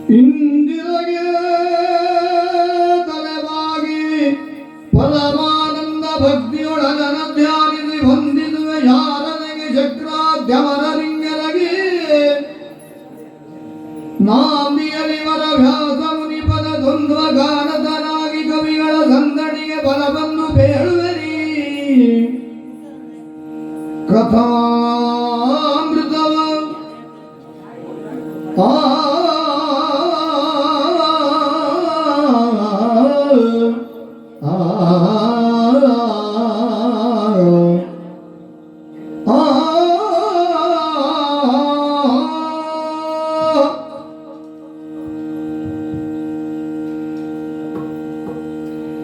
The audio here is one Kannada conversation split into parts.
ಇಂದಿರಗೆ ತಲೆಬಾಗಿ ಪರಮಾನಂದ ಭಕ್ತಿಯೊಳಗನ ಧ್ಯಾನಿಸಿ ಹೊಂದಿದುವೆ ಯಾರನೆಗೆ ಚಕ್ರಾದ್ಯವರ ರಿಂಗರಗಿ ನಾಂದಿಯಲಿವರ ವ್ಯಾಸ ಮುನಿಪದ ದ್ವಂದ್ವ ಗಾನದನಾಗಿ ಕವಿಗಳ ಸಂದಣಿಗೆ ಬಲವನ್ನು ಬೇಳುವೆರಿ ಕಥಾಮೃತವ ಆ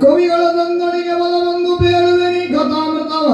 ಕವಿಗಳ ಸಂದಣಿಗೆ ಬಲವನ್ನು ಬೇಳುವೆನಿ ಕಥಾಮೃತವ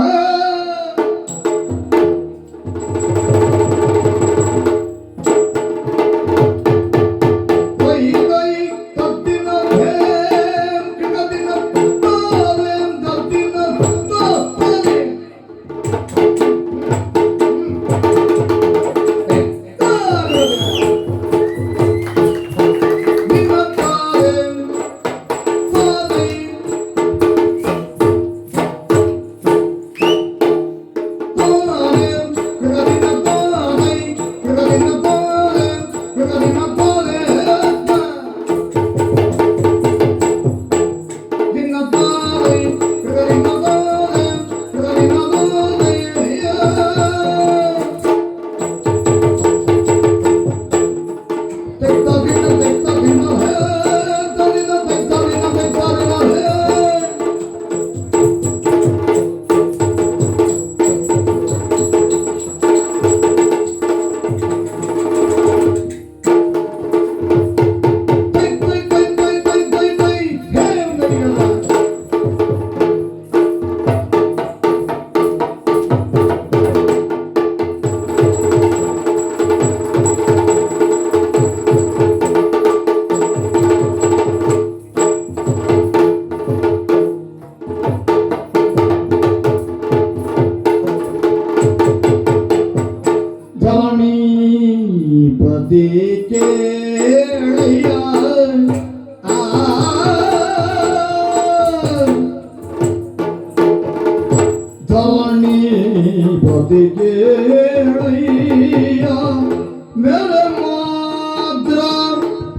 मेरे माद्रा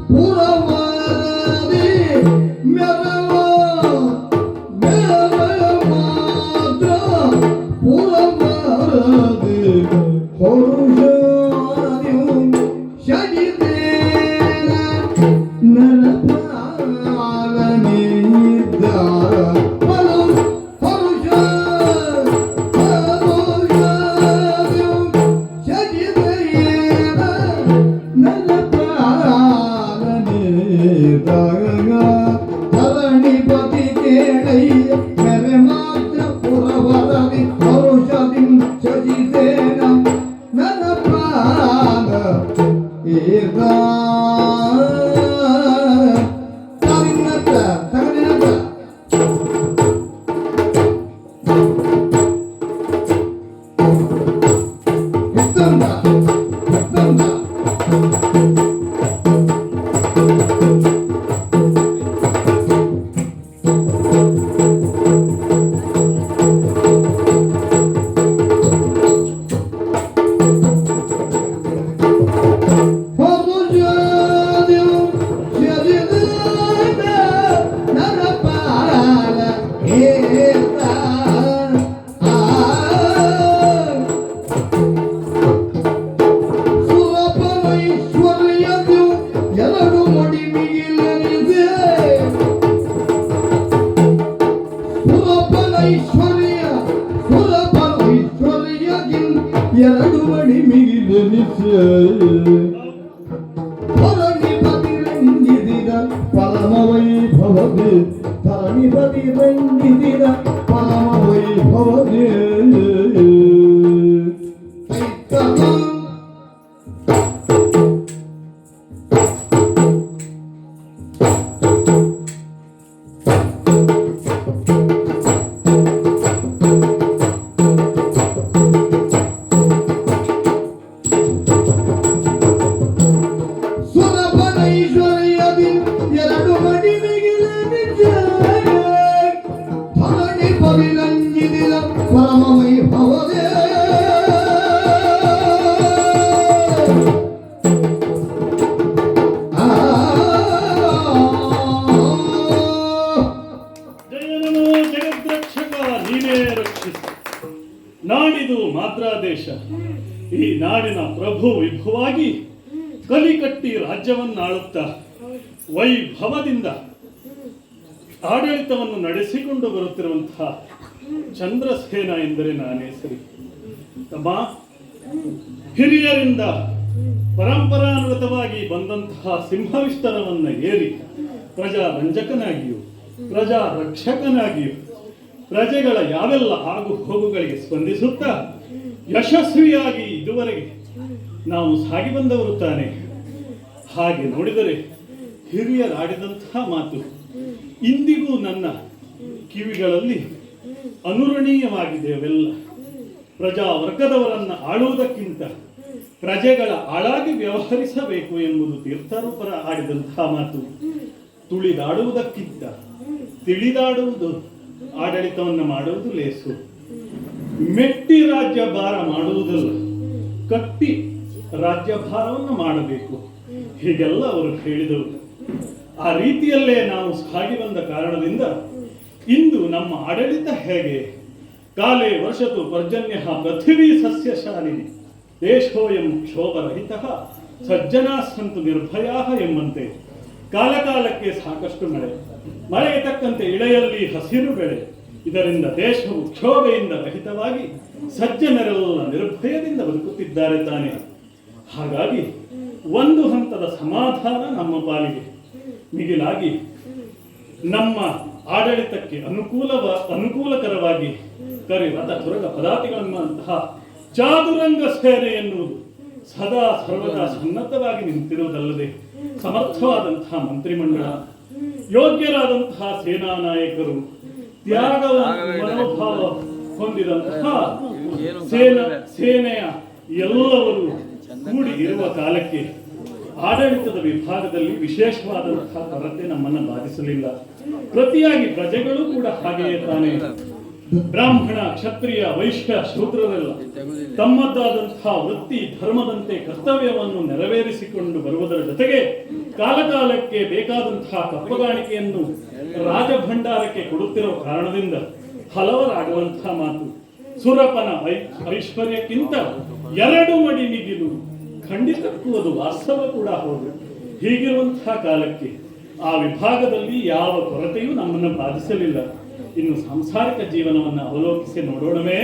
पुरवरदी मेरे माद्रा पुरवरदी होरुजानियो शजिदेना नरपालनी दारा धरणिपति केळय्य मेरे मात्र पुरवरदि औषधि शजिसेन नन प्राण एका तरिनत ಎರಡು ಮಡಿ ಮಿಗಿಲೆನಿಸಿ ಧರಣಿಪತಿ ರಂಜಿಸಿದ ಪರಮ ವೈಭವದೆ ಧರಣಿಪತಿ ರಂಜಿಸಿದ ಪರಮ ವೈಭವದೆ Paraíso ಇದು ಮಾದ್ರಾದೇಶ. ಈ ನಾಡಿನ ಪ್ರಭು ವಿಭುವಾಗಿ ಕಲಿಕಟ್ಟಿ ರಾಜ್ಯವನ್ನಾಳುತ್ತಾ ವೈಭವದಿಂದ ಆಡಳಿತವನ್ನು ನಡೆಸಿಕೊಂಡು ಬರುತ್ತಿರುವಂತಹ ಚಂದ್ರಸೇನ ಎಂದರೆ ನಾನೇ ಸರಿ. ತಮ್ಮ ಹಿರಿಯರಿಂದ ಪರಂಪರಾನುಗತವಾಗಿ ಬಂದಂತಹ ಸಿಂಹವಿಸ್ತರವನ್ನು ಏರಿ ಪ್ರಜಾರಂಜಕನಾಗಿಯೂ ಪ್ರಜಾ ರಕ್ಷಕನಾಗಿಯೂ ಪ್ರಜೆಗಳ ಯಾವೆಲ್ಲ ಆಗು ಹೋಗುಗಳಿಗೆ ಸ್ಪಂದಿಸುತ್ತಾ ಯಶಸ್ವಿಯಾಗಿ ಇದುವರೆಗೆ ನಾವು ಸಾಗಿ ಬಂದವರು ತಾನೆ. ಹಾಗೆ ನೋಡಿದರೆ ಹಿರಿಯರಾಡಿದಂತಹ ಮಾತು ಇಂದಿಗೂ ನನ್ನ ಕಿವಿಗಳಲ್ಲಿ ಅನುರಣೀಯವಾಗಿದೆ. ಅವೆಲ್ಲ ಪ್ರಜಾವರ್ಗದವರನ್ನು ಆಳುವುದಕ್ಕಿಂತ ಪ್ರಜೆಗಳ ಆಳಾಗಿ ವ್ಯವಹರಿಸಬೇಕು ಎಂಬುದು ತೀರ್ಥರೂಪರ ಆಡಿದಂತಹ ಮಾತು. ತುಳಿದಾಡುವುದಕ್ಕಿಂತ ತಿಳಿದಾಡುವುದು, ಆಡಳಿತವನ್ನು ಮಾಡುವುದು ಲೇಸು. ಮೆಟ್ಟಿ ರಾಜ್ಯಭಾರ ಮಾಡುವುದಲ್ಲ, ಕಟ್ಟಿ ರಾಜ್ಯಭಾರವನ್ನು ಮಾಡಬೇಕು. ಹೀಗೆಲ್ಲ ಅವರು ಹೇಳಿದರು. ಆ ರೀತಿಯಲ್ಲೇ ನಾವು ಸಾಗಿ ಬಂದ ಕಾರಣದಿಂದ ಇಂದು ನಮ್ಮ ಆಡಳಿತ ಹೇಗೆ? ಕಾಲೇ ವರ್ಷತು ಪರ್ಜನ್ಯ ಪೃಥಿವೀ ಸಸ್ಯಶಾಲಿನಿ ದೇಶೋಯಂ ಕ್ಷೋಭರಹಿತ ಸಜ್ಜನಾ ಸಂತು ನಿರ್ಭಯಾ ಎಂಬಂತೆ ಕಾಲಕಾಲಕ್ಕೆ ಸಾಕಷ್ಟು ಮಳೆಗೆ ತಕ್ಕಂತೆ ಇಳೆಯಲ್ಲಿ ಹಸಿರು ಬೆಳೆ. ಇದರಿಂದ ದೇಶವು ಕ್ಷೋಭೆಯಿಂದ ರಹಿತವಾಗಿ ಸಜ್ಜನರೆಲ್ಲ ನಿರ್ಭಯದಿಂದ ಬದುಕುತ್ತಿದ್ದಾರೆ ತಾನೆ. ಹಾಗಾಗಿ ಒಂದು ಹಂತದ ಸಮಾಧಾನ ನಮ್ಮ ಪಾಲಿಗೆ. ಮಿಗಿಲಾಗಿ ನಮ್ಮ ಆಡಳಿತಕ್ಕೆ ಅನುಕೂಲಕರವಾಗಿ ಕರಿರಥ ತುರಗ ಪದಾತಿಗಳಂತಹ ಚಾದುರಂಗ ಸೇನೆ ಎನ್ನುವುದು ಸದಾ ಸರ್ವದಾ ಸನ್ನದ್ಧವಾಗಿ ನಿಂತಿರುವುದಲ್ಲದೆ ಸಮರ್ಥವಾದಂತಹ ಮಂತ್ರಿಮಂಡಲ, ಯೋಗ್ಯರಾದಂತಹ ಸೇನಾ ನಾಯಕರು, ತ್ಯಾಗ ಮನೋಭಾವ ಹೊಂದಿದಂತಹ ಸೇನೆಯ ಎಲ್ಲವರು ಕೂಡಿ ಇರುವ ಕಾಲಕ್ಕೆ ಆಡಳಿತದ ವಿಭಾಗದಲ್ಲಿ ವಿಶೇಷವಾದಂತಹ ಕೊರತೆ ನಮ್ಮನ್ನು ಬಾಧಿಸಲಿಲ್ಲ. ಪ್ರತಿಯಾಗಿ ಪ್ರಜೆಗಳು ಕೂಡ ಹಾಗೆಯೇ ತಾನೇ. ಬ್ರಾಹ್ಮಣ, ಕ್ಷತ್ರಿಯ, ವೈಶ್ಯ, ಶೂದ್ರರೆಲ್ಲ ತಮ್ಮದಾದಂತಹ ವೃತ್ತಿ ಧರ್ಮದಂತೆ ಕರ್ತವ್ಯವನ್ನು ನೆರವೇರಿಸಿಕೊಂಡು ಬರುವುದರ ಜೊತೆಗೆ ಕಾಲಕಾಲಕ್ಕೆ ಬೇಕಾದಂತಹ ಕಪ್ಪಗಾಣಿಕೆಯನ್ನು ರಾಜಭಂಡಾರಕ್ಕೆ ಕೊಡುತ್ತಿರುವ ಕಾರಣದಿಂದ ಹಲವರಾಗುವಂತಹ ಮಾತು ಸುರಪನ ಐಶ್ವರ್ಯಕ್ಕಿಂತ 2 ಮಡಿ ಮಿಗಿಲು. ಖಂಡಿತಕ್ಕೂ ಅದು ವಾಸ್ತವ ಕೂಡ ಹೌದು. ಹೀಗಿರುವಂತಹ ಕಾಲಕ್ಕೆ ಆ ವಿಭಾಗದಲ್ಲಿ ಯಾವ ಕೊರತೆಯೂ ನಮ್ಮನ್ನು ಬಾಧಿಸಲಿಲ್ಲ. ಇನ್ನು ಸಾಂಸಾರಿಕ ಜೀವನವನ್ನು ಅವಲೋಕಿಸಿ ನೋಡೋಣವೇ.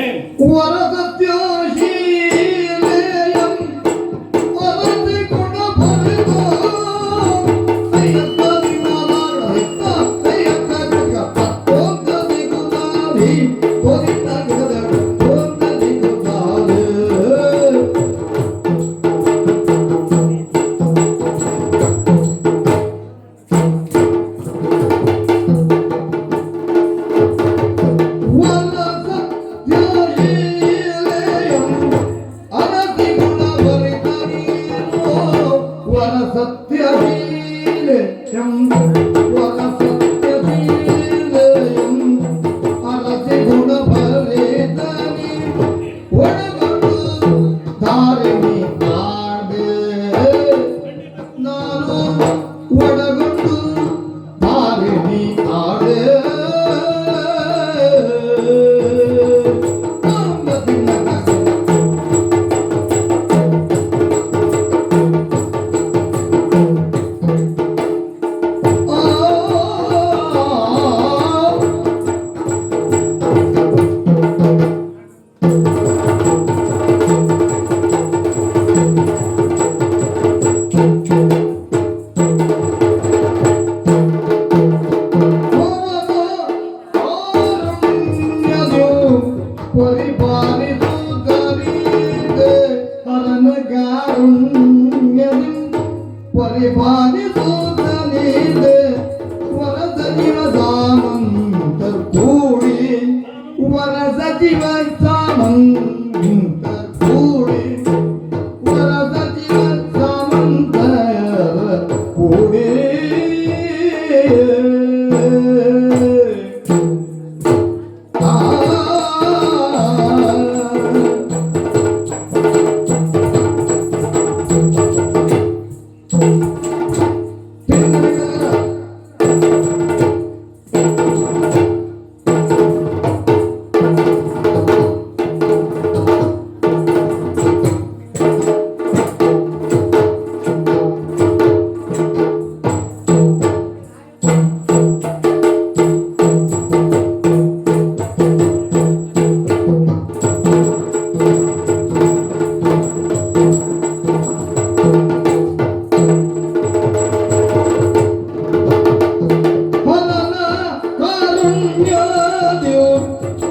ಅರಣ್ಯದೇವ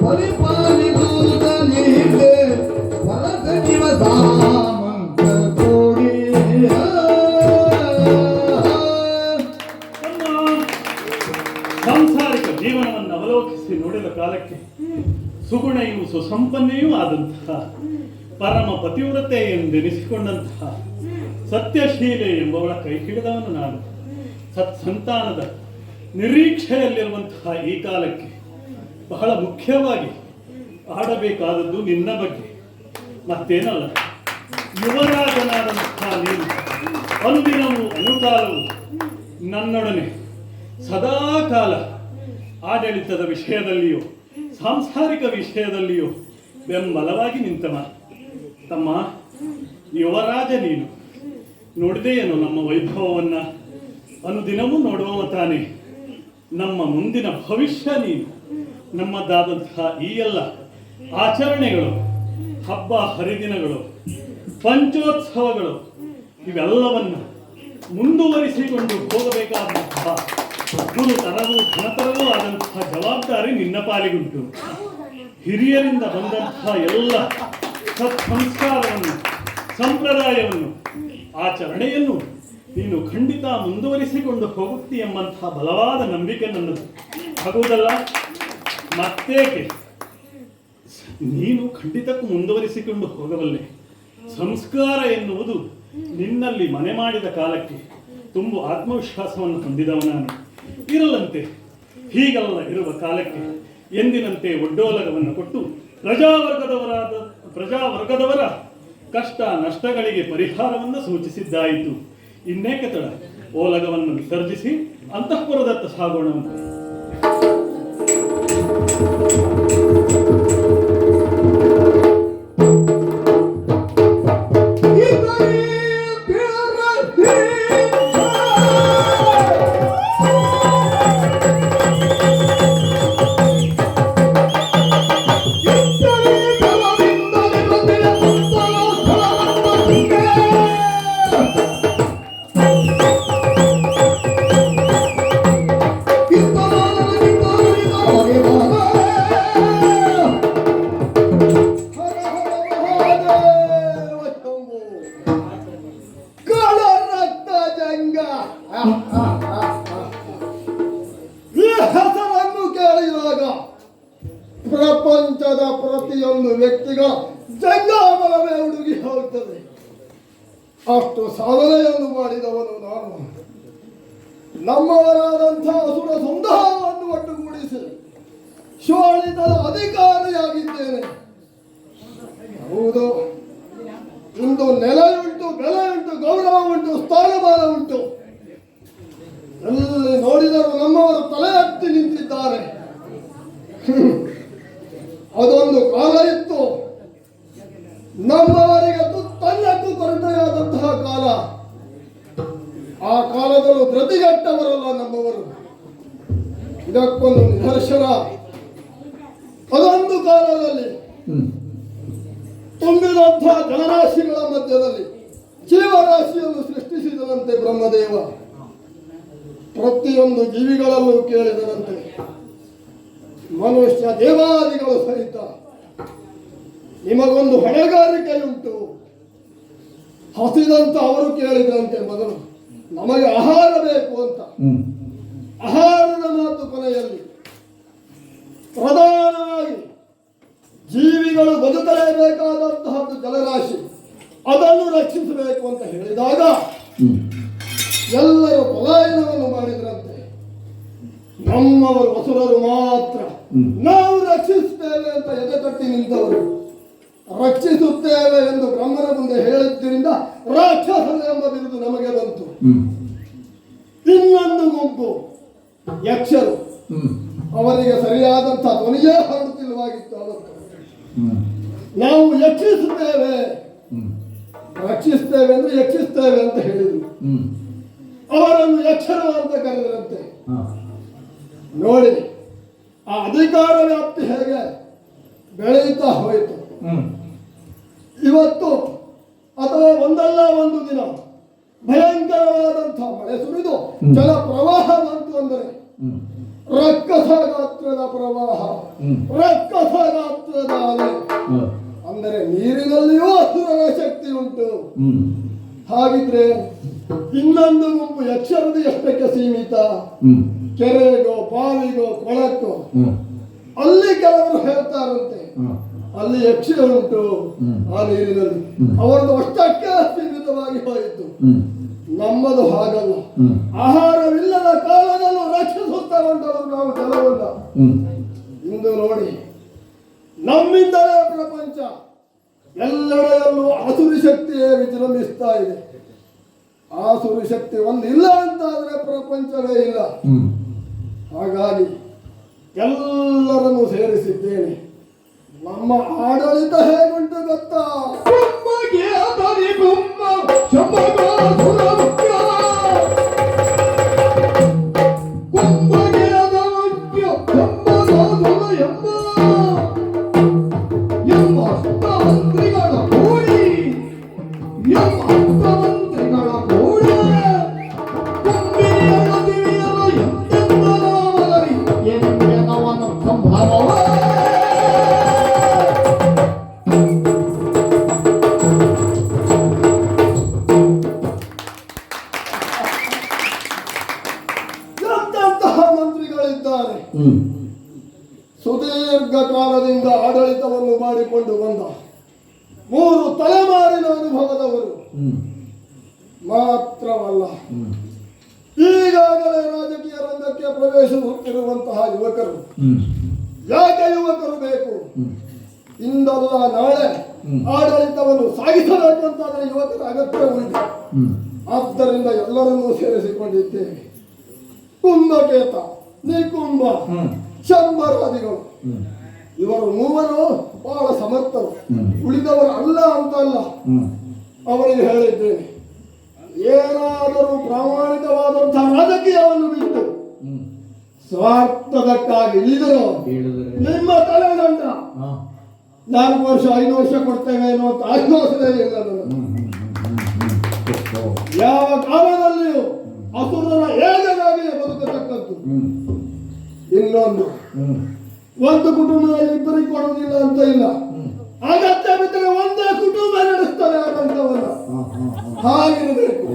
ಪರಿಪಾಲಿಸುವುದಲ್ಲಿದೆ ಫಲ ಸಚಿವ ಸಾಮಂತ ಕೋಡಿ ತಮ್ಮ ಸಾಂಸಾರಿಕ ಜೀವನವನ್ನು ಅವಲೋಕಿಸಿ ನೋಡಿದ ಕಾಲಕ್ಕೆ ಸುಗುಣೆಯೂ ಸುಸಂಪನ್ನೆಯೂ ಆದಂತಹ ಪರಮ ಪತಿವ್ರತೆ ಎಂದೆನಿಸಿಕೊಂಡಂತಹ ಸತ್ಯಶೀಲೆ ಎಂಬವಳ ಕೈ ಹಿಡಿದವನು ನಾನು. ಸತ್ಸಂತಾನದ ನಿರೀಕ್ಷೆಯಲ್ಲಿರುವಂತಹ ಈ ಕಾಲಕ್ಕೆ ಬಹಳ ಮುಖ್ಯವಾಗಿ ಆಡಬೇಕಾದದ್ದು ನಿನ್ನ ಬಗ್ಗೆ, ಮತ್ತೇನಲ್ಲ. ಯುವರಾಜನಾದಂತಹ ನೀನು ಅನುದಿನವೂ ಅನುಕಾಲವು ನನ್ನೊಡನೆ ಸದಾಕಾಲ ಆಡಳಿತದ ವಿಷಯದಲ್ಲಿಯೂ ಸಾಂಸಾರಿಕ ವಿಷಯದಲ್ಲಿಯೂ ಬೆಂಬಲವಾಗಿ ನಿಂತವ. ತಮ್ಮ, ಯುವರಾಜ ನೀನು ನೋಡಿದೆಯೇನು ನಮ್ಮ ವೈಭವವನ್ನ? ಅನುದಿನವೂ ನೋಡುವವ ತಾನೇ. ನಮ್ಮ ಮುಂದಿನ ಭವಿಷ್ಯ ನೀನು. ನಮ್ಮದಾದಂತಹ ಈ ಎಲ್ಲ ಆಚರಣೆಗಳು, ಹಬ್ಬ ಹರಿದಿನಗಳು, ಪಂಚೋತ್ಸವಗಳು ಇವೆಲ್ಲವನ್ನು ಮುಂದುವರಿಸಿಕೊಂಡು ಹೋಗಬೇಕಾದಂತಹ ಗುರುತರವೂ ಘನತರವೂ ಆದಂತಹ ಜವಾಬ್ದಾರಿ ನಿನ್ನ ಪಾಲಿಗುಂಟು. ಹಿರಿಯರಿಂದ ಬಂದಂತಹ ಎಲ್ಲ ಸತ್ಸಂಸ್ಕಾರವನ್ನು, ಸಂಪ್ರದಾಯವನ್ನು, ಆಚರಣೆಯನ್ನು ನೀನು ಖಂಡಿತ ಮುಂದುವರಿಸಿಕೊಂಡು ಹೋಗುತ್ತಿ ಎಂಬಂತಹ ಬಲವಾದ ನಂಬಿಕೆ ನನ್ನದು. ಆಗುವುದಲ್ಲ ಮತ್ತೇಕೆ? ನೀನು ಖಂಡಿತಕ್ಕೂ ಮುಂದುವರಿಸಿಕೊಂಡು ಹೋಗಬಲ್ಲೆ. ಸಂಸ್ಕಾರ ಎನ್ನುವುದು ನಿನ್ನಲ್ಲಿ ಮನೆ ಮಾಡಿದ ಕಾಲಕ್ಕೆ ತುಂಬ ಆತ್ಮವಿಶ್ವಾಸವನ್ನು ಹೊಂದಿದವ ನಾನು. ಇರಲಂತೆ ಹೀಗಲ್ಲ ಇರುವ ಕಾಲಕ್ಕೆ ಎಂದಿನಂತೆ ಒಡ್ಡೋಲಗವನ್ನು ಕೊಟ್ಟು ಪ್ರಜಾವರ್ಗದವರ ಕಷ್ಟ ನಷ್ಟಗಳಿಗೆ ಪರಿಹಾರವನ್ನು ಸೂಚಿಸಿದ್ದಾಯಿತು. ಇನ್ನೇಕೆ ತಡ? ಓಲಗವನ್ನು ವಿಸರ್ಜಿಸಿ ಅಂತಃಪುರದತ್ತ ಸಾಗೋಣ. ಈ ಹೆಸರನ್ನು ಕೇಳಿದಾಗ ಪ್ರಪಂಚದ ಪ್ರತಿಯೊಂದು ವ್ಯಕ್ತಿಗಳ ಜಂಗಾಬಲವೇ ಹುಡುಗಿ ಹೋಗ್ತದೆ. ಅಷ್ಟು ಸಾಧನೆಯನ್ನು ಮಾಡಿದವನು ನಾನು. ನಮ್ಮವರಾದಂತಹ ಅಸುರ ಸಮುದಾಯವನ್ನು ಒಟ್ಟುಗೂಡಿಸಿ ಶೋಳಿತದ ಅಧಿಕಾರಿಯಾಗಿದ್ದೇನೆ. ಹೌದು, ಇಂದು ನೆಲೆಯುಂಟು, ಬೆಲೆ ಉಂಟು, ಗೌರವ ಉಂಟು, ಸ್ಥಾನಮಾನ ಉಂಟು. ಎಲ್ಲಿ ನೋಡಿದರೂ ನಮ್ಮವರು ತಲೆ ಎತ್ತಿ ನಿಂತಿದ್ದಾರೆ. ಅದೊಂದು ಕಾಲ ಇತ್ತು, ನಮ್ಮವರಿಗೆ ತುತ್ತನ್ನಕ್ಕೂ ಕೊರತೆಯಾದಂತಹ ಕಾಲ. ಆ ಕಾಲದಲ್ಲೂ ಪ್ರತಿಗಟ್ಟವರಲ್ಲ ನಮ್ಮವರು. ಇದಕ್ಕೊಂದು ನಿದರ್ಶನ, ಅದೊಂದು ಕಾಲದಲ್ಲಿ ತುಂಬಿದಂತಹ ಜಲರಾಶಿಗಳ ಮಧ್ಯದಲ್ಲಿ ಜೀವರಾಶಿಯನ್ನು ಸೃಷ್ಟಿಸಿದನಂತೆ ಬ್ರಹ್ಮದೇವ. ಪ್ರತಿಯೊಂದು ಜೀವಿಗಳಲ್ಲೂ ಕೇಳಿದರಂತೆ. ಮನುಷ್ಯ ದೇವಾದಿಗಳು ಸಹಿತ ನಿಮಗೊಂದು ಹೊಣೆಗಾರಿಕೆಯುಂಟು. ಹಸಿದಂತ ಅವರು ಕೇಳಿದ್ರಂತೆ ಮೊದಲು, ನಮಗೆ ಆಹಾರ ಬೇಕು ಅಂತ. ಆಹಾರದ ಮಾತು ಕೊನೆಯಲ್ಲಿ ಪ್ರಧಾನವಾಗಿ ಜೀವಿಗಳು ಬದುಕಲೇಬೇಕಾದಂತಹದ್ದು ಜಲರಾಶಿ, ಅದನ್ನು ರಕ್ಷಿಸಬೇಕು ಅಂತ ಹೇಳಿದಾಗ ಎಲ್ಲರೂ ಪಲಾಯನವನ್ನು ಮಾಡಿದ್ರಂತೆ. ನಮ್ಮವರು ಅಸುರರು ಮಾತ್ರ ನಾವು ರಕ್ಷಿಸುತ್ತೇವೆ ಅಂತ ಎದೆತಟ್ಟಿ ನಿಂತವರು. ರಕ್ಷಿಸುತ್ತೇವೆ ಎಂದು ಬ್ರಹ್ಮನ ಮುಂದೆ ಹೇಳಿದ್ದರಿಂದ ರಾಕ್ಷಸರು ಎಂಬ ಬಿರುದು ನಮಗೆ ಬಂತು. ಇನ್ನೊಂದು ಗುಂಪು ಯಕ್ಷರು, ಅವರಿಗೆ ಸರಿಯಾದಂತಹ ಧ್ವನಿಯೇ ಹೊರಡುತ್ತಿಲ್ಲವಾಗಿತ್ತು ಅವತ್ತು. ನಾವು ಯಕ್ಷಿಸುತ್ತೇವೆ, ರಕ್ಷಿಸ್ತೇವೆ ಅಂದ್ರೆ ಯಕ್ಷಿಸ್ತೇವೆ ಅಂತ ಹೇಳಿದ್ರು. ಅವರನ್ನು ಯಕ್ಷರು ಅಂತ ಕರೆದರಂತೆ. ನೋಡಿ ಆ ಅಧಿಕಾರ ವ್ಯಾಪ್ತಿ ಹೇಗೆ ಬೆಳೆಯುತ್ತಾ ಹೋಯಿತು. ಇವತ್ತು ಅಥವಾ ಒಂದಲ್ಲ ಒಂದು ದಿನ ಭಯಂಕರವಾದಂತಹ ಮಳೆ ಸುರಿದು ಜಲ ಪ್ರವಾಹ ಬಂತು ಅಂದರೆ ರಕ್ಕಸ ಗಾತ್ರದ ಪ್ರವಾಹ, ರಕ್ಕಸ ಗಾತ್ರದ ಅಲೆ. ಅಂದರೆ ನೀರಿನಲ್ಲಿಯೂ ಅಸುರರ ಶಕ್ತಿ ಉಂಟು. ಹಾಗಿದ್ರೆ ಇನ್ನೊಂದು ಗುಂಪು ಯಕ್ಷರದಿ ಎಷ್ಟಕ್ಕೆ ಸೀಮಿತ? ಕೆರೆಗೋ, ಬಾವಿಗೋ, ಕೊಳಕ್ಕೋ. ಅಲ್ಲಿ ಕೆಲವರು ಹೇಳ್ತಾರಂತೆ ಅಲ್ಲಿ ಯಕ್ಷ ಉಂಟು ಆ ನೀರಿನಲ್ಲಿ, ಅವರದ್ದು ಅಷ್ಟಕ್ಕೆ ಸೀಮಿತವಾಗಿ ಹೋಯಿತು. ನಮ್ಮದು ಹಾಗಲ್ಲ. ಆಹಾರವಿಲ್ಲದ ಕಾಲದಲ್ಲೂ ರಕ್ಷಿಸುತ್ತಾ ಉಂಟವರು ನಾವು ಕೆಲವಲ್ಲ. ಇಂದು ನೋಡಿ, ನಮ್ಮಿಂದಲೇ ಪ್ರಪಂಚ ಎಲ್ಲೆಡೆಯಲ್ಲೂ ಆಸುರಿ ಶಕ್ತಿಯೇ ವಿಜೃಂಭಿಸ್ತಾ ಇದೆ. ಆಸುರಿ ಶಕ್ತಿ ಒಂದಿಲ್ಲ ಅಂತಾದ್ರೆ ಪ್ರಪಂಚವೇ ಇಲ್ಲ. ಹಾಗಾಗಿ ಎಲ್ಲರನ್ನು ಸೇರಿಸಿದ್ದೇನೆ. ನಮ್ಮ ಆಡಳಿತ ಹೇಗುಂಟು ಗೊತ್ತಾ? ಮಂತ್ರಿಗಳಿದ್ದಾರೆ. ಸುದೀರ್ಘ ಕಾಲದಿಂದ ಆಡಳಿತವನ್ನು ಮಾಡಿಕೊಂಡು ಬಂದ 3 ತಲೆಮಾರಿನ ಅನುಭವದವರು ಮಾತ್ರವಲ್ಲ, ಈಗಾಗಲೇ ರಾಜಕೀಯ ರಂಗಕ್ಕೆ ಪ್ರವೇಶಿಸುತ್ತಿರುವಂತಹ ಯುವಕರು. ಯಾಕೆ ಯುವಕರು ಬೇಕು? ಇಂದಲ್ಲ ನಾಳೆ ಆಡಳಿತವನ್ನು ಸಾಗಿಸಬೇಕು ಅಂತಾದರೆ ಯುವಕರ ಅಗತ್ಯ ಉಂಟು. ಆದ್ದರಿಂದ ಎಲ್ಲರನ್ನೂ ಸೇರಿಸಿಕೊಂಡಿದ್ದೇವೆ. ಕುಂಭಕೇತ, ನಿಕುಂಭ, ಶಂಬರಾದಿಗಳು ಇವರು 3 ಬಹಳ ಸಮರ್ಥರು. ಉಳಿದವರು ಅಲ್ಲ ಅಂತಲ್ಲ. ಅವರಿಗೆ ಹೇಳಿದ್ದೇನೆ, ಏನಾದರೂ ಪ್ರಾಮಾಣಿಕವಾದಂತಹ ರಾಜಕೀಯವನ್ನು ಬಿಟ್ಟು ಸ್ವಾರ್ಥದಕ್ಕಾಗಿ ಇಳಿದರು ನಿಮ್ಮ ತಲೆದಂಡ 4 ವರ್ಷ 5 ವರ್ಷ ಕೊಡ್ತೇವೆ ಅನ್ನುವಂತ ಆಶ್ವಾಸನೆ ಇಲ್ಲ ನನಗೆ. ಯಾವ ಕಾಲದಲ್ಲಿಯೂ ಅಸುರರ ಏಜಗಾಗಿ ಬದುಕತಕ್ಕದ್ದು. ಇನ್ನೊಂದು, ಒಂದು ಕುಟುಂಬದಲ್ಲಿ ಇಬ್ಬರಿಗೆ ಕೊಡುವುದಿಲ್ಲ ಅಂತ ಇಲ್ಲ. ಅಗತ್ಯ ಬಿದ್ದರೆ ಒಂದೇ ಕುಟುಂಬ ನಡೆಸ್ತಾರೆ ಆಡಳಿತವನ್ನ. ಹಾಗಿರಬೇಕು.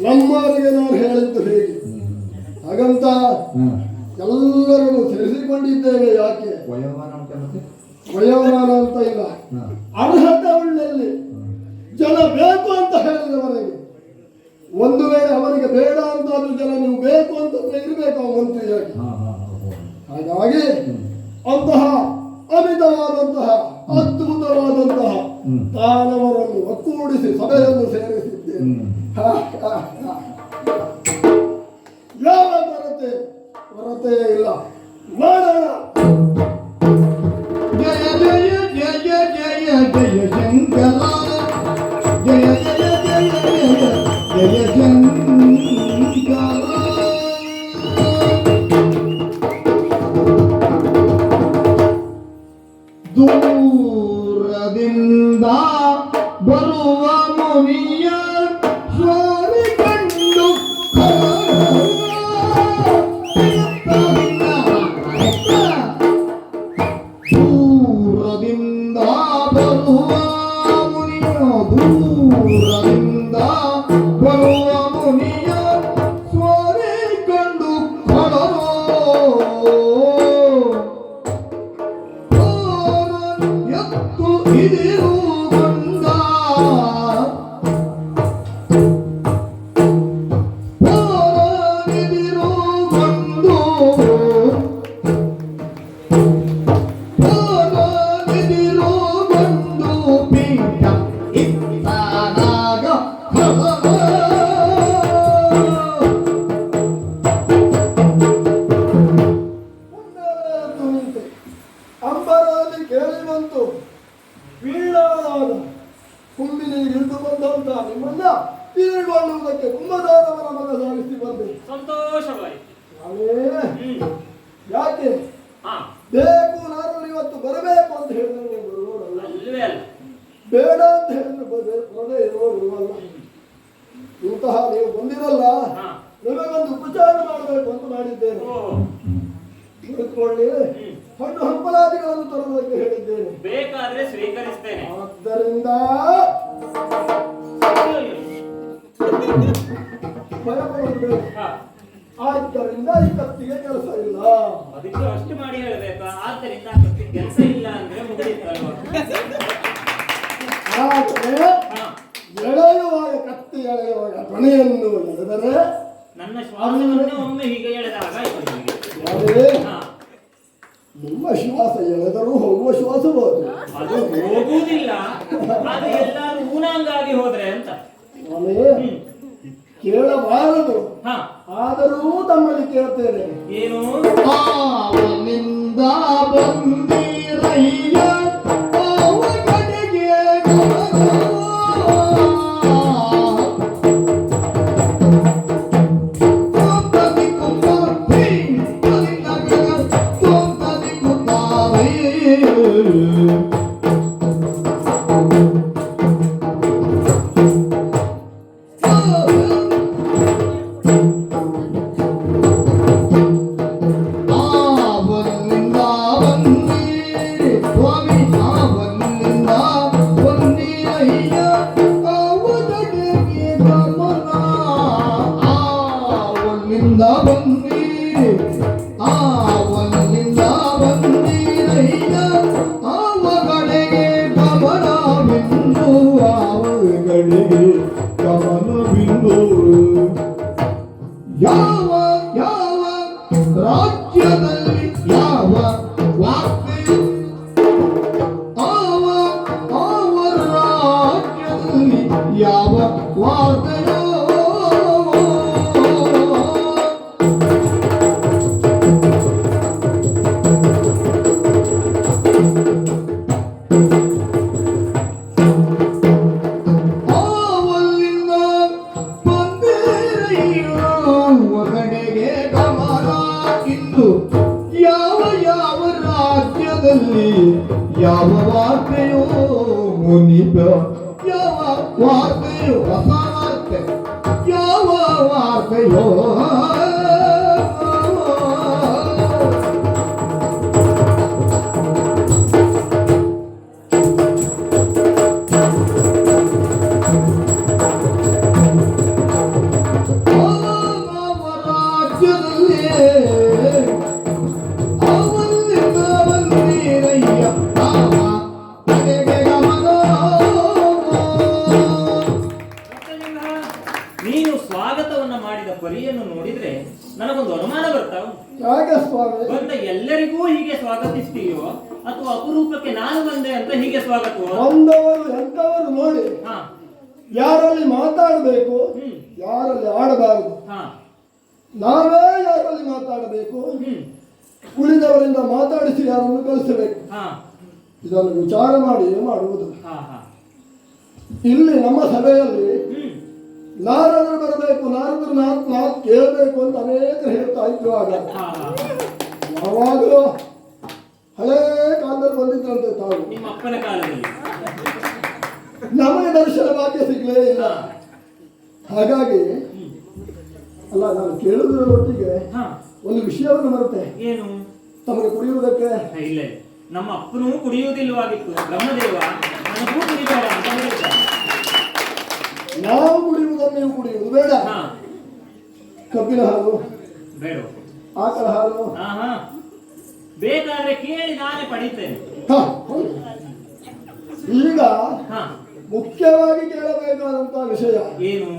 ನಮ್ಮವರಿಗೆ ನಾವು ಹೇಳಿದ್ದು ಹೇಗೆ? ಹಾಗಂತ ಎಲ್ಲರನ್ನು ಸೇರಿಸಿಕೊಂಡಿದ್ದೇವೆ. ಯಾಕೆ ವಯೋಮಾನ ಅಂತ ಇಲ್ಲ, ಅರ್ಹತೆ ಉಳ್ಳಲ್ಲಿ ಜನ ಬೇಕು ಅಂತ ಹೇಳಿದವರೆಗೆ. ಒಂದು ವೇಳೆ ಅವರಿಗೆ ಬೇಡ ಅಂತಾದ್ರೂ ಜನ ನೀವು ಬೇಕು ಅಂತ ಇರಬೇಕು ಮಂತ್ರಿಯಾಗಿ. ಹಾಗಾಗಿ ಅಂತಹ ಅಮಿತವಾದಂತಹ ಅದ್ಭುತವಾದಂತಹ ತಾನವರನ್ನು ಒಕ್ಕೂಡಿಸಿ ಸಭೆಯನ್ನು ಸೇರಿಸಿದ್ದೇನೆ. ಯಾವ ಕೊರತೆ ಇಲ್ಲ. ಮಾಡೋಣ. ಜಯ ಜಯ ಜಯ ಜಯ ಜಯ ಶಂಕರ, ಜಯ ಜಯ ಜಯ ಜಯ ಜಯ ಶಂಕರ. ದೂರದಿಂದ ಬರುವ ಮುನಿಯ ಸ್ವಾಮಿ ಕಂಡು ದೂರದಿಂದ ಬರುವ ಮುನಿಯ, ದೂರದಿಂದ ಬರುವ ಮುನಿಯ ಸ್ವಾಮಿ ಕಂಡು ಕೊಡರೋ ಎತ್ತು ಇದಿರು ಬಂದ ಇದಿರು ಬಂದು ಇದಿರು ಬಂದು ಪೀಠ ಇತ್ತಾಗ ಅಂಬರಲ್ಲಿ ಕೇಳಿ ಬಂತು ವೀಣಾದ ಕುಂಬಿನಿ ಇಳಿದು ಬಂದಂತ ನಿಮ್ಮನ್ನ ತೀರ್ಗೊಳ್ಳುವುದಕ್ಕೆ ಕುಂಭದಾನವರ ಮಗ ಸಾಗಿಸಿ ಬಂದೆ. ಸಂತೋಷವಾಯಿತು. ಯಾಕೆ ಬೇಕು ನಾನು ಇವತ್ತು ಬರಬೇಕು ಅಂತ ಹೇಳಿದ್ರೆ ನೀವು ಬರುವವರಲ್ಲ, ಅಲ್ವೇ ಅಲ್ಲ. ಬೇಡ ಅಂತ ಹೇಳಿದ್ರೆ ಬರದೇ ಇರುವವರಲ್ಲ. ಇಂತಹ ನೀವು ಬಂದಿರಲ್ಲ, ನಿಮಗೊಂದು ಉಪಚಾರ ಮಾಡಬೇಕು ಅಂತ ಮಾಡಿದ್ದೇನೆ. ಓ, ಕುಳಿತುಕೊಳ್ಳಿ. ಹಣ್ಣು ಹಂಪಲಾದಿಗಳನ್ನು ತರುವುದಕ್ಕೆ ಹೇಳಿದ್ದೇನೆ. ಬೇಕಾದ್ರೆ ಸ್ವೀಕರಿಸ್ತೇನೆ. ಆದ್ದರಿಂದ ಭಯಪಡಬೇಡಿ. ಹಾ, ಆದ್ದರಿಂದ ಈ ಕತ್ತಿಗೆ ಕೆಲಸ ಇಲ್ಲ. ಅದಕ್ಕೆ ಅಷ್ಟು ಮಾಡಿ ಹೇಳ್ಬೇಕಾ? ಆದ್ದರಿಂದ ಕೆಲಸ ಇಲ್ಲ ಅಂದ್ರೆ ಮುಗಿಯಿತಲ್ವಾ? ಆದರೆ ಹಾ, ಎಳೆಯುವಾಗ ಕತ್ತಿ ಎಳೆಯುವಾಗ ಕೊನೆಯನ್ನು ಎಳೆದರೆ ನನ್ನ ಶ್ವಾಸವನ್ನೇ ಒಮ್ಮೆ ಹೀಗೆ ಎಳೆದಾಗ ಆಯ್ತು ನಿಮಗೆ. ಅದೇ ಹಾ, ನಿಮ್ಮ ಶ್ವಾಸ ಎಳೆದರೂ ಹೋಗುವ ಶ್ವಾಸಬಹುದು. ಅದು ಹೋಗುವುದಿಲ್ಲ, ಅದು ಎಲ್ಲಾರು ಊನಾಂಗಾಗಿ ಹೋದ್ರೆ ಅಂತ. ಸ್ವಾಮಿ, ಕೇಳಬಾರದು, ಹಾ, ಆದರೂ ತಮ್ಮಲ್ಲಿ ಕೇಳ್ತೇನೆ. ಏನು? ಅವನಿಂದ ಬಂದಿರಯ್ಯ ಅವ ಕಡೆಗೆ ಯಾವ ಯಾವ ರಾಜ್ಯದಲ್ಲಿ ಯಾವ ವಾರ್ತೆಯು ಆವ ರಾಜ್ಯದಲ್ಲಿ ಯಾವ ವಾರ್ತೆಯೋ ಆವಲ್ಲಿಂದ ಬಂದಿರಯ್ಯೋ ಒಗಡೆಗೆ ಗಮನ ಇಂದು ಯಾವ ಯಾವ ರಾಜ್ಯದಲ್ಲಿ ಯಾವ ವಾರ್ತೆಯೋ ಮುನಿಪ ಯಾವ ವಾರ್ತೆಯೋ ಹೊಸ ವಾರ್ತೆ ಯಾವ ವಾರ್ತೆಯೋ ರಾಜ್ಯದಲ್ಲಿ ಅವಲ್ಲಿಂದ ಬಂದಿರಯ್ಯ ನಾಮ ಕಡೆಗೆ ಗಮನ. ಸತ್ಯಲಿಂಗ, ನೀನು ಸ್ವಾಗತವನ್ನ ಮಾಡಿದ ಪರಿಯನ್ನು ನೋಡಿದ್ರೆ ನನಗೊಂದು ಅನುಮಾನ ಬರ್ತಾವ. ಯಾಕೆ ಸ್ವಾಮಿ? ಬಂದ ಎಲ್ಲರಿಗೂ ಹೀಗೆ ಸ್ವಾಗತಿಸ್ತೀಯೋ ಅಥವಾ ಅಪರೂಪಕ್ಕೆ ನಾನು ಬಂದೆ ಅಂತ ಹೀಗೆ ಸ್ವಾಗತವೋ? ಬಂದವರು ಎಂತವರು ನೋಡಿ ಹಾ, ಯಾರಲ್ಲಿ ಮಾತಾಡಬೇಕು, ಹ್ಮ್, ಯಾರಲ್ಲಿ ಆಡಬಾರದು. ಹಾ, ನಾವೇ ಯಾರಲ್ಲಿ ಮಾತಾಡಬೇಕು, ಹ್ಮ್, ಉಳಿದವರಿಂದ ಮಾತಾಡಿಸಿ ಯಾರನ್ನು ಕಳಿಸಬೇಕು. ಹಾ, ಇದನ್ನು ವಿಚಾರ ಮಾಡಿ ಮಾಡುವುದು. ಹಾ, ಹಾ, ಇಲ್ಲಿ ನಮ್ಮ ಸಭೆಯಲ್ಲಿ ಹ್ಮ್, ನಾರದರು ಬರಬೇಕು, ನಾರದರು ಮಾತು ಕೇಳಬೇಕು ಅಂತ ಅನೇಕರು ಹೇಳ್ತಾ ಇದ್ರು. ಆಗ ಹಾ, ಹಾ. ಯಾವಾಗಲೂ ಹಳೇ ಕಾಲದಲ್ಲಿ ಬಂದಿದ್ರಂತೆ ತಾವು. ನಿಮ್ಮ ಅಪ್ಪನ ಕಾಲದಲ್ಲಿ. ನಮಗೆ ದರ್ಶನ ಭಾಗ್ಯ ಸಿಗ್ಲೇ ಇಲ್ಲ. ಹಾಗಾಗಿ ಹ್ಮ್, ಅಲ್ಲ, ನಾನು ಕೇಳುವುದರ ಒಟ್ಟಿಗೆ ಹಾ, ಒಂದು ವಿಷಯವನ್ನು ಬರುತ್ತೆ. ಏನು? ತಮಗೆ ಕುಡಿಯುವುದಕ್ಕೆ ಇಲ್ಲ, ನಮ್ಮ ಅಪ್ಪನೂ ಕುಡಿಯುವುದಿಲ್ಲವಾಗಿತ್ತು. ಬ್ರಹ್ಮದೇವ ನನಗೂ ಕುಡಿಬೇಡ ಅಂತ ಹೇಳಿದ್ದ. ನಾವು ಕುಡಿಯುವುದನ್ನು ನೀವು ಕುಡಿಯುವುದು ಬೇಡ. ಹಾ, ಕಬ್ಬಿನ ಹಾಲು, ಬೇಡ. ಆಕಳ ಹಾಲು, ಹಾ, ಹಾ, ಬೇಕಾದ್ರೆ ಕೇಳಿ ನಾನೇ ಪಡಿತೇನೆ. ಹ, ಹೌದು. ಈಗ ಹಾ, ಮುಖ್ಯವಾಗಿ ಕೇಳಬೇಕಾದಂತಹ ವಿಷಯ, ಏನು?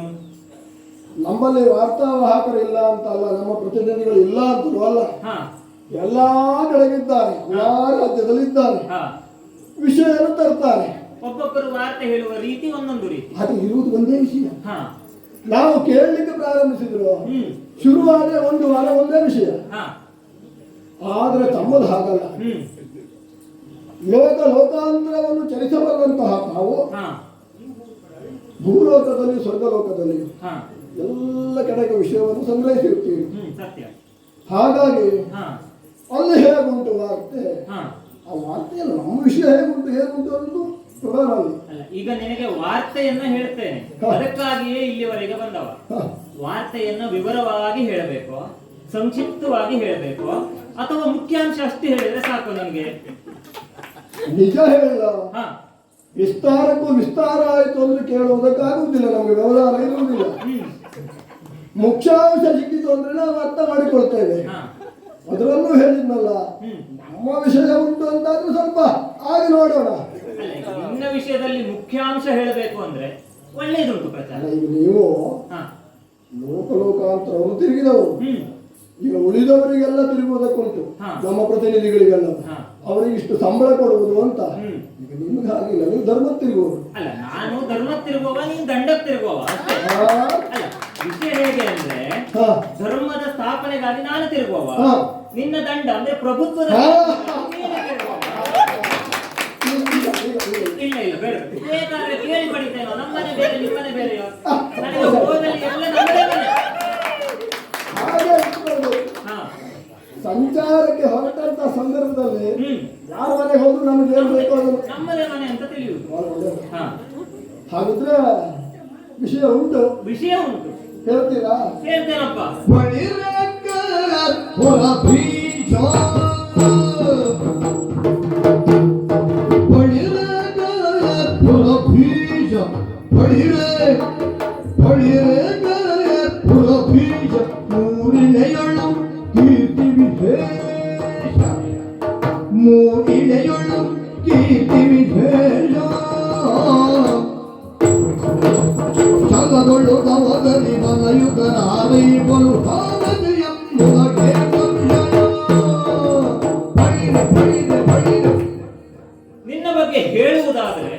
ನಮ್ಮಲ್ಲಿ ವಾರ್ತಾವಾಹಕರು ಇಲ್ಲ ಅಂತ ಅಲ್ಲ, ನಮ್ಮ ಪ್ರತಿನಿಧಿಗಳು ಇಲ್ಲ ಅಂತಲೂ ಅಲ್ಲ, ಹಾ, ಎಲ್ಲಾ ಕಡೆಗಿದ್ದಾರೆ, ಎಲ್ಲಾ ರಾಜ್ಯದಲ್ಲಿದ್ದಾರೆ, ಹಾ. ವಿಷಯವನ್ನು ತರ್ತಾರೆ. ಒಬ್ಬೊಬ್ಬರು ವಾರ್ತೆ ಹೇಳುವ ರೀತಿ ಒಂದೊಂದು ರೀತಿ. ಅದು ಇರುವುದು ಒಂದೇ ವಿಷಯ. ಹಾ, ನಾವು ಕೇಳಲಿಕ್ಕೆ ಪ್ರಾರಂಭಿಸಿದ್ರು, ಹ್ಮ್, ಶುರುವಾದ ಒಂದು ವಾರ ಒಂದೇ ವಿಷಯ. ಹಾ, ಆದ್ರೆ ತಮ್ಮದು ಹಾಗಲ್ಲ. ಹ್ಮ್, ಲೋಕಾಂತರವನ್ನು ಚಲಿಸಬಲ್ಲಂತಹ ತಾವು ಹಾ, ಭೂಲೋಕದಲ್ಲಿ ಸ್ವರ್ಗಲೋಕದಲ್ಲಿ ಹಾ, ಎಲ್ಲ ಕಡೆಗೆ ವಿಷಯವನ್ನು ಸಂಗ್ರಹಿಸಿರ್ತೀವಿ. ಹ್ಮ್, ಸತ್ಯ. ಹಾಗಾಗಿ ಹಾ, ಅಲ್ಲಿ ಹೇಗುಂಟು ವಾರ್ತೆ, ಹಾ. ಆ ವಾರ್ತೆಯಲ್ಲ ನಮ್ಮ ವಿಷಯ ಹೇಗುಂಟು ಅನ್ನೋದು ಪ್ರಧಾನ ಅಲ್ಲಿ. ಅಲ್ಲ, ಈಗ ನಿನಗೆ ವಾರ್ತೆಯನ್ನ ಹೇಳ್ತೇನೆ, ಅದಕ್ಕಾಗಿಯೇ ಇಲ್ಲಿವರೆಗೆ ಬಂದವ. ಹ, ವಾರ್ತೆಯನ್ನು ವಿವರವಾಗಿ ಹೇಳಬೇಕು, ಸಂಕ್ಷಿಪ್ತವಾಗಿ ಹೇಳಬೇಕು, ಅಥವಾ ಮುಖ್ಯಾಂಶ ಅಷ್ಟೇ ಹೇಳಿದ್ರೆ ಸಾಕು ನನಗೆ? ನಿಜ ಹೇಳ, ಹಾ, ವಿಸ್ತಾರಕ್ಕೂ ವಿಸ್ತಾರ ಆಯ್ತು ಅಂದ್ರೆ ಕೇಳುವುದಕ್ಕಾಗುವುದಿಲ್ಲ, ನಮಗೆ ವ್ಯವಹಾರ ಇರುವುದಿಲ್ಲ. ಮುಖ್ಯಾಂಶ ಸಿಕ್ಕಿತು ಅಂದ್ರೆ ನಾವು ಅರ್ಥ ಮಾಡಿಕೊಳ್ತೇವೆ. ಹಾ, ಅದರಲ್ಲೂ ಹೇಳಿದ್ನಲ್ಲ, ನಮ್ಮ ವಿಷಯ ಉಂಟು ಅಂತಾದ್ರೂ ಸ್ವಲ್ಪ ಆಗ ನೋಡೋಣ. ಅಲ್ಲ, ನಿನ್ನ ವಿಷಯದಲ್ಲಿ ಮುಖ್ಯಾಂಶ ಹೇಳಬೇಕು ಅಂದ್ರೆ ಒಳ್ಳೇದುಂಟು ಪ್ರಚಾರ. ಅಲ್ಲ, ಈಗ ನೀವು ಹಾ, ಲೋಕಾಂತರವನ್ನು ತಿರುಗಿದವರು, ಈಗ ಉಳಿದವರಿಗೆಲ್ಲ ತಿರುಗುವುದಕ್ಕುಂಟು, ಹಾ. ನಮ್ಮ ಪ್ರತಿನಿಧಿಗಳಿಗೆಲ್ಲ ಹಾ. ಅವರಿಗೆ ಇಷ್ಟು ಸಂಬಳ ಕೊಡುವುದು ಅಂತ. ಈಗ ನಿಮ್ಗೆ ಹಾಗಿಲ್ಲ, ನೀವು ಧರ್ಮ ತಿರುಗುವರು. ಅಲ್ಲ, ನಾನು ಧರ್ಮ ತಿರುಗುವ, ನೀನು ದಂಡಕ್ಕೆ ತಿರುಗುವ ಅಷ್ಟೇ. ಅಲ್ಲ, ವಿಷಯ ಹೇಗೆ ಅಂದ್ರೆ ಧರ್ಮದ ಸ್ಥಾಪನೆಗಾಗಿ ನಾನು ತಿರುಗುವ, ನಿನ್ನ ದಂಡ ಅಂದ್ರೆ ಪ್ರಭುತ್ವದ ನೀನೇ ತಿರುಗುವ. ಇಲ್ಲ ಇಲ್ಲ, ಬೇಡ, ಬೇಕಾದ್ರೆ ಕೇಳಿ ಪಡಿತೇನೋ, ನಮ್ಮನೆ ಬೇರೆ ನಿಮ್ಮನೆ ಬೇರೆಯೋ, ನನಗೆ ಹೋದಲ್ಲಿ ಎಲ್ಲ ನಮ್ಮದೇ ಮನೆ. ಹಾಗೆ ಇಟ್ಕೊಂಡು ಸಂಚಾರಕ್ಕೆ ಹೊರಟಂತ ಸಂದರ್ಭದಲ್ಲಿ ಯಾರ ಮನೆಗೆ ಹೋದ್ರು ನಮಗೆ ಏನ್ ಬೇಕೋ ಅದನ್ನು ನಮ್ಮದೇ ಮನೆ ಅಂತ ತಿಳಿಯುವುದು. ಹಾಗಿದ್ರೆ ವಿಷಯ ಉಂಟು, ವಿಷಯ ಉಂಟು, ಹೇಳ್ತೀರಾ? ಹೇಳ್ತೇನಪ್ಪ. ಮೂರಿಳೆಯೊಳು ಕೀರ್ತಿ ವಿಶೇಷ ಚಲದೊಳು ನವದಲ್ಲಿ ಮನಯುಗನಾರೈ ಬಲು ಭಾವನೆ ಎಂಬುದಕ್ಕೆ ನಿನ್ನ ಬಗ್ಗೆ ಹೇಳುವುದಾದರೆ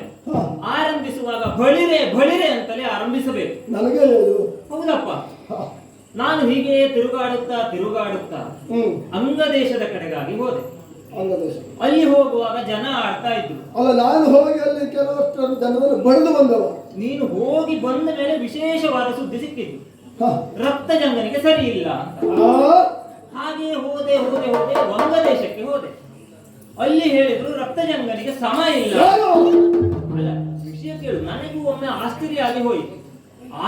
ಆರಂಭಿಸುವಾಗ ಬಳಿರೆ ಬಳಿರೆ ಅಂತಲೇ ಆರಂಭಿಸಬೇಕು. ನನಗೆ ಹೌದಪ್ಪ, ನಾನು ಹೀಗೆ ತಿರುಗಾಡುತ್ತಾ ತಿರುಗಾಡುತ್ತಾ ಅಂಗದೇಶದ ಕಡೆಗಾಗಿ ಹೋದೆ. ಅಲ್ಲಿ ಹೋಗುವಾಗ ಜನ ಆಡ್ತಾ ಇದ್ರು. ಅಲ್ಲ, ನಾನು ಹೋಗಿ ಅಲ್ಲಿ ಕೆಲವಷ್ಟು ಜನರನ್ನು ಬಡಿದು ಬಂದವ. ನೀನು ಹೋಗಿ ಬಂದ ಮೇಲೆ ವಿಶೇಷವಾದ ಸುದ್ದಿ ಸಿಕ್ಕಿತ್ತು, ರಕ್ತ ಜಂಗನಿಗೆ ಸರಿ ಇಲ್ಲ ಅಂತ. ಹಾಗೆ ಹೋದೆ ಹೋದೆ ಹೋದೆ ವಂಗದೇಶಕ್ಕೆ ಹೋದೆ. ಅಲ್ಲಿ ಹೇಳಿದ್ರು ರಕ್ತ ಜಂಗನಿಗೆ ಸಮ ಇಲ್ಲ. ಅಲ್ಲ, ವಿಷಯ ಕೇಳು, ನನಗೂ ಒಮ್ಮೆ ಆಶ್ಚರ್ಯ ಆಗಿ ಹೋಯಿತು.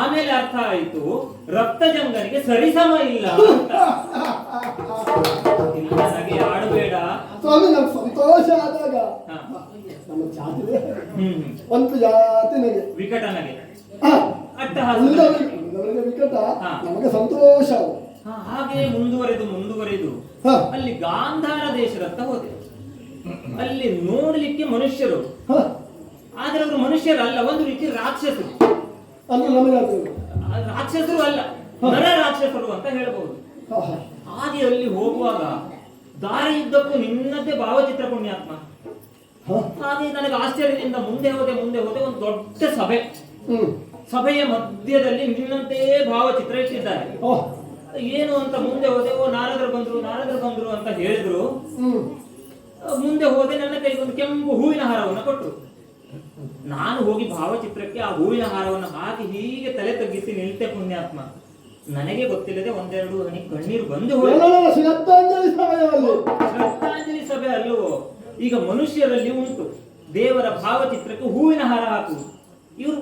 ಆಮೇಲೆ ಅರ್ಥ ಆಯಿತು ರಕ್ತ ಜಂಗನಿಗೆ ಸರಿಸಮ ಇಲ್ಲ ಅಂತ. ನನಗೆ ಆಡಬೇಡ ಸ್ವಾಮಿ, ನಮ್ಗೆ ಸಂತೋಷ ಆದಾಗ ನಮ್ಮ ಜಾತಿ ಒಂದು ಜಾತಿ ನಗೆ ವಿಕಟನಗೆ ವಿಕಟ, ನಮಗೆ ಸಂತೋಷ. ಹಾಗೆ ಮುಂದುವರೆದು ಮುಂದುವರೆದು ಅಲ್ಲಿ ಗಾಂಧಾರ ದೇಶದತ್ತ ಹೋದೆ. ಅಲ್ಲಿ ನೋಡ್ಲಿಕ್ಕೆ ಮನುಷ್ಯರು, ಆದ್ರೆ ಅವರು ಮನುಷ್ಯರಲ್ಲ, ಒಂದು ರೀತಿ ರಾಕ್ಷಸರು. ರಾಕ್ಷಸರು ಅಲ್ಲ, ನರ ರಾಕ್ಷಸರು ಅಂತ ಹೇಳಬಹುದು. ಹಾಗೆ ಅಲ್ಲಿ ಹೋಗುವಾಗ ದಾರಿಯುದ್ದಕ್ಕೂ ನಿನ್ನದೇ ಭಾವಚಿತ್ರ ಪುಣ್ಯಾತ್ಮ. ಹಾಗೆ ನನಗೆ ಆಶ್ಚರ್ಯದಿಂದ ಮುಂದೆ ಹೋದೆ ಮುಂದೆ ಹೋದೆ, ಒಂದು ದೊಡ್ಡ ಸಭೆ. ಸಭೆಯ ಮಧ್ಯದಲ್ಲಿ ನಿನ್ನಂತೆ ಭಾವಚಿತ್ರ ಇಟ್ಟಿದ್ದಾರೆ. ಏನು ಅಂತ ಮುಂದೆ ಹೋದೆ. ಓ, ನಾರದರು ಬಂದ್ರು ಅಂತ ಹೇಳಿದ್ರು. ಮುಂದೆ ಹೋದೆ, ನನ್ನ ಕೈಗೆ ಒಂದು ಕೆಂಪು ಹೂವಿನ ಹಾರವನ್ನು ಕೊಟ್ಟರು. ನಾನು ಹೋಗಿ ಭಾವಚಿತ್ರಕ್ಕೆ ಆ ಹೂವಿನ ಹಾರವನ್ನು ಹಾಕಿ ಹೀಗೆ ತಲೆ ತಗ್ಗಿಸಿ ನಿಲ್ತೆ ಪುಣ್ಯಾತ್ಮ. ನನಗೆ ಗೊತ್ತಿಲ್ಲದೆ ಒಂದೆರಡು ಹನಿ ಕಣ್ಣೀರು ಬಂದು ಹೋಯಿತು. ಶ್ರದ್ಧಾಂಜಲಿ ಸಭೆ ಅಲ್ಲವೋ? ಈಗ ಮನುಷ್ಯರಲ್ಲಿ ಉಂಟು ದೇವರ ಭಾವಚಿತ್ರಕ್ಕೆ ಹೂವಿನ ಹಾರ ಹಾಕುವುದು. ಇವರು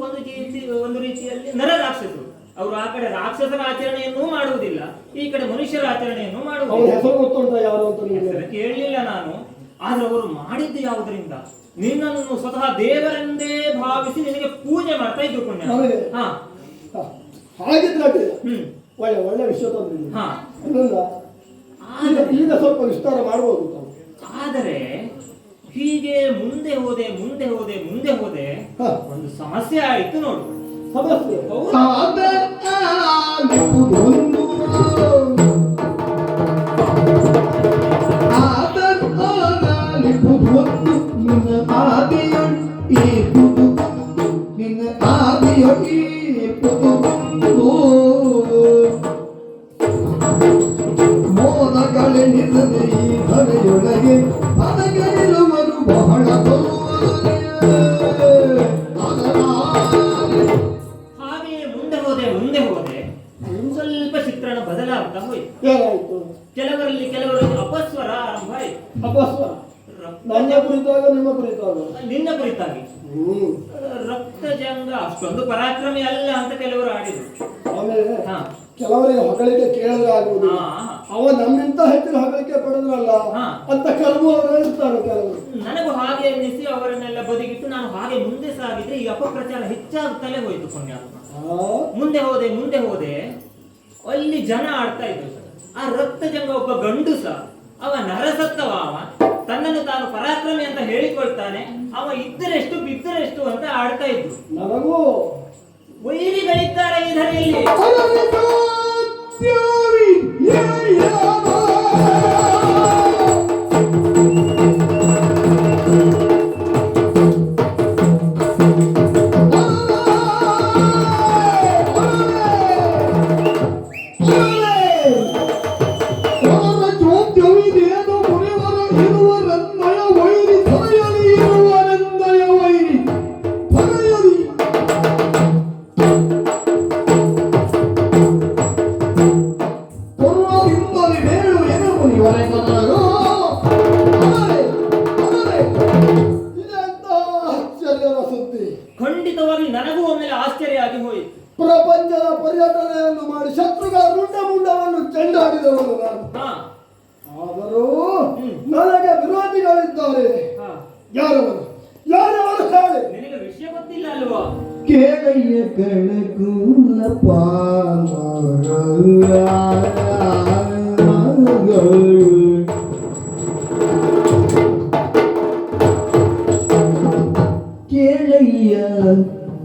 ಒಂದು ರೀತಿಯಲ್ಲಿ ನರ ರಾಕ್ಷಸರು. ಅವರು ಆ ಕಡೆ ರಾಕ್ಷಸರ ಆಚರಣೆಯನ್ನೂ ಮಾಡುವುದಿಲ್ಲ, ಈ ಕಡೆ ಮನುಷ್ಯರ ಆಚರಣೆಯನ್ನು ಮಾಡುವುದಿಲ್ಲ. ಕೇಳಲಿಲ್ಲ ನಾನು. ಆದ್ರೆ ಅವರು ಮಾಡಿದ್ದು ಯಾವುದರಿಂದ? ನಿನ್ನನ್ನು ಸ್ವತಃ ದೇವರೆಂದೇ ಭಾವಿಸಿ ನಿನಗೆ ಪೂಜೆ ಮಾಡ್ತಾ ಇದ್ರು ಪುಣ್ಯ. ಹಾಗಿದ್ರೆ ಒಳ್ಳೆ ಒಳ್ಳೆ ವಿಷಯ ಈಗ ಸ್ವಲ್ಪ ವಿಸ್ತಾರ ಮಾಡಬಹುದು. ಆದರೆ ಹೀಗೆ ಮುಂದೆ ಹೋದೆ ಮುಂದೆ ಹೋದೆ ಮುಂದೆ ಹೋದೆ, ಒಂದು ಸಮಸ್ಯೆ ಆಯ್ತು ನೋಡು. ಸಮಸ್ಯೆ ಮೋದಗಳೇ ನಿಲ್ಲದೆ ಈ ಧರೆಯೊಳಗೆ ಅದಗಳಿರುವರು ಬಹಳ ಹಾಗೆಯೇ ಮುಂದೆ ಹೋದೆ ಮುಂದೆ ಹೋದೆ, ಸ್ವಲ್ಪ ಚಿತ್ರಣ ಬದಲಾಗ್ತಾ ಹೋಯ್ತು. ಕೆಲವರಲ್ಲಿ ಅಪಸ್ವರ ಆರಂಭ ಆಯಿತು. ಅಪಸ್ವರ ನನ್ನ ಕುರಿತಾಗ ನಿಮ್ಮ ಕುರಿತಾಗ ನಿನ್ನ ಕುರಿತಾಗಿ ಹ್ಮ್ ರಕ್ತಜಂಗ ಅಷ್ಟೊಂದು ಪರಾಕ್ರಮಿ ಅಲ್ಲ ಅಂತ ಕೆಲವರು ಆಡಿದ್ರು. ಆಮೇಲೆ ಹಾ ಕೆಲವರಿಗೆ ಹೊಗಳಿಕೆ ಕೇಳಿದ್ರೆ ಆಗುವುದು, ಹಾ. ಅವ ನಮ್ಮಿಂತ ಹೆಚ್ಚಿನ ಹೊಗಳಿಕೆ ಪಡೆದ್ರಲ್ಲ ಹಾ. ಅಂತ ಕರ್ಮವರೇ ಇರ್ತಾರೆ ಕೆಲವರು. ನನಗೂ ಹಾಗೆ ಎನ್ನಿಸಿ ಅವರನ್ನೆಲ್ಲ ಬದಿಗಿಟ್ಟು ನಾನು ಹಾಗೆ ಮುಂದೆ ಸಾಗಿದ್ರೆ ಈ ಅಪಪ್ರಚಾರ ಹೆಚ್ಚಾಗುತ್ತಲೇ ಹೋಯ್ತು ಪುಣ್ಯಾತ್ಮ. ಮುಂದೆ ಹೋದೆ ಅಲ್ಲಿ ಜನ ಆಡ್ತಾ ಇದ್ರು. ಆ ರಕ್ತಜಂಗ ಒಬ್ಬ ಗಂಡುಸ, ಅವ ನರಸತ್ತವ, ಅವ ತನ್ನನ್ನು ತಾನು ಪರಾಕ್ರಮಿ ಅಂತ ಹೇಳಿಕೊಳ್ತಾನೆ, ಅವ ಇದ್ದರೆಷ್ಟು ಬಿದ್ದರೆಷ್ಟು ಅಂತ ಆಡ್ತಾ ಇದ್ರು. ನನಗೂ ವೈರಿಗಳಿದ್ದಾರೆ ಈ ಧರೆಯಲ್ಲಿ. ಇದೆಂತ ಆಶ್ಚರ್ಯದ ಸುದ್ದಿ. ಖಂಡಿತವಾಗಿ ನನಗೂ ಒಮ್ಮೆಲೆ ಆಶ್ಚರ್ಯ ಆಗಿ ಹೋಯಿತು. ಪ್ರಪಂಚದ ಪರ್ಯಟನೆಯನ್ನು ಮಾಡಿ ಶತ್ರುಗಳ ಮುಂಡವನ್ನು ಚೆಂಡಾಡಿದವನು ನಾನು. ಹಾ ಆದರೂ ನನಗೆ ವಿರೋಧಿಗಳಿದ್ದಾರೆ. ಹಾ ಯಾರವರು ಹೇಳಿ. ನಿನಗೆ ವಿಷಯ ಗೊತ್ತಿಲ್ಲ ಅಲ್ವಾ? ಕೇಳಯ್ಯ ಕಣಕೂಲ ಕೇಳಯ್ಯ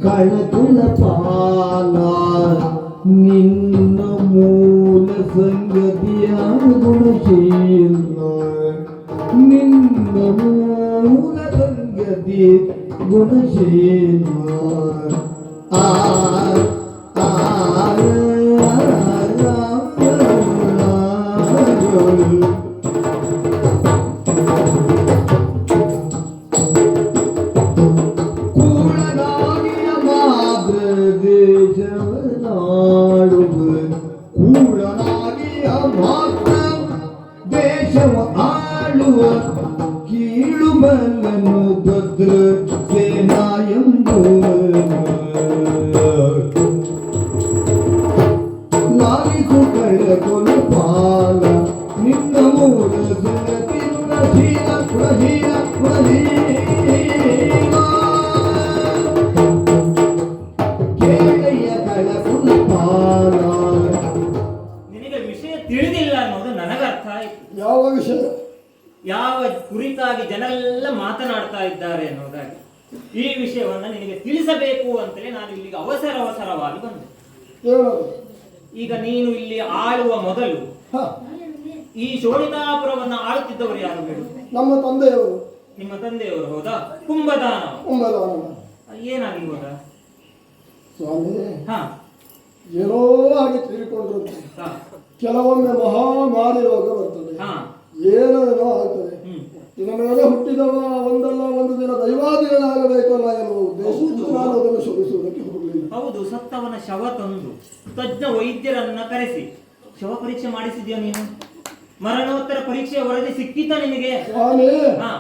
ಕಣಕುಲ ಪಾಲ ನಿನ್ನ ಮೂಲ ಸಂಗತಿಯ ಗುಣಶೀಲ, ನಿನ್ನ ಮೂಲ ಸಂಗತಿ ಗುಣಶೀಲ. ಆ ಆ ಕೂಡನಾಗಿಯ ಮಾದ್ರ ದೇಶವನಾಡುವ, ಕೂಡನಾಗಿಯ ಮಾತ್ರ ದೇಶವ ಆಳುವ, ಕೀಳು ಬಲ್ಲನು ಭದ್ರ ಸೇನಾ ಎಂಬುವ. ನಾಲಿಕು ಕಳಕೊಲ ಪಾಲ ನಿನ್ನ ಮೂಲ ಸಂಗತಿ ಗುಣಶೀಲ ಗುಣಶೀಲ ಗುಣಶೀಲ. ಕೇಳಯ್ಯ ಕಳಕೊಲ ಪಾಲ. ನಿನಗೆ ವಿಷಯ ತಿಳಿದಿಲ್ಲ ಅನ್ನೋದು ನನಗರ್ಥ ಆಯ್ತು. ಯಾವ ವಿಷಯ? ಯಾವ ಕುರಿತಾಗಿ ಜನರೆಲ್ಲ ಮಾತನಾಡ್ತಾ ಇದ್ದಾರೆ ಅನ್ನೋದಾಗಿ ಈ ವಿಷಯವನ್ನ ನಿನಗೆ ತಿಳಿಸಬೇಕು ಅಂತಲೇ ನಾನು ಇಲ್ಲಿಗೆ ಅವಸರವಾಗಿ ಬಂದೆ. ಹೇಳೋದು. ಈಗ ನೀನು ಇಲ್ಲಿ ಆಳುವ ಮೊದಲು ಹ, ಈ ಶೋಣಿತಾಪುರವನ್ನ ಆಳುತ್ತಿದ್ದವರು ಯಾರು ಹೇಳು? ನಮ್ಮ ತಂದೆಯವರು ನಿಮ್ಮ ತಂದೆಯವರು ಹೌದಾ? ಕುಂಭದಾನ ಕುಂಭದಾನ. ಏನಾಗಿ ಹೋದ? ಸ್ವಾಮಿ ಹಾ ಏನೋ ಹಾಗೆ ತಿಳ್ಕೊಂಡಿರುತ್ತೆ. ಹಾ ಕೆಲವೊಮ್ಮೆ ಮಹಾಮಾರಿ ರೋಗ ಬರ್ತದೆ, ಹಾ ಏನೋ ಆಗ್ತದೆ. ಇನ್ನ ಮೇಲೆ ಹುಟ್ಟಿದವ ಒಂದಲ್ಲ ಒಂದು ದಿನ ದೈವಾಧೀನಾಗಬೇಕಲ್ಲ ಎನ್ನುವ ಉದ್ದೇಶದಿಂದ ನಾನು ಅದನ್ನು ಶೋಧಿಸುವುದಕ್ಕೆ ಹೋಗಲಿಲ್ಲ. ಹೌದು, ಸತ್ತವನ ಶವ ತಂದು ತಜ್ಞ ವೈದ್ಯರನ್ನ ಕರೆಸಿ ಶವ ಪರೀಕ್ಷೆ ಮಾಡಿಸಿದ್ಯಾ ನೀನು? ಮರಣೋತ್ತರ ಪರೀಕ್ಷೆಯ ವರದಿ ಸಿಕ್ಕಿತ ನಿನಗೆ? ಸ್ವಾಮಿ, ಹಾ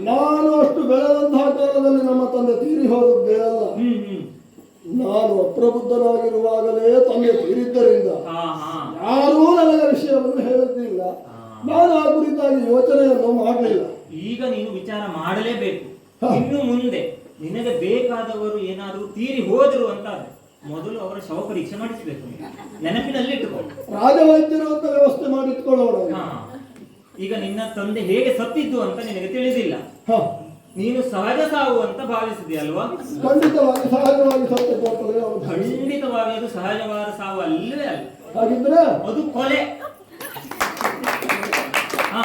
ನಾನು ಅಷ್ಟು ಬೆಳೆದಂತಹ ಕಾಲದಲ್ಲಿ ನಮ್ಮ ತಂದೆ ತೀರಿ ಹೋದದ್ದೇ ಅಲ್ಲ. ಹ್ಮ್ ನಾನು ಅಪ್ರಬುದ್ಧನಾಗಿರುವಾಗಲೇ ತಂದೆ ತೀರಿದ್ದರಿಂದ ಹಾ ಹಾ ಯಾರೂ ನನಗೆ ವಿಷಯವನ್ನು ಹೇಳುತ್ತಿಲ್ಲ. ನಾನು ಆ ಕುರಿತಾಗಿ ಯೋಚನೆಯನ್ನು ಮಾಡಲಿಲ್ಲ. ಈಗ ನೀನು ವಿಚಾರ ಮಾಡಲೇಬೇಕು. ಇನ್ನು ಮುಂದೆ ನಿನಗೆ ಬೇಕಾದವರು ಏನಾದರೂ ತೀರಿ ಹೋದರು ಅಂತ ಆದ್ರೆ ಮೊದಲು ಅವರ ಶವ ಪರೀಕ್ಷೆ ಮಾಡಿಸಬೇಕು. ನೆನಪಿನಲ್ಲಿ ಇಟ್ಟುಕೊಂಡು ರಾಜವೈದ್ಯರು ಅಂತ ವ್ಯವಸ್ಥೆ ಮಾಡಿಟ್ಕೊಳ್ಳೋಣ. ಹಾ ಈಗ ನಿನ್ನ ತಂದೆ ಹೇಗೆ ಸತ್ತಿದ್ದು ಅಂತ ನಿನಗೆ ತಿಳಿದಿಲ್ಲ. ಹ, ನೀನು ಸಹಜ ಸಾವು ಅಂತ ಭಾವಿಸಿದೆಯಲ್ವಾ? ಖಂಡಿತವಾಗಿ ಸಹಜವಾಗಿ ಸತ್ಯ ಹೋಗ್ತದೆ. ಖಂಡಿತವಾಗಿ ಅದು ಸಹಜವಾದ ಸಾವು ಅಲ್ಲವೇ ಅಲ್ಲ. ಹಾಗಿದ್ರೆ ಅದು ಕೊಲೆ. ಹಾ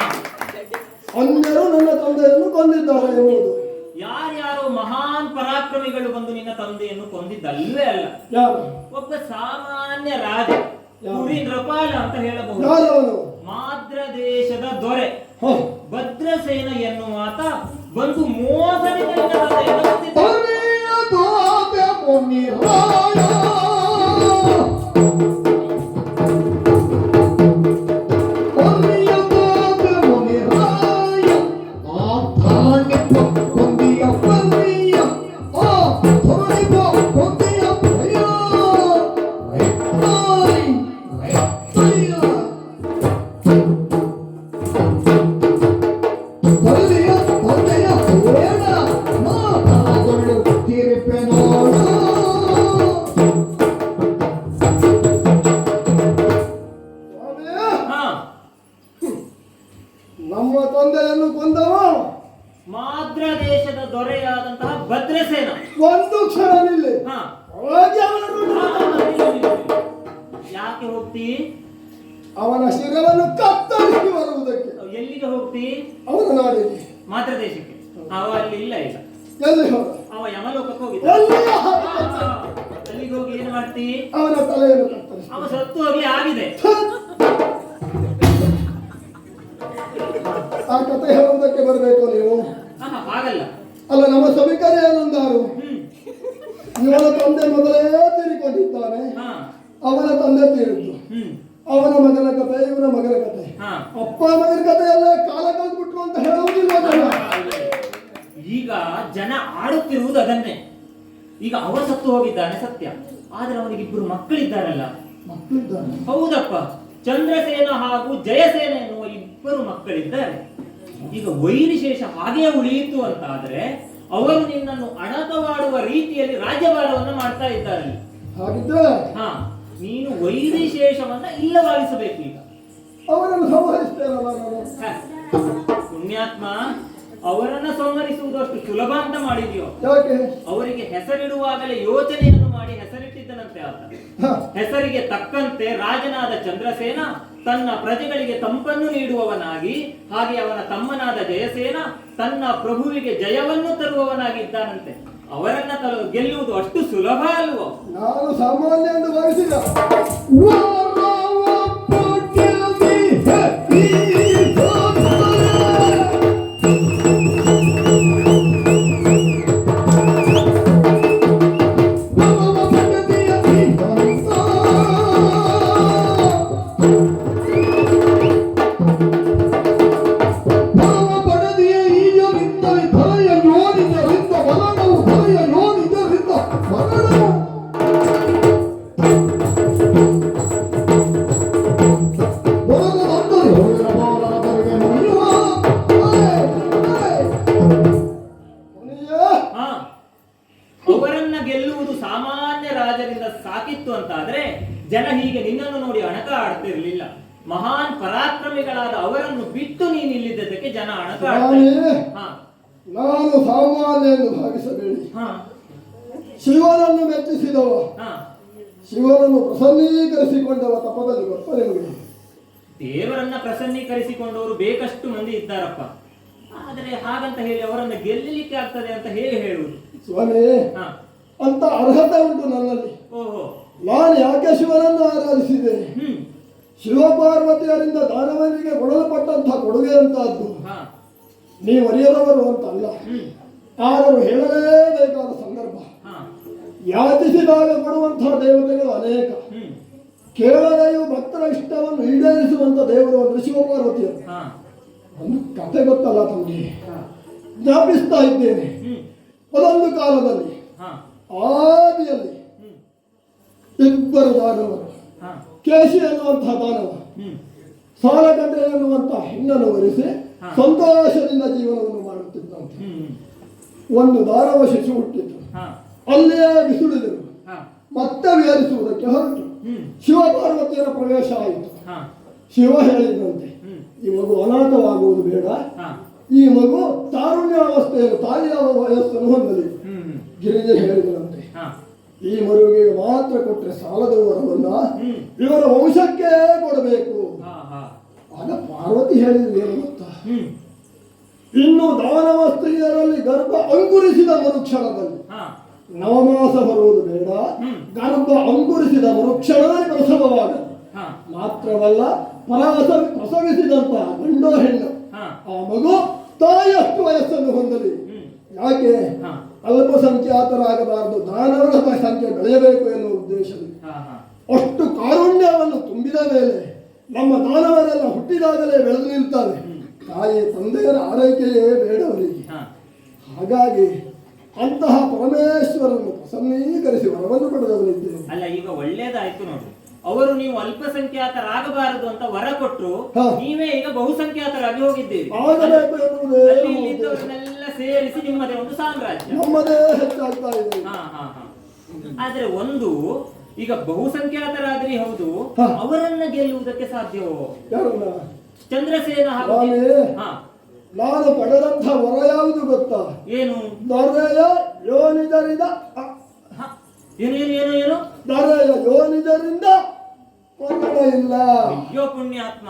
ಅನ್ಯರು ನನ್ನ ತಂದೆಯನ್ನು ಕೊಂದಿದ್ದಾರೆ ಎಂಬುದು. ಯಾರ್ಯಾರೋ ಮಹಾನ್ ಪರಾಕ್ರಮಿಗಳು ಬಂದು ನಿನ್ನ ತಂದೆಯನ್ನು ಕೊಂದಿದ್ದಲ್ವೇ ಅಲ್ಲ. ಯಾರು? ಒಬ್ಬ ಸಾಮಾನ್ಯ ರಾಜ, ಕುರಿ ನೃಪಾಲ ಅಂತ ಹೇಳಬಹುದು. ಯಾರವನು? ಮಾದ್ರ ದೇಶದ ದೊರೆ ಹ, ಭದ್ರಸೇನ ಎನ್ನುವಾತ ಬಂದು ಮೋಸದಿಂದ ನಿನ್ನ ತಂದೆಯನ್ನು ಕೊಂದಿದ್ದ. ನಮ್ಮ ತಂದೆಯನ್ನು ಕೊಂದವ ಮಾದ್ರ ದೇಶದ ದೊರೆಯಾದಂತಹ ಭದ್ರಸೇನ. ಒಂದು ಕ್ಷಣ ನಿಲ್ಲಿ. ಹಾ. ಹೋಗಿ ಅವನನ್ನು ಯಾಕೆ ಹೋಗ್ತಿ? ಅವನ ಶಿರವನ್ನು ಕತ್ತರಿಸಿ ಬರುವುದಕ್ಕೆ. ಎಲ್ಲಿಗೆ ಹೋಗ್ತಿ? ಅವನ ನಾಡಿಗೆ. ಮಾದ್ರ ದೇಶಕ್ಕೆ. ಅವ ಅಲ್ಲಿ ಇಲ್ಲ ಈಗ. ಎಲ್ಲಿ ಹೋದ? ಅವ ಯಮಲೋಕಕ್ಕೆ ಹೋಗಿದ್ದ. ಅಲ್ಲಿಗೆ ಹೋಗಿ ಏನ್ ಮಾಡ್ತಿ? ಅವನ ತಲೆಯನ್ನು ಕತ್ತರಿಸಿ. ಅವ ಸತ್ತು ಹೋಗ್ಲಿ ಆಗಿದೆ. ಆ ಕಥೆ ಹೇಳುವುದಕ್ಕೆ ಬರಬೇಕು ನೀವು. ಹಾಗಲ್ಲ. ಅಲ್ಲ, ನಮ್ಮ ಸಭಿಕರು ಏನಂದಾರು? ಇವನ ತಂದೆ ಮೊದಲೇ ತೀರಿಕೊಂಡಿದ್ದಾನೆ, ಅವನ ತಂದೆ ತೀರಿದ್ದು, ಅವನ ಮಗನ ಕಥೆ ಇವನ ಮಗನ ಕಥೆ, ಅಪ್ಪ ಮಗನ ಕಥೆ ಎಲ್ಲ ಕಾಲ ಕಳೆದ್ಬಿಟ್ರು ಅಂತ ಹೇಳುವುದಿಲ್ಲ ಜನ. ಈಗ ಜನ ಆಡುತ್ತಿರುವುದು ಅದನ್ನೇ. ಈಗ ಅವ ಸತ್ತು ಹೋಗಿದ್ದಾನೆ ಸತ್ಯ, ಆದ್ರೆ ಅವನಿಗೆ ಇಬ್ಬರು ಮಕ್ಕಳಿದ್ದಾರಲ್ಲ. ಮಕ್ಕಳಿದ್ದಾನೆ? ಹೌದಪ್ಪ, ಚಂದ್ರಸೇನ ಹಾಗೂ ಜಯಸೇನ ಎನ್ನುವ ಇಬ್ಬರು ಮಕ್ಕಳಿದ್ದಾರೆ. ಈಗ ವೈರಿಶೇಷ ಹಾಗೆ ಉಳಿಯಿತು ಅಂತಾದ್ರೆ ಅವರು ನಿನ್ನನ್ನು ಅಣಕವಾಡುವ ರೀತಿಯಲ್ಲಿ ರಾಜ್ಯಭಾರವನ್ನ ಮಾಡ್ತಾ ಇದ್ದಾರೆ. ಹಾಗಿದ್ರೆ ನೀನು ವೈರಿಶೇಷವನ್ನ ಇಲ್ಲವಾಗಿಸಬೇಕು. ಈಗ ಅವರನ್ನು ಸಂಹರಿಸ್ತೇನಲ್ಲ ನಾನು. ಪುಣ್ಯಾತ್ಮ, ಅವರನ್ನ ಸಂಹರಿಸುವುದು ಅಷ್ಟು ಸುಲಭ ಅಂತ ಮಾಡಿದ್ಯೋ? ಯಾಕೆ? ಅವರಿಗೆ ಹೆಸರಿಡುವಾಗಲೇ ಯೋಚನೆಯನ್ನು ಮಾಡಿ ಹೆಸರಿಟ್ಟಿದ್ದನಂತೆ ಆತ. ಹೆಸರಿಗೆ ತಕ್ಕಂತೆ ರಾಜನಾದ ಚಂದ್ರಸೇನ ತನ್ನ ಪ್ರಜೆಗಳಿಗೆ ತಂಪನ್ನು ನೀಡುವವನಾಗಿ, ಹಾಗೆ ಅವನ ತಮ್ಮನಾದ ಜಯಸೇನ ತನ್ನ ಪ್ರಭುವಿಗೆ ಜಯವನ್ನು ತರುವವನಾಗಿದ್ದಾನಂತೆ. ಅವರನ್ನ ಗೆಲ್ಲುವುದು ಅಷ್ಟು ಸುಲಭ ಅಲ್ವೋ? ನಾನು ಸಾಮಾನ್ಯ ಎಂದು ಭಾವಿಸಿದ. ಅವರನ್ನ ಗೆಲ್ಲುವುದು ಸಾಮಾನ್ಯ ರಾಜರಿಂದ ಸಾಕಿತ್ತು ಅಂತಾದ್ರೆ ಜನ ಹೀಗೆ ನಿನ್ನನ್ನು ನೋಡಿ ಅಣಕ ಆಡ್ತಿರ್ಲಿಲ್ಲ. ಮಹಾನ್ ಪರಾಕ್ರಮಿಗಳಾದ ಅವರನ್ನು ಬಿಟ್ಟು ನೀನು ಇಲ್ಲಿದ್ದಕ್ಕೆ ಜನ ಅಣಕ ಆಡ್ತಾರೆ. ನಾನು ಸಾಮಾನ್ಯ ಎಂದು ಭಾವಿಸಬೇಡಿ. ಶಿವನನ್ನು ಮೆಚ್ಚಿಸಿದವ, ಶಿವನನ್ನು ಪ್ರಸನ್ನೀಕರಿಸಿಕೊಂಡವ ತಪದಲ್ಲಿ ಗೊತ್ತ ನಿಮಗೆ? ದೇವರನ್ನ ಪ್ರಸನ್ನೀಕರಿಸಿಕೊಂಡವರು ಬೇಕಷ್ಟು ಮಂದಿ ಇದ್ದಾರಪ್ಪ. ಆದರೆ ಹಾಗಂತ ಹೇಳಿ ಅವರನ್ನ ಗೆಲ್ಲಲಿಕ್ಕೆ ಆಗ್ತದೆ ಅಂತ ಹೇಗೆ ಹೇಳುವುದು? ಸ್ವಾಮಿ, ಅಂತ ಅರ್ಹತೆ ಉಂಟು ನನ್ನಲ್ಲಿ. ಓಹೋ, ನಾನು ಯಾಕೆ ಶಿವನನ್ನು ಆರಾಧಿಸಿದ್ದೇನೆ? ಶಿವಪಾರ್ವತಿಯರಿಂದ ದಾನವರಿಗೆ ಕೊಡಲ್ಪಟ್ಟಂತಹ ಕೊಡುಗೆ ಅಂತದ್ದು ನೀವು ಅರಿಯದವರು ಅಂತಲ್ಲ. ಆದರೂ ಹೇಳಲೇಬೇಕಾದ ಸಂದರ್ಭ. ಯಾಚಿಸಿದಾಗ ಕೊಡುವಂತಹ ದೇವತೆಗಳು ಅನೇಕ. ಕೇಳದೆಯೂ ಭಕ್ತರ ಇಷ್ಟವನ್ನು ಈಡೇರಿಸುವಂತ ದೇವರು ಅಂದ್ರೆ ಶಿವಪಾರ್ವತಿಯರು. ಒಂದು ಕಥೆ ಗೊತ್ತಲ್ಲ ತಮಗೆ, ಜ್ಞಾಪಿಸ್ತಾ ಇದ್ದೇನೆ. ಒಂದೊಂದು ಕಾಲದಲ್ಲಿ ಆದಿಯಲ್ಲಿ ಇಬ್ಬರು ದಾನವರು, ಕೇಶಿ ಎನ್ನುವಂತಹ ದಾನವ ಸಾಲಗಂಡೆ ಎನ್ನುವಂತಹ ಹೆಣ್ಣನ್ನು ವರಿಸಿ ಸಂತೋಷದಿಂದ ಜೀವನವನ್ನು ಮಾಡುತ್ತಿದ್ದಂತೆ. ಒಂದು ದಾನವ ಶಿಶು ಹುಟ್ಟಿತು, ಅಲ್ಲಿಯೇ ಬಿಸುಳಿದರು, ಮತ್ತೆ ವಿಹರಿಸುವುದಕ್ಕೆ ಹೊರಟು. ಶಿವಪಾರ್ವತಿಯರ ಪ್ರವೇಶ ಆಯಿತು. ಶಿವ ಹೇಳಿದಂತೆ, ಈ ಮಗು ಅನಾಥವಾಗುವುದು ಬೇಡ, ಈ ಮಗು ತಾರುಣ್ಯಾವಸ್ಥೆಯನ್ನು ತಾಯಿಯ ವಯಸ್ಸನ್ನು ಹೊಂದಲಿ. ಗಿರಿಜೆ ಹೇಳಿದರಂತೆ, ಈ ಮಗುವಿಗೆ ಮಾತ್ರ ಕೊಟ್ಟರೆ ಸಾಲದ ವರವನ್ನ ಇವರ ವಂಶಕ್ಕೆ ಕೊಡಬೇಕು. ಆಗ ಪಾರ್ವತಿ ಹೇಳಿದ್ರು ಏನು ಗೊತ್ತಾ? ಇನ್ನು ದಾನವ ಸ್ತ್ರೀಯರಲ್ಲಿ ಗರ್ಭ ಅಂಕುರಿಸಿದ ಮರುಕ್ಷಣದಲ್ಲಿ ನವಮಾಸ ಬರುವುದು ಬೇಡ, ಗರ್ಭ ಅಂಕುರಿಸಿದ ಮರುಕ್ಷಣದಲ್ಲಿ ಪ್ರಸವವಾಗದು. ಮಾತ್ರವಲ್ಲ, ಪ್ರಸವಿಸಿದಂತಹ ಗಂಡೋ ಹೆಣ್ಣು ಆ ಮಗು ತಾಯಿಯಷ್ಟು ವಯಸ್ಸನ್ನು ಹೊಂದಲಿ. ಯಾಕೆ? ಅಲ್ಪಸಂಖ್ಯಾತರಾಗಬಾರದು, ದಾನವರ ಸಂಖ್ಯೆ ಬೆಳೆಯಬೇಕು ಎನ್ನುವ ಉದ್ದೇಶದಲ್ಲಿ. ಅಷ್ಟು ಕಾರುಣ್ಯವನ್ನು ತುಂಬಿದ ಮೇಲೆ ನಮ್ಮ ದಾನವರೆಲ್ಲ ಹುಟ್ಟಿದಾಗಲೇ ಬೆಳೆದು ನಿಲ್ತಾರೆ. ತಾಯಿ ತಂದೆಯರ ಆರೈಕೆಯೇ ಬೇಡವರಿಗೆ. ಹಾಗಾಗಿ ಅಂತಹ ಪರಮೇಶ್ವರನ್ನು ಪ್ರಸನ್ನೀಕರಿಸಿ ವರವನ್ನು ಪಡೆದವನಿದ್ದೇನೆ. ಅಲ್ಲ, ಈಗ ಒಳ್ಳೇದಾಯ್ತು ನೋಡಿ. ಅವರು ನೀವು ಅಲ್ಪಸಂಖ್ಯಾತರಾಗಬಾರದು ಅಂತ ವರ ಕೊಟ್ಟರು, ನೀವೇ ಈಗ ಬಹುಸಂಖ್ಯಾತರಾಗಿ ಹೋಗಿದ್ದೀರಿ. ಇಲ್ಲಿದ್ದವರನ್ನೆಲ್ಲ ಸೇರಿಸಿ ನಿಮ್ಮದೇ ಒಂದು ಸಾಮ್ರಾಜ್ಯ, ನಮ್ಮದೇ ಹೆಚ್ಚಾಗ್ತಾ ಇದೆ. ಆದ್ರೆ ಒಂದು, ಈಗ ಬಹುಸಂಖ್ಯಾತರಾದ್ರಿ ಹೌದು, ಅವರನ್ನ ಗೆಲ್ಲುವುದಕ್ಕೆ ಸಾಧ್ಯವೋ? ಚಂದ್ರಸೇನ ಹಾಗೂ ಸ್ವಾಮಿ, ಹಾ ನಾನು ಪಡೆದಂಥ ವರ ಯಾವುದು ಗೊತ್ತಾ? ಏನು ದೊರೆಯ ಯೋನಿಜರಿಂದ ಹ, ಏನು ಏನು ಏನು ಏನು ದೊರೆಯ ಯೋನಿಜರಿಂದ ಕೊಂದಣ ಇಲ್ಲ. ಅಯ್ಯೋ ಪುಣ್ಯಾತ್ಮ,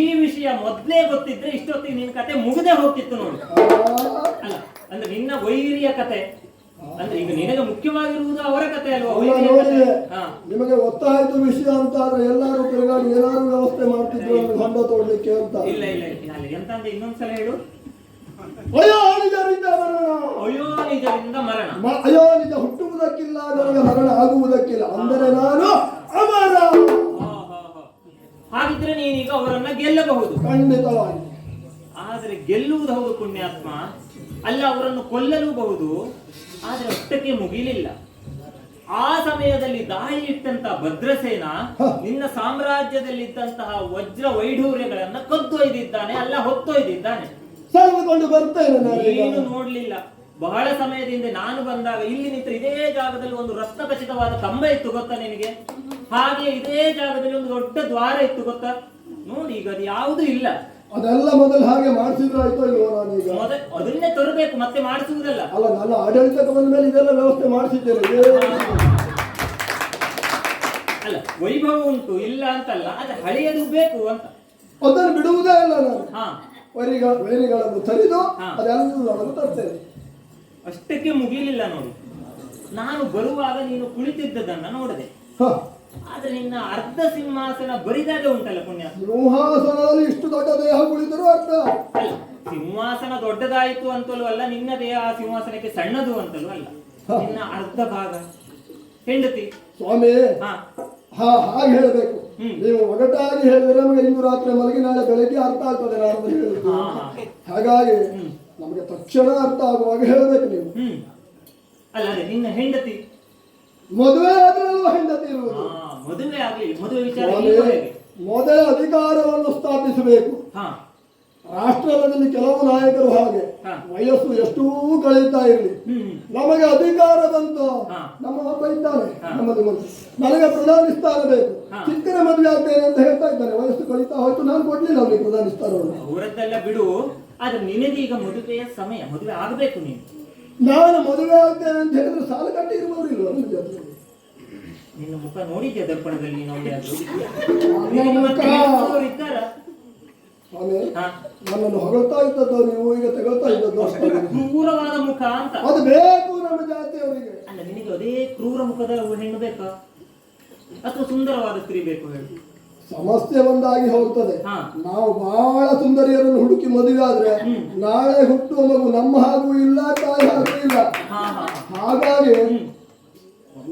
ಈ ವಿಷಯ ಮೊದ್ಲೇ ಗೊತ್ತಿದ್ರೆ ಇಷ್ಟೊತ್ತಿಗೆ ನಿನ್ ಕತೆ ಮುಗದೆ ಹೋಗ್ತಿತ್ತು ನೋಡಿ. ಅಲ್ಲ ಅಂದ್ರೆ ನಿನ್ನ ವೈರಿಯ ಕತೆ, ಅಂದ್ರೆ ಈಗ ನಿನಗೆ ಮುಖ್ಯವಾಗಿರುವುದು ಅವರ ಕತೆ ಅಲ್ವಾ? ಅಲ್ಲ ವೈರಿಯ ನೋಡಿ, ಕತೆ. ಹಾ ನಿಮಗೆ ಗೊತ್ತಾಯ್ತು ವಿಷಯ ಅಂತ ಆದ್ರೆ ಎಲ್ಲರೂ ತಿರುಗಾಡಿ ಏನಾದ್ರು ವ್ಯವಸ್ಥೆ ಮಾಡ್ತಿದ್ರು ಅಂದ್ರೆ ಹೊಂಡ ತೋಡ್ಲಿಕ್ಕೆ ಅಂತ. ಇಲ್ಲ ಇಲ್ಲ ಇಲ್ಲ ಅಲ್ಲ, ಎಂತ ಅಂದ್ರೆ ಇನ್ನೊಂದ್ಸಲ ಹೇಳು. ಅಯೋನಿಜರಿಂದ ಮರಣ. ಅಯೋನಿಜರಿಂದ ಮರಣ. ಅಯೋನಿಜ ಹುಟ್ಟುವುದಕ್ಕಿಲ್ಲ, ನನಗೆ ಮರಣ ಆಗುವುದಕ್ಕಿಲ್ಲ, ಅಂದರೆ ನಾನು ಅಮರ. ಹಾಗಿದ್ರೆ ನೀನೀಗ ಅವರನ್ನ ಗೆಲ್ಲಬಹುದು. ಖಂಡಿತವಾಗಿ. ಆದ್ರೆ ಗೆಲ್ಲುವುದು ಹೌದು ಪುಣ್ಯಾತ್ಮ, ಅಲ್ಲ ಅವರನ್ನು ಕೊಲ್ಲಲೂಬಹುದು. ಆದ್ರೆ ಅಷ್ಟಕ್ಕೆ ಮುಗಿಲಿಲ್ಲ. ಆ ಸಮಯದಲ್ಲಿ ದಾಳಿ ಇಟ್ಟಂತ ಭದ್ರಸೇನ ನಿನ್ನ ಸಾಮ್ರಾಜ್ಯದಲ್ಲಿದ್ದಂತಹ ವಜ್ರ ವೈಢೂರ್ಯಗಳನ್ನ ಕದ್ದೊಯ್ದಿದ್ದಾನೆ, ಅಲ್ಲ ಹೊತ್ತೊಯ್ದಿದ್ದಾನೆ. ಸರಿದುಕೊಂಡು ಬರ್ತೇನೆ ನೀನು ನೋಡ್ಲಿಲ್ಲ. ಬಹಳ ಸಮಯದಿಂದ ನಾನು ಬಂದಾಗ ಇಲ್ಲಿ ನಿಂತ ಇದೇ ಜಾಗದಲ್ಲಿ ಒಂದು ರತ್ನ ಖಚಿತವಾದ ಕಂಬ ಇತ್ತು ಗೊತ್ತಾ ನಿನಗೆ? ಹಾಗೆ ಇದೇ ಜಾಗದಲ್ಲಿ ಒಂದು ದೊಡ್ಡ ದ್ವಾರ ಇತ್ತು ಗೊತ್ತಾ? ನೋಡಿ ಈಗ ಅದು ಯಾವುದೂ ಇಲ್ಲ. ಅದೆಲ್ಲ ಮೊದಲು ಹಾಗೆ ಮಾಡಿಸಿದ್ರೆ ಆಯ್ತು ಇಲ್ವೋ? ನಾನೀಗ ಅದನ್ನೇ ತರಬೇಕು, ಮತ್ತೆ ಮಾಡಿಸುವುದಲ್ಲ. ಅಲ್ಲ, ನನ್ನ ಆಡಳಿತಕ್ಕೆ ಬಂದ ಮೇಲೆ ಇದೆಲ್ಲ ವ್ಯವಸ್ಥೆ ಮಾಡಿಸಿದ್ದೇನೆ. ಅಲ್ಲ ವೈಭವ ಉಂಟು, ಇಲ್ಲ ಅಂತಲ್ಲ, ಅದು ಹಳೆಯದು ಬೇಕು ಅಂತ. ಅದನ್ನು ಬಿಡುವುದೇ ಇಲ್ಲ ನಾನು. ಹಾ ವೇರಿಗಳನ್ನು ತರಿದು ಅದೆಲ್ಲವನ್ನು ತರ್ತೇನೆ. ಅಷ್ಟಕ್ಕೆ ಮುಗಿಲಿಲ್ಲ ನೋಡಿ. ನಾನು ಬರುವಾಗ ನೀನು ಕುಳಿತಿದ್ದದನ್ನ ನೋಡಿದೆ. ಆದ್ರೆ ನಿನ್ನ ಅರ್ಧ ಸಿಂಹಾಸನ ಬರಿದಾಗೆ ಉಂಟಲ್ಲ ಪುಣ್ಯ. ಸಿಂಹಾಸನದಲ್ಲಿ ಇಷ್ಟು ದೊಡ್ಡ ದೇಹ ಕುಳಿತರು ಅರ್ಥ ಅಲ್ಲ, ಸಿಂಹಾಸನ ದೊಡ್ಡದಾಯಿತು ಅಂತಲೂ ಅಲ್ಲ, ನಿನ್ನ ದೇಹ ಆ ಸಿಂಹಾಸನಕ್ಕೆ ಸಣ್ಣದು ಅಂತಲೂ ಅಲ್ಲ. ನಿನ್ನ ಅರ್ಧ ಭಾಗ ಹೆಂಡತಿ. ಸ್ವಾಮಿ, ಹಾಗೆ ಹೇಳಬೇಕು. ನೀವು ಒಗಟಾಗಿ ಹೇಳಿದ್ರೆ ನಮಗೆ ಇಂದು ರಾತ್ರಿ ಮಲಗಿ ನಾಳೆ ಬೆಳಗ್ಗೆ ಅರ್ಥ ಆಗ್ತದೆ ನಾನು ಹೇಳುದು. ಹಾಗಾಗಿ ನಮಗೆ ತಕ್ಷಣ ಅರ್ಥ ಆಗುವಾಗ ಹೇಳಬೇಕು ನೀವು. ಅಲ್ಲ ಅದೇ ನಿನ್ನ ಹೆಂಡತಿ ಮದುವೆ ಆದ್ರಲ್ವ ಹೆಂಡತಿ ಇರುವುದು. ಮದುವೆ ಆಗ್ಲಿಲ್ಲ, ಮದುವೆ ವಿಚಾರ ಮೊದಲೇ ಅಧಿಕಾರವನ್ನು ಸ್ಥಾಪಿಸಬೇಕು. ರಾಷ್ಟ್ರದಲ್ಲಿ ಕೆಲವು ನಾಯಕರು ಹಾಗೆ ವಯಸ್ಸು ಎಷ್ಟೂ ಕಳೀತಾ ಇರಲಿ, ನಮಗೆ ಅಧಿಕಾರ ಬಂತು, ನಮ್ಮ ಒಬ್ಬ ಇದ್ದಾನೆ ನಮ್ಮದು ಮಂತ್ರಿ, ನನಗೆ ಪ್ರಧಾನಿ ಸ್ಥಾನ ಬೇಕು, ಚಿಕ್ಕನ ಮದುವೆ ಆಗ್ತೇನೆ ಅಂತ ಹೇಳ್ತಾ ಇದ್ದಾನೆ. ವಯಸ್ಸು ಕಳೀತಾ ಹೋಯ್ತು, ನಾನು ಕೊಡ್ಲಿಲ್ಲ ಅವನಿಗೆ ಪ್ರಧಾನಿ ಸ್ಥಾನವನ್ನು. ಅವರದ್ದೆಲ್ಲ ಬಿಡು, ಆದ್ರೆ ನಿನಗೆ ಈಗ ಮದುವೆಯ ಸಮಯ, ಮದುವೆ ಆಗ್ಬೇಕು ನೀನು. ನಾನು ಮದುವೆ ಆಗ್ತೇನೆ ಅಂತ ಹೇಳಿದ್ರೆ ಸಾಲ ಕಟ್ಟಿ ಇರುವವರಿಲ್ವ ನನ್ನ ಜೊತೆ? ನಿನ್ನ ಮುಖ ನೋಡಿದ್ಯಾ ದರ್ಪಣದಲ್ಲಿ? ಇದ್ದಾರ ಸ್ವಾಮಿ, ನನ್ನನ್ನು ಹೊಗಳ್ತಾ ಇದ್ದದ್ದು ನೀವು ಈಗ ತಗೊಳ್ತಾ ಇದ್ದದ್ದು ಕ್ರೂರವಾದ ಮುಖ ಅಂತ. ಅದು ಬೇಕು ನಮ್ಮ ಜಾತಿಯವರಿಗೆ. ಅಲ್ಲ, ನಿನಗೆ ಅದೇ ಕ್ರೂರ ಮುಖದ ಹೆಣ್ಣು ಬೇಕಾ ಅಥವಾ ಸುಂದರವಾದ ಸ್ತ್ರೀ ಬೇಕು ಹೇಳಿ? ಸಮಸ್ಯೆ ಒಂದಾಗಿ ಹೋಗ್ತದೆ. ನಾವು ಬಹಳ ಸುಂದರಿಯರನ್ನು ಹುಡುಕಿ ಮದುವೆ ಆದ್ರೆ ನಾಳೆ ಹುಟ್ಟುವ ಮಗು ನಮ್ಮ ಹಾಗೂ ಇಲ್ಲ, ತಾಯಿ ಹಾಗೂ ಇಲ್ಲ. ಹಾಗಾಗಿ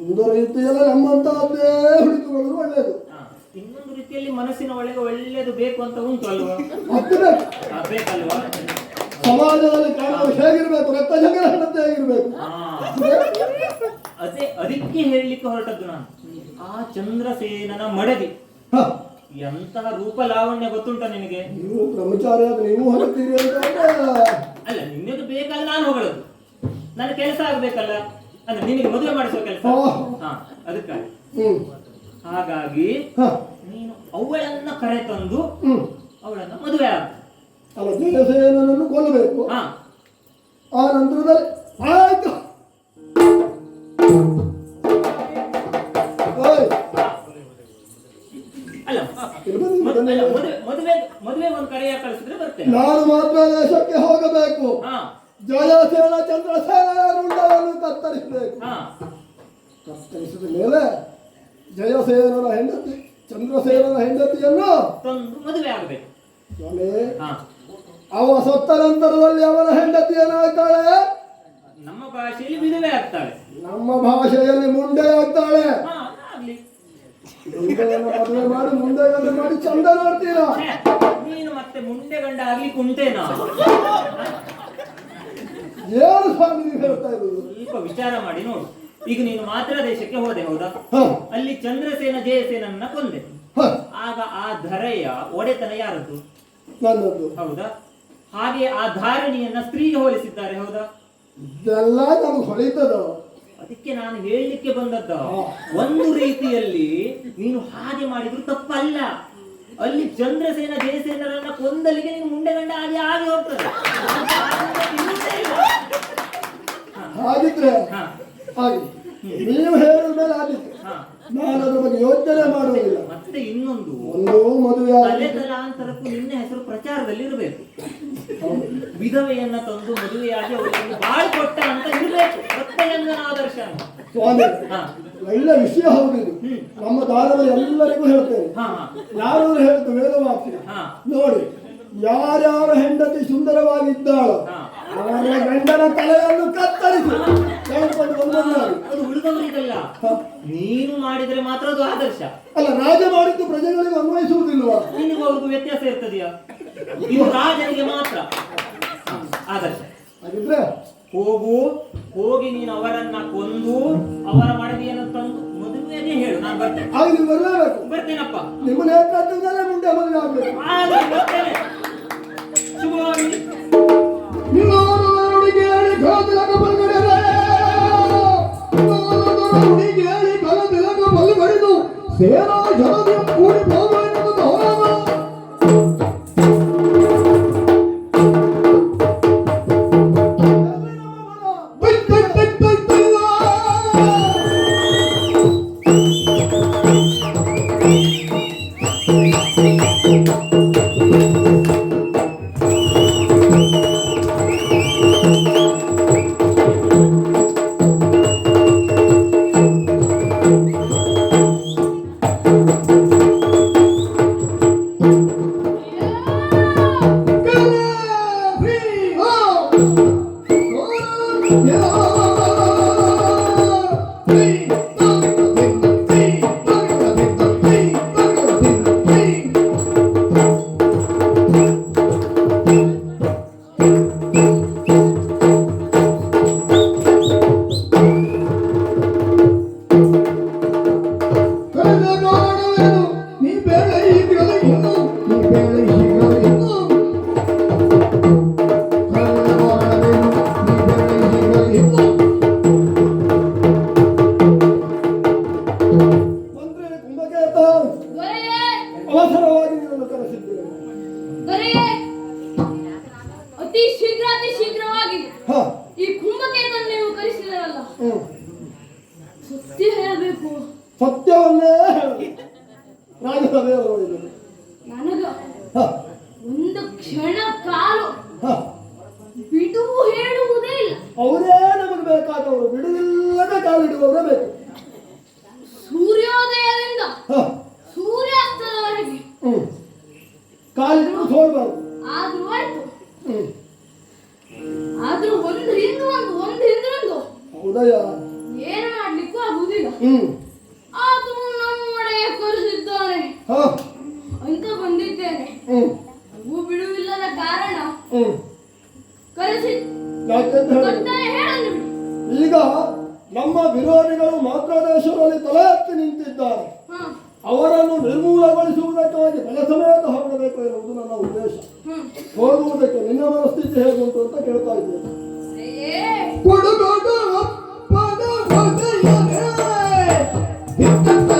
ಒಂದು ರೀತಿಯಲ್ಲಿ ನಮ್ಮಂತಹದ್ದೇ ಹುಡುಕಿಕೊಳ್ಳುವುದು ಒಳ್ಳೆಯದು. ಇನ್ನೊಂದು ರೀತಿಯಲ್ಲಿ ಮನಸ್ಸಿನ ಒಳಗೆ ಒಳ್ಳೆಯದು ಬೇಕು ಅಂತ ಉಂಟು ಅಲ್ವಾ? ಬೇಕಲ್ವಾ? ಸಮಾಜದಲ್ಲಿ ಕಾಣುವುದು ಹೇಗಿರ್ಬೇಕು, ರಕ್ತ ಜಗರಹಣತೆ ಹೇಗಿರ್ಬೇಕು. ಅದೇ ಅದಕ್ಕೆ ಹೇಳಲಿಕ್ಕೆ ಹೊರಟದ್ದು ನಾನು. ಆ ಚಂದ್ರಸೇನನ ಮಡದಿ ಎಂತಹ ರೂಪ ಲಾವಣ್ಯ ಗೊತ್ತುಂಟ ನಿನಗೆ? ನೀವು ಬ್ರಹ್ಮಚಾರಿ ಆದ್ರೆ ನೀವು ಹೊರತೀರಿ ಅಂತ ಅಲ್ಲ, ನಿನಗೆ ಬೇಕಾದ್ರೆ ನಾನು ಹೊಗಳದು, ನನ್ನ ಕೆಲಸ ಆಗ್ಬೇಕಲ್ಲ, ಅಂದ್ರೆ ನಿನಗೆ ಮದುವೆ ಮಾಡಿಸುವ ಕೆಲಸ. ಅದಕ್ಕಾಗಿ ಹಾಗಾಗಿ ನೀನು ಅವಳನ್ನ ಕರೆ ತಂದು ಅವಳನ್ನ ಮದುವೆ ಆಗ. ಅಲ್ಲ, ಜಯಸೇನನನ್ನು ಕೊಲ್ಲಬೇಕು. ಆ ನಂತರದಲ್ಲಿ ಆಯ್ತು ಅಲ್ಲ, ಮದುವೆ ಒಂದು ಕರೆಯ ಕಳಿಸಿದ್ರೆ ಬರ್ತೇನೆ. ನಾನು ಮಾತ್ರ ದೇಶಕ್ಕೆ ಹೋಗಬೇಕು. ಜಯಸೇನ ಚಂದ್ರಸೇನ ರುಂಡವನ್ನು ಕತ್ತರಿಸಬೇಕು. ಕತ್ತರಿಸಿದ ಮೇಲೆ ಜಯಸೇನನ ಹೆಂಡತಿ ಚಂದ್ರಸೇನನ ಹೆಂಡತಿಯನ್ನು ತಂದು ಮದುವೆ ಆಗಬೇಕು. ಸ್ವಾಮಿ, ಅವ ಸತ್ತ ನಂತರದಲ್ಲಿ ಅವನ ಹೆಂಡತಿ ಏನಾಗ್ತಾಳೆ? ನಮ್ಮ ಭಾಷೆಯಲ್ಲಿ ವಿಧವೆ ಆಗ್ತಾಳೆ, ನಮ್ಮ ಭಾಷೆಯಲ್ಲಿ ಮುಂಡೆ ಆಗ್ತಾಳೆ. ಆಗ್ಲಿ, ಮದುವೆ ಮಾಡಿ ಮುಂದೆ ಗಂಡ ಮಾಡಿ ಚಂದ ನೋಡ್ತೀರಾ ನೀನು? ಮತ್ತೆ ಮುಂದೆ ಗಂಡ ಆಗ್ಲಿ ಕುಂಟೇನಾ? ಏನು ಸ್ವಾಮಿ ನೀವು ಹೇಳ್ತಾ ಇರೋದು? ಸ್ವಲ್ಪ ವಿಚಾರ ಮಾಡಿ ನೋಡು. ಈಗ ನೀನು ಮಾತ್ರ ದೇಶಕ್ಕೆ ಹೋದೆ, ಹೌದಾ? ಅಲ್ಲಿ ಚಂದ್ರಸೇನ ಜಯಸೇನನ್ನ ಕೊಂದೆ. ಆಗ ಆ ಧರೆಯ ಒಡೆತನ ಯಾರದ್ದು? ನನ್ನದು. ಹೌದಾ? ಹಾಗೆ ಆ ಧಾರಣಿಯನ್ನ ಸ್ತ್ರೀಗೆ ಹೋಲಿಸಿದ್ದಾರೆ, ಹೌದಾ? ಇದೆಲ್ಲ ನಮ್ಗೆ ಹೊಳಿತದ. ಅದಕ್ಕೆ ನಾನು ಹೇಳಲಿಕ್ಕೆ ಬಂದದ್ದ, ಒಂದು ರೀತಿಯಲ್ಲಿ ನೀನು ಹಾಗೆ ಮಾಡಿದ್ರು ತಪ್ಪಲ್ಲ. ಅಲ್ಲಿ ಚಂದ್ರಸೇನ ಜಯಸೇನರನ್ನ ಕೊಂದಲಿಗೆ ನೀನು ಮುಂಡೆ ಗಂಡ ಆಗಿ ಹೋಗ್ತದೆ. ಹಾಗಿದ್ರೆ ಹಾ, ಹಾಗೆ ನೀವು ಹೇಳಿದ ಮೇಲೆ ಆದಿತ್ತು. ಹಾ. ನಾನು ಅದ್ರ ಬಗ್ಗೆ ಯೋಚನೆ ಮಾಡುವುದಿಲ್ಲ. ಮತ್ತೆ ಇನ್ನೊಂದು ಒಂದು ಮದುವೆ ತಲೆ ತಲಾಂತರಕ್ಕೂ ನಿನ್ನ ಹೆಸರು ಪ್ರಚಾರದಲ್ಲಿ ಇರಬೇಕು. ವಿಧವೆಯನ್ನ ತಂದು ಮದುವೆಯಾಗಿ ಅವರಿಗೆ ಬಾಳ್ ಕೊಟ್ಟ ಅಂತ ಇರಬೇಕು. ಸತ್ಯಯಂಗನ ಆದರ್ಶ. ಸ್ವಾಮಿ, ಹಾ, ಒಳ್ಳೆ ವಿಷಯ ಹೌದು ಇದು. ನಮ್ಮ ದಾನದಲ್ಲಿ ಎಲ್ಲರಿಗೂ ಹೇಳ್ತೇವೆ. ಹಾ, ಯಾರು ಹೇಳಿದ್ದು ವೇದವಾಕ್ಯ. ಹಾ, ನೋಡಿ, ಯಾರ್ಯಾರ ಹೆಂಡತಿ ಸುಂದರವಾಗಿದ್ದಾಳೋ ಹಾ. ಅವರ ಗಂಡನ ತಲೆಯನ್ನು ಕತ್ತರಿಸಿ ಹೇಳ್ಕೊಂಡು ಬಂದವರು. ಅದು ಉಳಿದವರಿಗಲ್ಲ, ನೀನು ಮಾಡಿದ್ರೆ ಮಾತ್ರ ಅದು ಆದರ್ಶ. ಅಲ್ಲ, ರಾಜ ಮಾಡಿದ್ದು ಪ್ರಜೆಗಳಿಗೆ ಅನ್ವಯಿಸುವುದಿಲ್ವಾ? ನಿನಗೂ ಅವ್ರಿಗೂ ವ್ಯತ್ಯಾಸ ಇರ್ತದೆಯಾ? ಇದು ರಾಜನಿಗೆ ಮಾತ್ರ ಆದರ್ಶ. ಹಾಗಿದ್ರೆ ಹೋಗಿ ನೀನು ಅವರನ್ನ ಕೊಂದು ಅವರ ಮಡದಿಯನ್ನು ತಂದು ಮದುವೆಗೆ ಹೇಳು, ನಾನು ಬರ್ತೇನೆ. ಆಗ ನೀವು ಬರಲೇಬೇಕು. ಬರ್ತೇನಪ್ಪ. ನಿಮ್ಮ ನೇತೃತ್ವದಲ್ಲೇ ಮುಂದೆ ಮದುವೆ ಆಗ್ಬೇಕು. ಆದ್ರೆ ಬರ್ತೇನೆ. ಶುಭವಾಗಿ. ಸೇನಾ ಜನತೆ ಕೂಡಿ ಹೋಗುವ ಅವಸರವಾಗಿ ನಿನ್ನನ್ನು ಕರೆಸಿದ್ದೇನೆ. ಅತಿ ಶೀಘ್ರವಾಗಿ ಹ, ಈ ಕುಂಭಕೇತನ ನೀವು ಕರೆಸಿದರಲ್ಲ, ಸತ್ಯ ಹೇಳಬೇಕು. ಸತ್ಯವನ್ನೇ ಹೇಳಬೇಕು. ರಾಜಸಭೆಯವರು ಹೇಳಿದರು. ನನಗ ಹ, ಒಂದು ಕ್ಷಣ ಕಾಲು ಹ, ಬಿಡು ಹೇಳುವುದೇ ಇಲ್ಲ. ಅವರೇ ನಮಗೆ ಬೇಕಾದವರು, ಬಿಡುವಿಲ್ಲದೆ ಕಾಲಿಡುವವರೇ ಬೇಕು. ಸೂರ್ಯೋದಯದಿಂದ ಹ, ಸೂರ್ಯಾಸ್ತದವರೆಗೆ ಕಾಲಿಟ್ಟು ಸೋಲ್ಬಾರ್ದು. ಆದ್ರೂ ಆಯ್ತು. ಆದ್ರೂ ಒಂದು ಹಿಂದೂ ಒಂದು ಹೌದಯ್ಯ. ಏನು ಮಾಡ್ಲಿಕ್ಕೂ ಆಗುದಿಲ್ಲ. ಆದ್ರೂ ನಮ್ಮೊಡೆಯ ಕರೆಸಿದ್ದಾನೆ ಹ, ಅಂತ ಬಂದಿದ್ದೇನೆ. ಹೂ ಬಿಡುವಿಲ್ಲದ ಕಾರಣ ಕರೆಸಿ ಯಾಕೆಂತ ಹೇಳಿದ್ರೆ, ಕಡ್ಡಾಯ ಹೇಳಲು ಬಿಡು. ಈಗ ನಮ್ಮ ವಿರೋಧಿಗಳು ಮಾತೃದೇಶದಲ್ಲಿ ತಲೆ ಎತ್ತಿ ನಿಂತಿದ್ದಾರೆ. ಹ, ಅವರನ್ನು ನಿರ್ಮೂಲಗೊಳಿಸುವುದಕ್ಕಾಗಿ ಬಲ ಸಮೇತ ಹೊರಡಬೇಕು ಎನ್ನುವುದು ನನ್ನ ಉದ್ದೇಶ. ಹೋಗುವುದಕ್ಕೆ ನಿನ್ನ ಮನಸ್ಥಿತಿ ಹೇಗುಂಟು ಅಂತ ಕೇಳ್ತಾ ಇದ್ದೇನೆ. ಅಯ್ಯೇ, ಕೊಡುಗೋಡು ಅಪ್ಪನ ಮನೆಯೇ ಇತ್ತಂತ.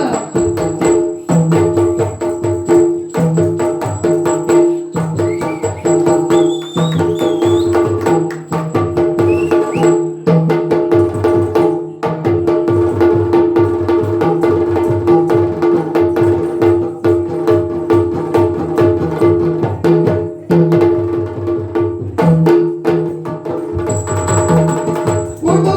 ಕೊಡು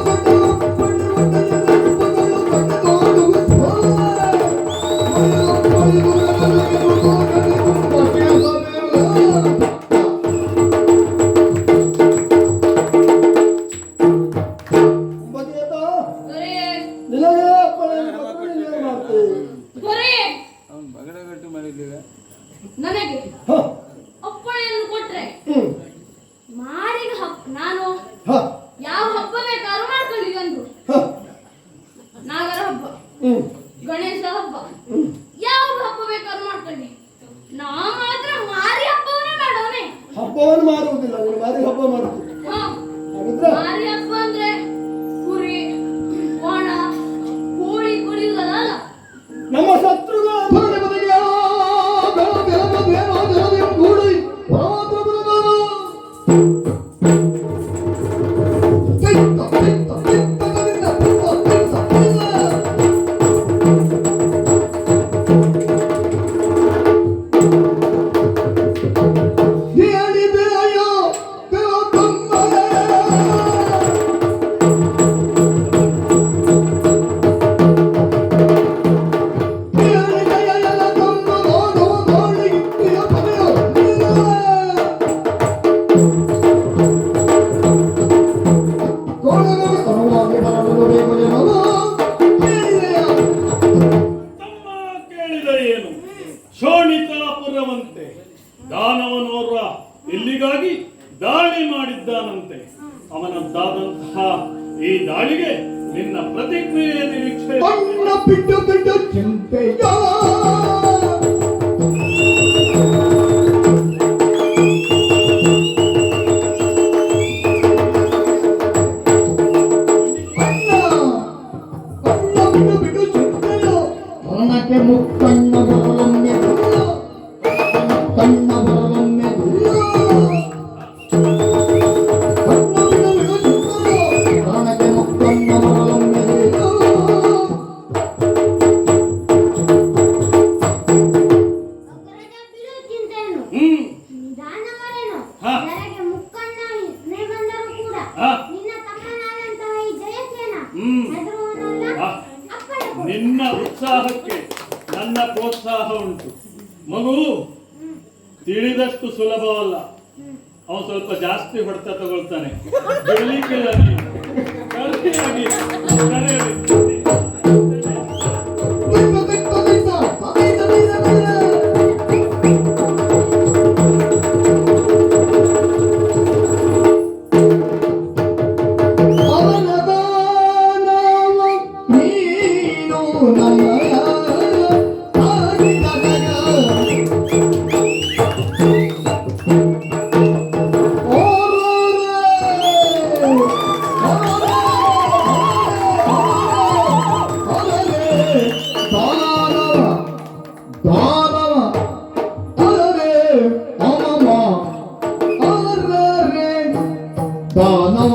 ಮಾಡಿದ್ದಾನಂತೆ. ಅವನದ್ದಾದಂತಹ ಈ ದಾಳಿಗೆ ನಿನ್ನ ಪ್ರತಿಕ್ರಿಯೆ ನಿರೀಕ್ಷೆ. ಅಣ್ಣ ಬಿಟ್ಟು ಬಿಟ್ಟು ಚಿಂತೆಯ ಮುಕ್ಕಣ್ಣ ಬರಲೊಮ್ಮೆ ಕಣ್ಣ ಬರಲೊಮ್ಮೆ ಪ್ರಾಣಕ್ಕೆ ಮುಕ್ಕಣ್ಣ ಬರಲೊಮ್ಮೆ ನಿಧಾನವರೇನು ಹಾ. ನನಗೆ ಮುಕ್ಕಣ್ಣ ಬಂದರೂ ಕೂಡ ಹಾ. ನಿನ್ನ ತಮ್ಮನಾದಂತಹ ಈ ಜಯಸೇನ ಹ್ಮ್. ಹೆದರುವನಲ್ಲ ಹಾ. ಅಪ್ಪಣೆ ಕೊಡು. ನಿನ್ನ ಉತ್ಸಾಹಕ್ಕೆ ನನ್ನ ಪ್ರೋತ್ಸಾಹ ಉಂಟು. ಮಗು ತಿಳಿದಷ್ಟು ಸುಲಭವಲ್ಲ. ಅವನು ಸ್ವಲ್ಪ ಜಾಸ್ತಿ ಹೊಡೆತ ತಗೊಳ್ತಾನೆ. ಬಿಡಲಿಕ್ಕಿಲ್ಲ. ಕರೆಯಲಿ. ದಾನವ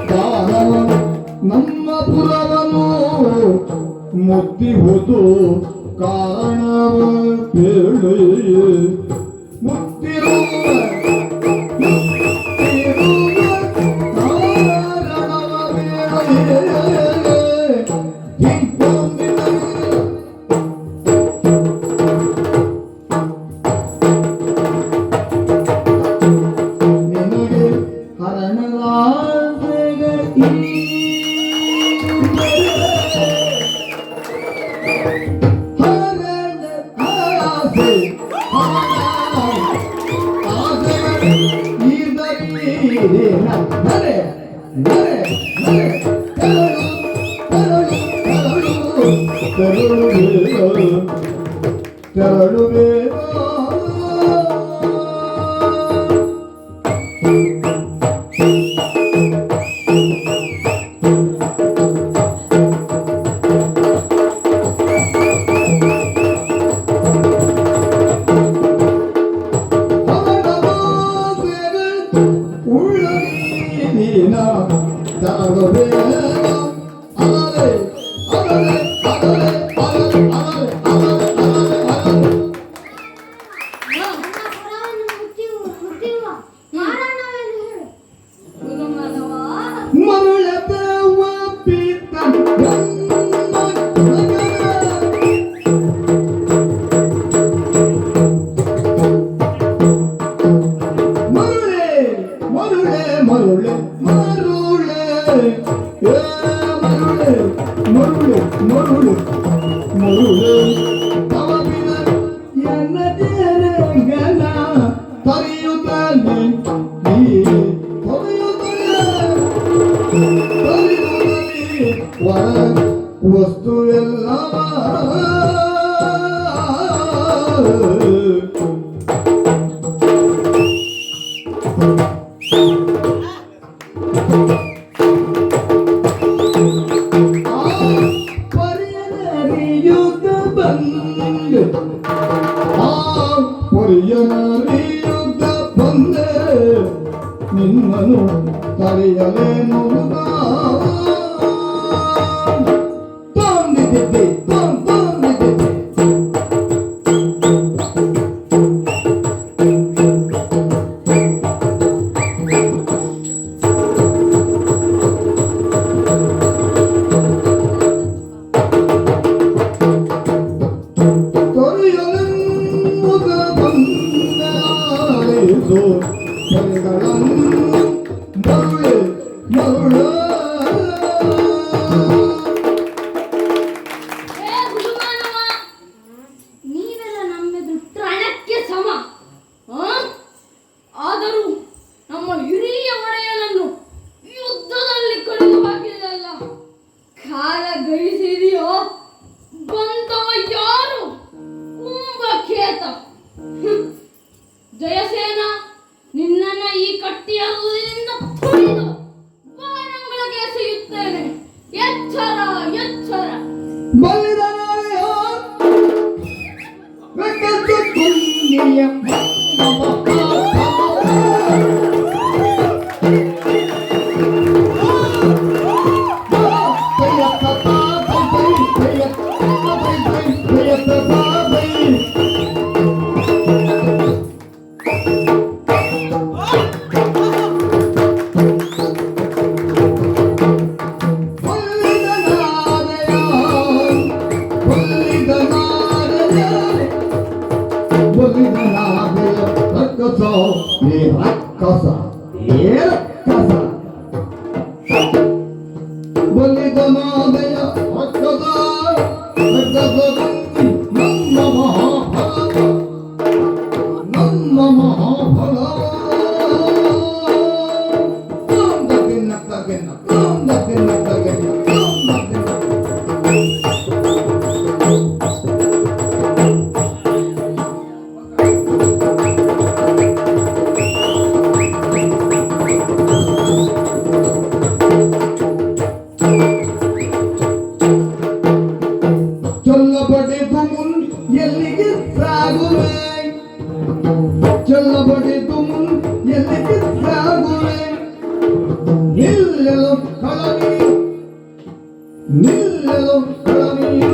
ದಾನವ ನಮ್ಮ ಪುರವನ್ನು ಮುತ್ತಿಹುದು ಕಾರಣವ ಬೇಳೆ ಮುತ್ತಿರುವ ಕಾರಣವ ಬೇಳೆ ನಿನಗೆ ನನ್ನ ಪುರವನ್ನು ಮುತ್ತಿರುವ ಕಾರಣವೇನು ಹೇಳು. ಗುರುಮಾನವ ಮರುಳತವ ಪೀತ ಮರುಳೆ ಮರುಳೆ ಮರುಳೆ ಮರುಳೆ ಏ ಮರುಳೆ ಮರುಳೆ ಮರುಳೆ ಮರುಳೆ ತವಪಿನ ಎನ್ನ ಗನ ತರಿಯುತ್ತಲೇ ನೀ ವಸ್ತು ಎಲ್ಲವ ಪರಿಯನರಿಯುತ್ತ ಬಂದೆ ಪರಿಯನರಿಯುತ್ತ ಬಂದೆ ನಿನ್ನನು ಕರೆಯಲೇನು ತಂದಿದ್ದೆ ತಂದಿದ್ದೆ ಕರೆಯಲೆನ್ನುತ್ತ ಬಂದಾಯಿತು ಮರುಳೆ ಮರುಳೆ ಏ ಗುರುಮಾನವ ನೀವೆಲ್ಲ ನಮ್ಮೆದುರು ತ್ರಣಕ್ಕೆ ಸಮ. ಜಯಸೇನ, ನಿನ್ನನ್ನ ಈ ಕಟ್ಟಿಯ ಊರಿನಿಂದ ತುಳಿದು ಬಾಣಂಗಳಿಗೆ ಎಸೆಯುತ್ತೇನೆ. ಎಚ್ಚರ, ಎಚ್ಚರ. ಬಲ್ಲಿದ ನಾಳೆಯ ಬೆಕ್ಕದ್ದು ತುಂಬಿಯ ಎಲ್ಲಿಗೆ ಸಾಗುವೆ ಚಲ್ಲಬಡಿದು ಎಲ್ಲಿಗೆ ಸಾಗುವೆ ನಿಲ್ಲಲು ಕಳವಿ ನಿಲ್ಲಲು ಕಳವಿಯು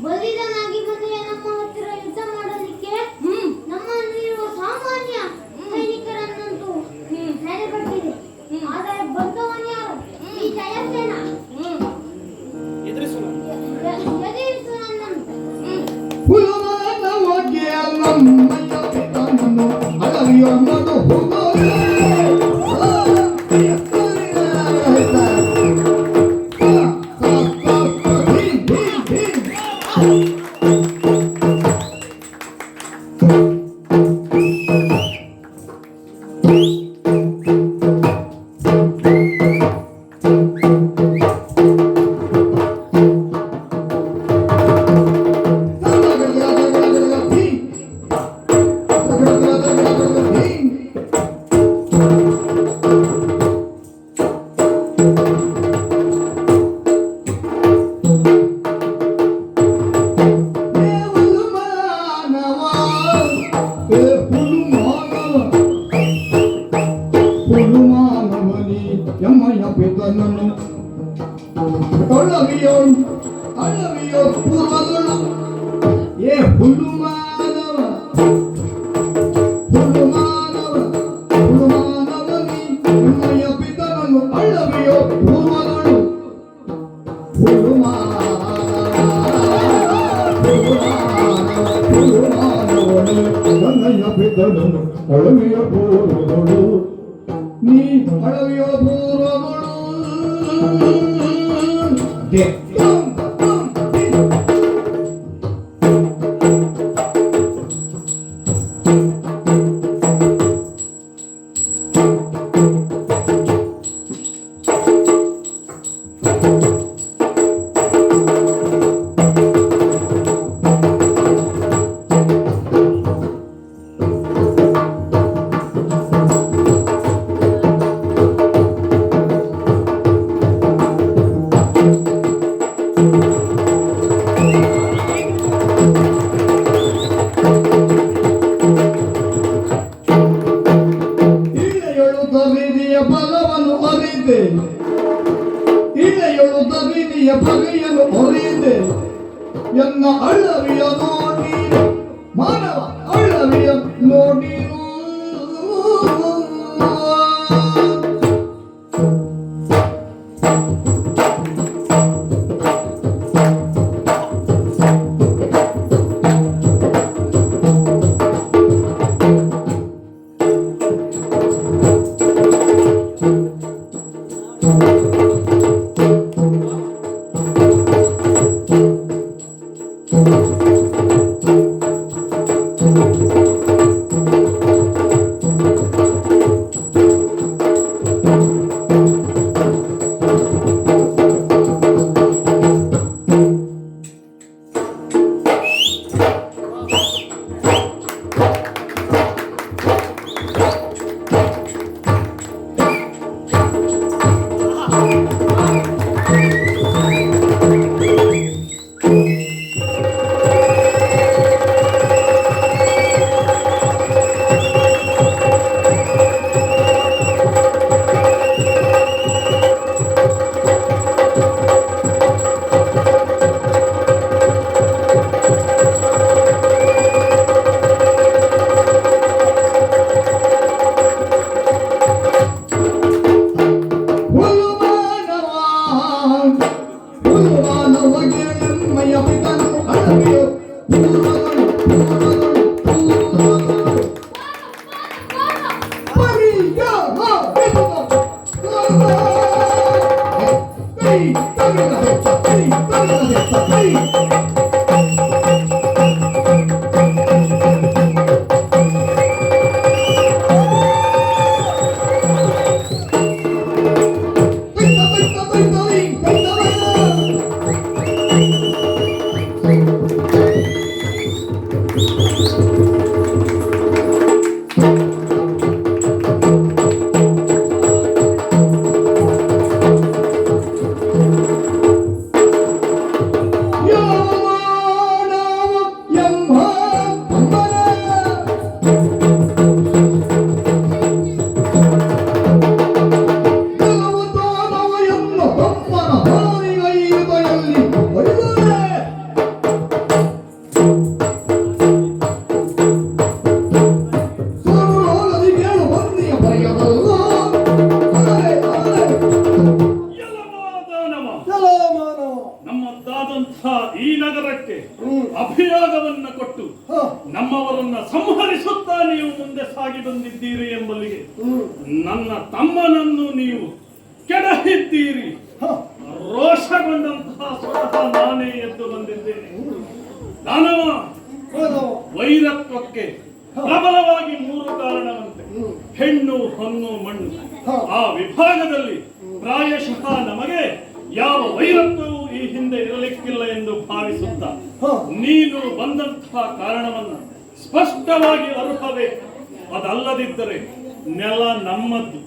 ಬಲಿದನಾಗಿ ಬಂದರೆ ನಮ್ಮ ಹತ್ತಿರ ಯುದ್ಧ ಮಾಡಲಿಕ್ಕೆ ನಮ್ಮಲ್ಲಿರುವ ಸಾಮಾನ್ಯ ಸೈನಿಕರನ್ನಂತೂ ನೆಲೆಪಟ್ಟಿದೆ. ಆದರೆ ಬಂದವನ್ಯಾರು? ಈ ಜಯಸೇನ ಎದುರಿಸು ನನ್ನನ್ನು. ಅಳವಿಯೋ ಪೂರ್ವಗಳು ಏ ಹುಲ್ಲು ಮಾನವ ಹುಲ್ಲು ಮಾನವ ಹುಲ್ಲು ಮಾನವನಿ ನಿಮ್ಮಯ್ಯ ಪಿತನನ್ನು ಅಳವಿಯೋ ಪೂರ್ವಗಳು ಹುಲ್ಲು ಹುಲ್ಲು ಮಾನವನಿ ನನ್ನಯ್ಯ ಪಿತನನ್ನು ಅಳವಿಯ ಪೂರ್ವಗಳು ನೀ ಅಳವಿಯ ಪೂರ್ವಗಳು ಎನ್ನುತ್ತ ವಿಧಿಯ ಬಗೆಯನ್ನು ಹೊರೆಯದೆ ಎನ್ನ ಅಳ್ಳವಿಯ ನೋಡಿ ಮಾನವ ಅಳ್ಳವಿಯ ನೋಡಿ ಈ ನಗರಕ್ಕೆ ಅಭಿಯೋಗವನ್ನ ಕೊಟ್ಟು ನಮ್ಮವರನ್ನ ಸಂಹರಿಸುತ್ತಾ ನೀವು ಮುಂದೆ ಸಾಗಿ ಬಂದಿದ್ದೀರಿ ಎಂಬಲ್ಲಿಗೆ ನನ್ನ ತಮ್ಮನನ್ನು ನೀವು ಕೆಡಹಿದ್ದೀರಿ. ರೋಷಗೊಂಡಂತಹ ಸ್ವತಃ ನಾನೇ ಎದ್ದು ಬಂದಿದ್ದೇನೆ. ದಾನವ ವೈರತ್ವಕ್ಕೆ ಪ್ರಬಲವಾಗಿ 3 ಕಾರಣವಂತೆ: ಹೆಣ್ಣು, ಹೊನ್ನು, ಮಣ್ಣು. ಆ ವಿಭಾಗದಲ್ಲಿ ಪ್ರಾಯಶಃ ನಮಗೆ ಯಾವ ವೈರತ್ವವೂ ಈ ಹಿಂದೆ ಇರಲಿಕ್ಕಿಲ್ಲ ಎಂದು ಭಾವಿಸುತ್ತ ನೀನು ಬಂದಂತಹ ಕಾರಣವನ್ನ ಸ್ಪಷ್ಟವಾಗಿ ಅರುಹಬೇಕು. ಅದಲ್ಲದಿದ್ದರೆ ನೆಲ ನಮ್ಮದ್ದು.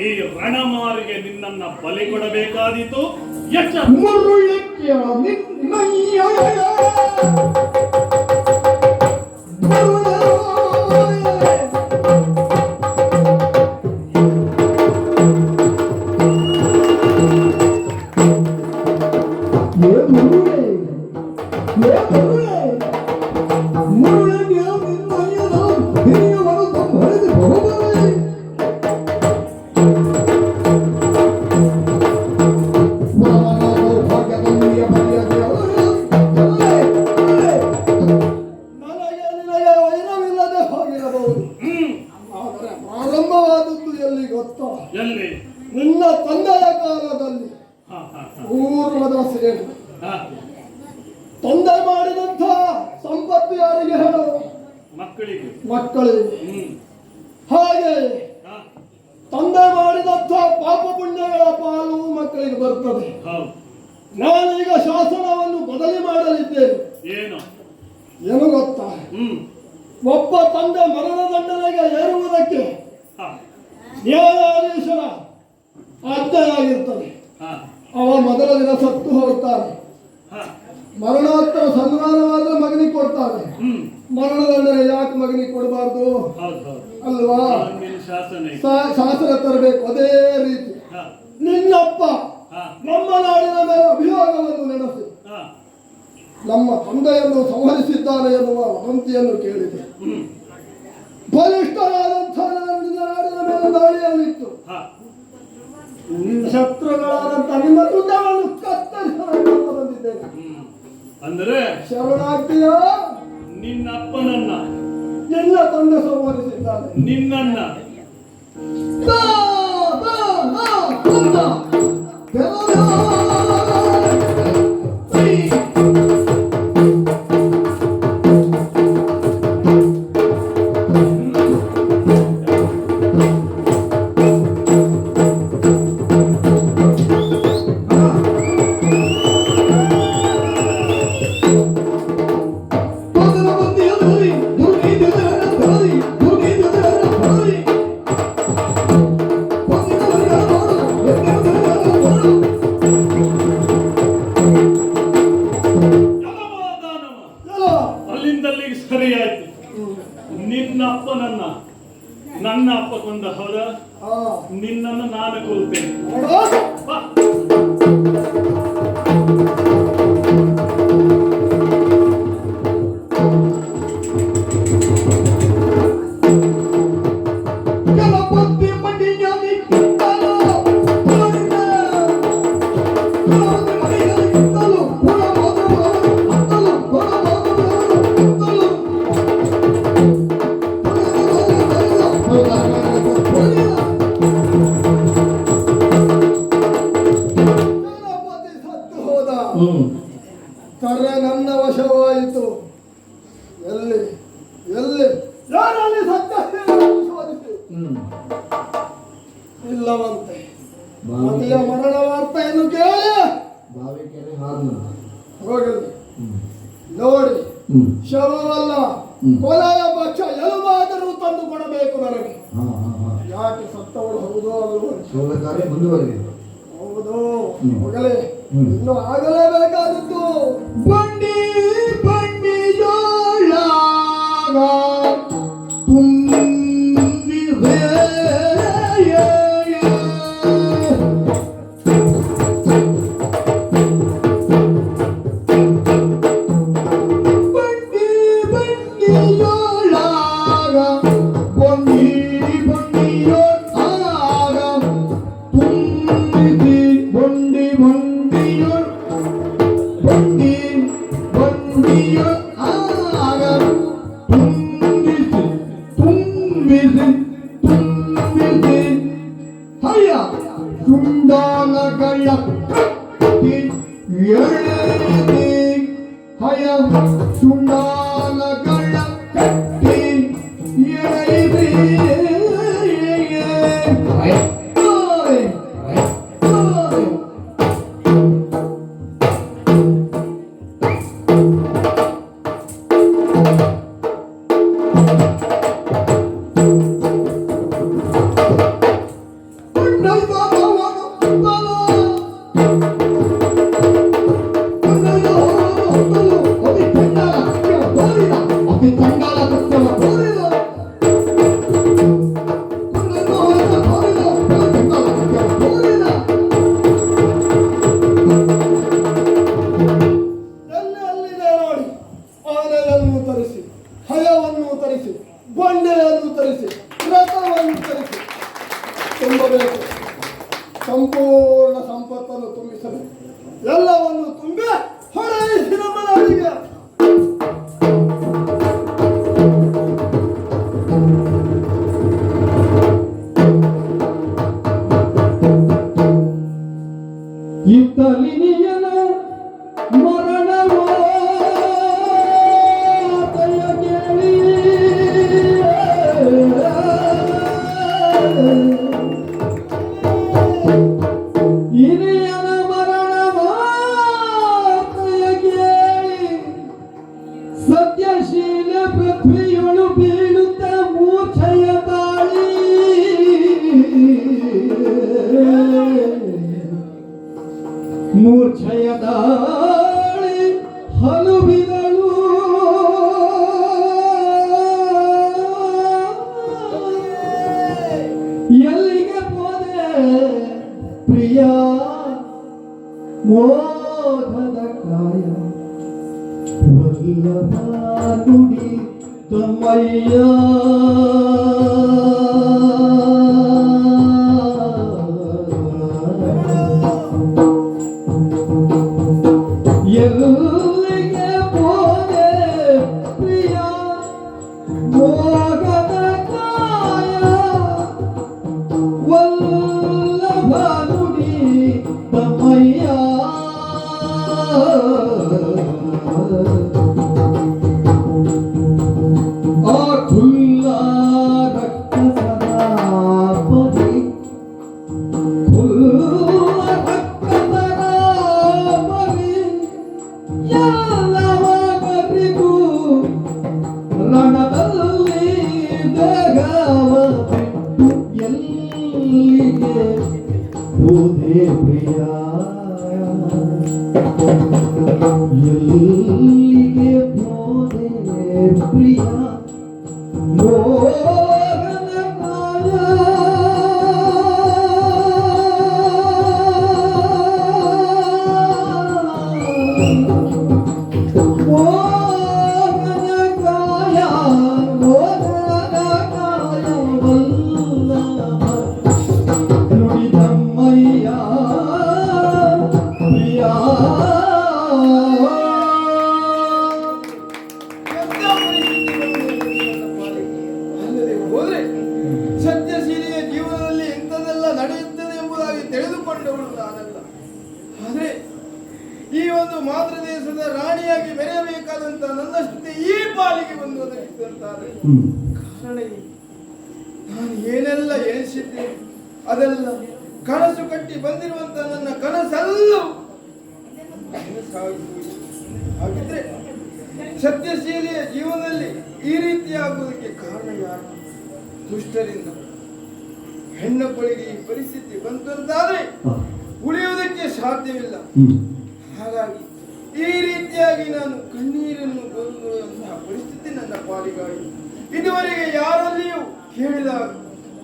ಈ ರಣಮಾರಿಗೆ ನಿನ್ನನ್ನ ಬಲಿ ಕೊಡಬೇಕಾದೀತು. ಪ್ರಾರಂಭವಾದದ್ದು ಎಲ್ಲಿ ಗೊತ್ತಾ? ಎಲ್ಲಿ? ನಿನ್ನ ತಂದೆಯ ಕಾಲದಲ್ಲಿ ಪೂರ್ವದ ಸೇಡು. ತಂದೆ ಮಾಡಿದಂಥ ಸಂಪತ್ತು ಯಾರಿಗೆ ಹೇಳು? ಮಕ್ಕಳಿಗೆ. ಹಾಗೆ ತಂದೆ ಮಾಡಿದಂಥ ಪಾಪ ಪುಣ್ಯಗಳ ಪಾಲು ಮಕ್ಕಳಿಗೆ ಬರ್ತದೆ. ನಾನೀಗ ಶಾಸನವನ್ನು ಬದಲಿ ಮಾಡಲಿದ್ದೇನೆ. ಏನು ಗೊತ್ತಾ? ಒಬ್ಬ ತಂದೆ ಮರಣ ದಂಡನೆಗೆ ಏರುವುದಕ್ಕೆ ನ್ಯಾಯಾಧೀಶರ ಆಜ್ಞೆಯಾಗಿರ್ತದೆ. ಅವ ಮೊದಲ ದಿನ ಸತ್ತು ಹೋಗ್ತಾನೆ. ಮರಣೋತ್ತರ ಸನ್ಮಾನವಾದ್ರೆ ಮಗನಿಗೆ ಕೊಡ್ತಾರೆ. ಮರಣದಂಡನೆ ಯಾಕೆ ಮಗನಿಗೆ ಕೊಡಬಾರ್ದು ಅಲ್ವಾ? ಶಾಸನ ತರಬೇಕು. ಅದೇ ರೀತಿ ನಿನ್ನಪ್ಪ ಹಾ. ನಮ್ಮ ನಾಡಿನ ಮೇಲೆ ಅಭಿಯೋಗವನ್ನು ನಡೆಸಿ ಹಾ. ನಮ್ಮ ತಂದೆಯನ್ನು ಸಂಹರಿಸಿದ್ದಾನೆ ಎನ್ನುವ ವದಂತಿಯನ್ನು ಕೇಳಿದೆ. ಹ್ಮ್. ಬಲಿಷ್ಠರಾದಂತಹ ನಾಡಿನ ಮೇಲೆ ದಾಳಿಯಲ್ಲಿತ್ತು. ಹಾ. ಶತ್ರುಗಳಾದಂತಹ ನಿಮ್ಮ ದುಡ್ಡವನ್ನು ಕತ್ತರಿಸಲು ಬಂದಿದ್ದೇನೆ. ಹ್ಮ್. ಅಂದ್ರೆ ಶರಣಾಗ್ತಿಯ ನಿನ್ನ ಅಪ್ಪನನ್ನ ಎಲ್ಲ ತಂದೆ ಸಂಹರಿಸಿದ್ದಾನೆ. ನಿನ್ನನ್ನ ಬಾ ಬಾ ಬಾ ಬಂದ ಅಲ್ಲಿಂದಲ್ಲಿಗೆ ಸರಿಯಾಯ್ತು. ನಿನ್ನ ಅಪ್ಪನನ್ನ ನನ್ನ ಅಪ್ಪ ಕೊಂದ ಹೌದ? ನಿನ್ನನ್ನು ನಾನು ಕೊಲ್ತೇನೆ. ಬಾ. ಗಣಪತಿ ಮಡಿಯಾಗಿ ಕಿತ್ತಲು ಪುರದಿಂದ ಗಣಪತಿ ಮಡಿಯಾಗಿ ಕಿತ್ತಲು ಪುರ ಮಾತೃಗಳು ಅತ್ತಲು ಪುರ ಮಾತೃಗಳು ಅತ್ತಲು ಗಣಪತಿ ಸತ್ತು ಹೋದ. ಕರೆ ನನ್ನ ವಶವಾಯಿತು. ಎಲ್ಲಿ ಎಲ್ಲಿ ಯಾರಲ್ಲಿ ಸತ್ಯ ಶೋಧಿಸಿ ಇಲ್ಲವಂತೆ. ಮತಿಯ ಮರಣ ವಾರ್ತೆಯನ್ನು ಕೇಳಿ ಬಾವಿಕೆರೆ ಹಾರ್ನ ಹೋಗಲಿ ನೋಡಿ. ಶವವಲ್ಲ, ಕೊಲೆಯ ಪಕ್ಷ ಎಲುಬಾದರೂ ತಂದು ಕೊಡಬೇಕು ನನಗೆ. ಯಾಕೆ ಸತ್ತವಳು ಹೌದೋ ಅಲ್ವೋ? ಸೋಲಕಾರಿ ಮುಂದುವರೆದಿದೆ. ಹೌದು, ಹೋಗಲಿ. ಇನ್ನು ಆಗಲೇಬೇಕಾದದ್ದು ಬಂಡಿ ಬಂಡಿಯೋಳಾಗ ತುಂಬಿದೆ ಬಂಡಿ ಬಂಡಿಯೋಳಾಗ ಬಂಡಿ ಬಂಡಿಯೋಳಾಗ ತುಂಬಿದೆ ಬಂಡಿ ಬಂಡಿಯೋಳ ಬಂಡಿ ಬಂಡಿಯೋ ಆಗ ತುಂಬಿಸಿ ತುಂಬಿಸಿ ತುಂಬಿಸಿ ಹಯ್ಯ ಸುಂಡಾಲಗಳ ಕಟ್ಟಿ ಎಳೆದಿ ಹಯ್ಯ ಸುಂಡಾಲಗಳ ಕಟ್ಟಿ ಎಳೆದಿ ಎಲ್ಲಿ ಅಲ್ಲಿದೆ ನೋಡಿ. ಆನೆಯನ್ನು ತರಿಸಿ, ಹಯವನ್ನು ತರಿಸಿ, ಬಂಡೆಯನ್ನು ತರಿಸಿ, ರಥವನ್ನು ತರಿಸಿ ತುಂಬಬೇಕು. ಸಂಪೂರ್ಣ ಸಂಪತ್ತನ್ನು ತುಂಬಿಸಬೇಕು. ಎಲ್ಲವನ್ನು ತುಂಬಿ ಹೊಡೆಯಿಸಿ ನಮ್ಮ ನಾಡಿಗೆ. ಇತ್ತಲಿನಿಯನ ಮರಣವೋ ದಯ ಕೇಳಿ ಇನಿಯನ ಮರಣವೋ ಮೋಹದ ಕಾಯ ವಲ್ಲಭ ನುಡಿ ತಮ್ಮಯ್ಯ ಎಲ್ಲಿಗೆ ಹೋದೆ ಪ್ರಿಯ ಮೋಹದ ಕಾಯ ವಲ್ಲಭ ನುಡಿ ತಮ್ಮಯ್ಯ ಆ ಖುಲ್ಲ ರಕ್ತಸದ ಪದಿ ಖುಲ್ಲ ರಕ್ತಸದ ಪದಿ ಎಲ್ಲವರಿಗೂ ರಣದಲ್ಲಿ ದೇಹವ ಬಿಟ್ಟು ಎಲ್ಲಿಗೆ ಹೋದೆ ಪ್ರಿಯ ಎಲ್ಲಿಗೆ ಹೋದೆ ಪ್ರಿಯ ಮೋಹನ ಕಾಯ ಮೋಹನ ಕಾಯ ಮೋಹನ ಕಾಯ ವಲ್ಲಭ ನುಡಿದಮ್ಮಯ್ಯ ಪ್ರಿಯ ಅಲ್ಲದೆ ಹೋದ್ರೆ ಸತ್ಯಶೀಲಿಯ ಜೀವನದಲ್ಲಿ ಎಂಥದೆಲ್ಲ ನಡೆಯುತ್ತದೆ ಎಂಬುದಾಗಿ ತಿಳಿದುಕೊಂಡವಳು ನಾನಲ್ಲ. ಆದರೆ ಈ ಒಂದು ಮಾತೃ ದೇಶದ ರಾಣಿಯಾಗಿ ಮೆರೆಯಬೇಕಾದಂತ ನನ್ನ ಸ್ಥಿತಿ ಈ ಪಾಲಿಗೆ ಬಂದು ಒದಗಿಸಿದಂತಾದ್ರೆ ಕಾರಣ ಏನು? ನಾನು ಏನೆಲ್ಲ ಎಣಿಸಿದ್ದೇನೆ ಅದೆಲ್ಲ ಕನಸು ಕಟ್ಟಿ ಬಂದಿರುವಂತ ನನ್ನ ಕನಸಲ್ಲೂ ಹಾಗಿದ್ರೆ ಸತ್ಯಶೀಲಿಯ ಜೀವನದಲ್ಲಿ ಈ ರೀತಿ ಆಗುವುದಕ್ಕೆ ಕಾರಣ ಯಾರು? ದುಷ್ಟರಿಂದ. ಹೆಣ್ಣುಗಳಿಗೆ ಈ ಪರಿಸ್ಥಿತಿ ಬಂತಂತಾದ್ರೆ ಉಳಿಯುವುದಕ್ಕೆ ಸಾಧ್ಯವಿಲ್ಲ. ಹಾಗಾಗಿ ಈ ರೀತಿಯಾಗಿ ನಾನು ಕಣ್ಣೀರನ್ನು ಬರುವಂತಹ ಪರಿಸ್ಥಿತಿ ನನ್ನ ಪಾಲಿಗಾಯಿತು. ಇದುವರೆಗೆ ಯಾರಲ್ಲಿಯೂ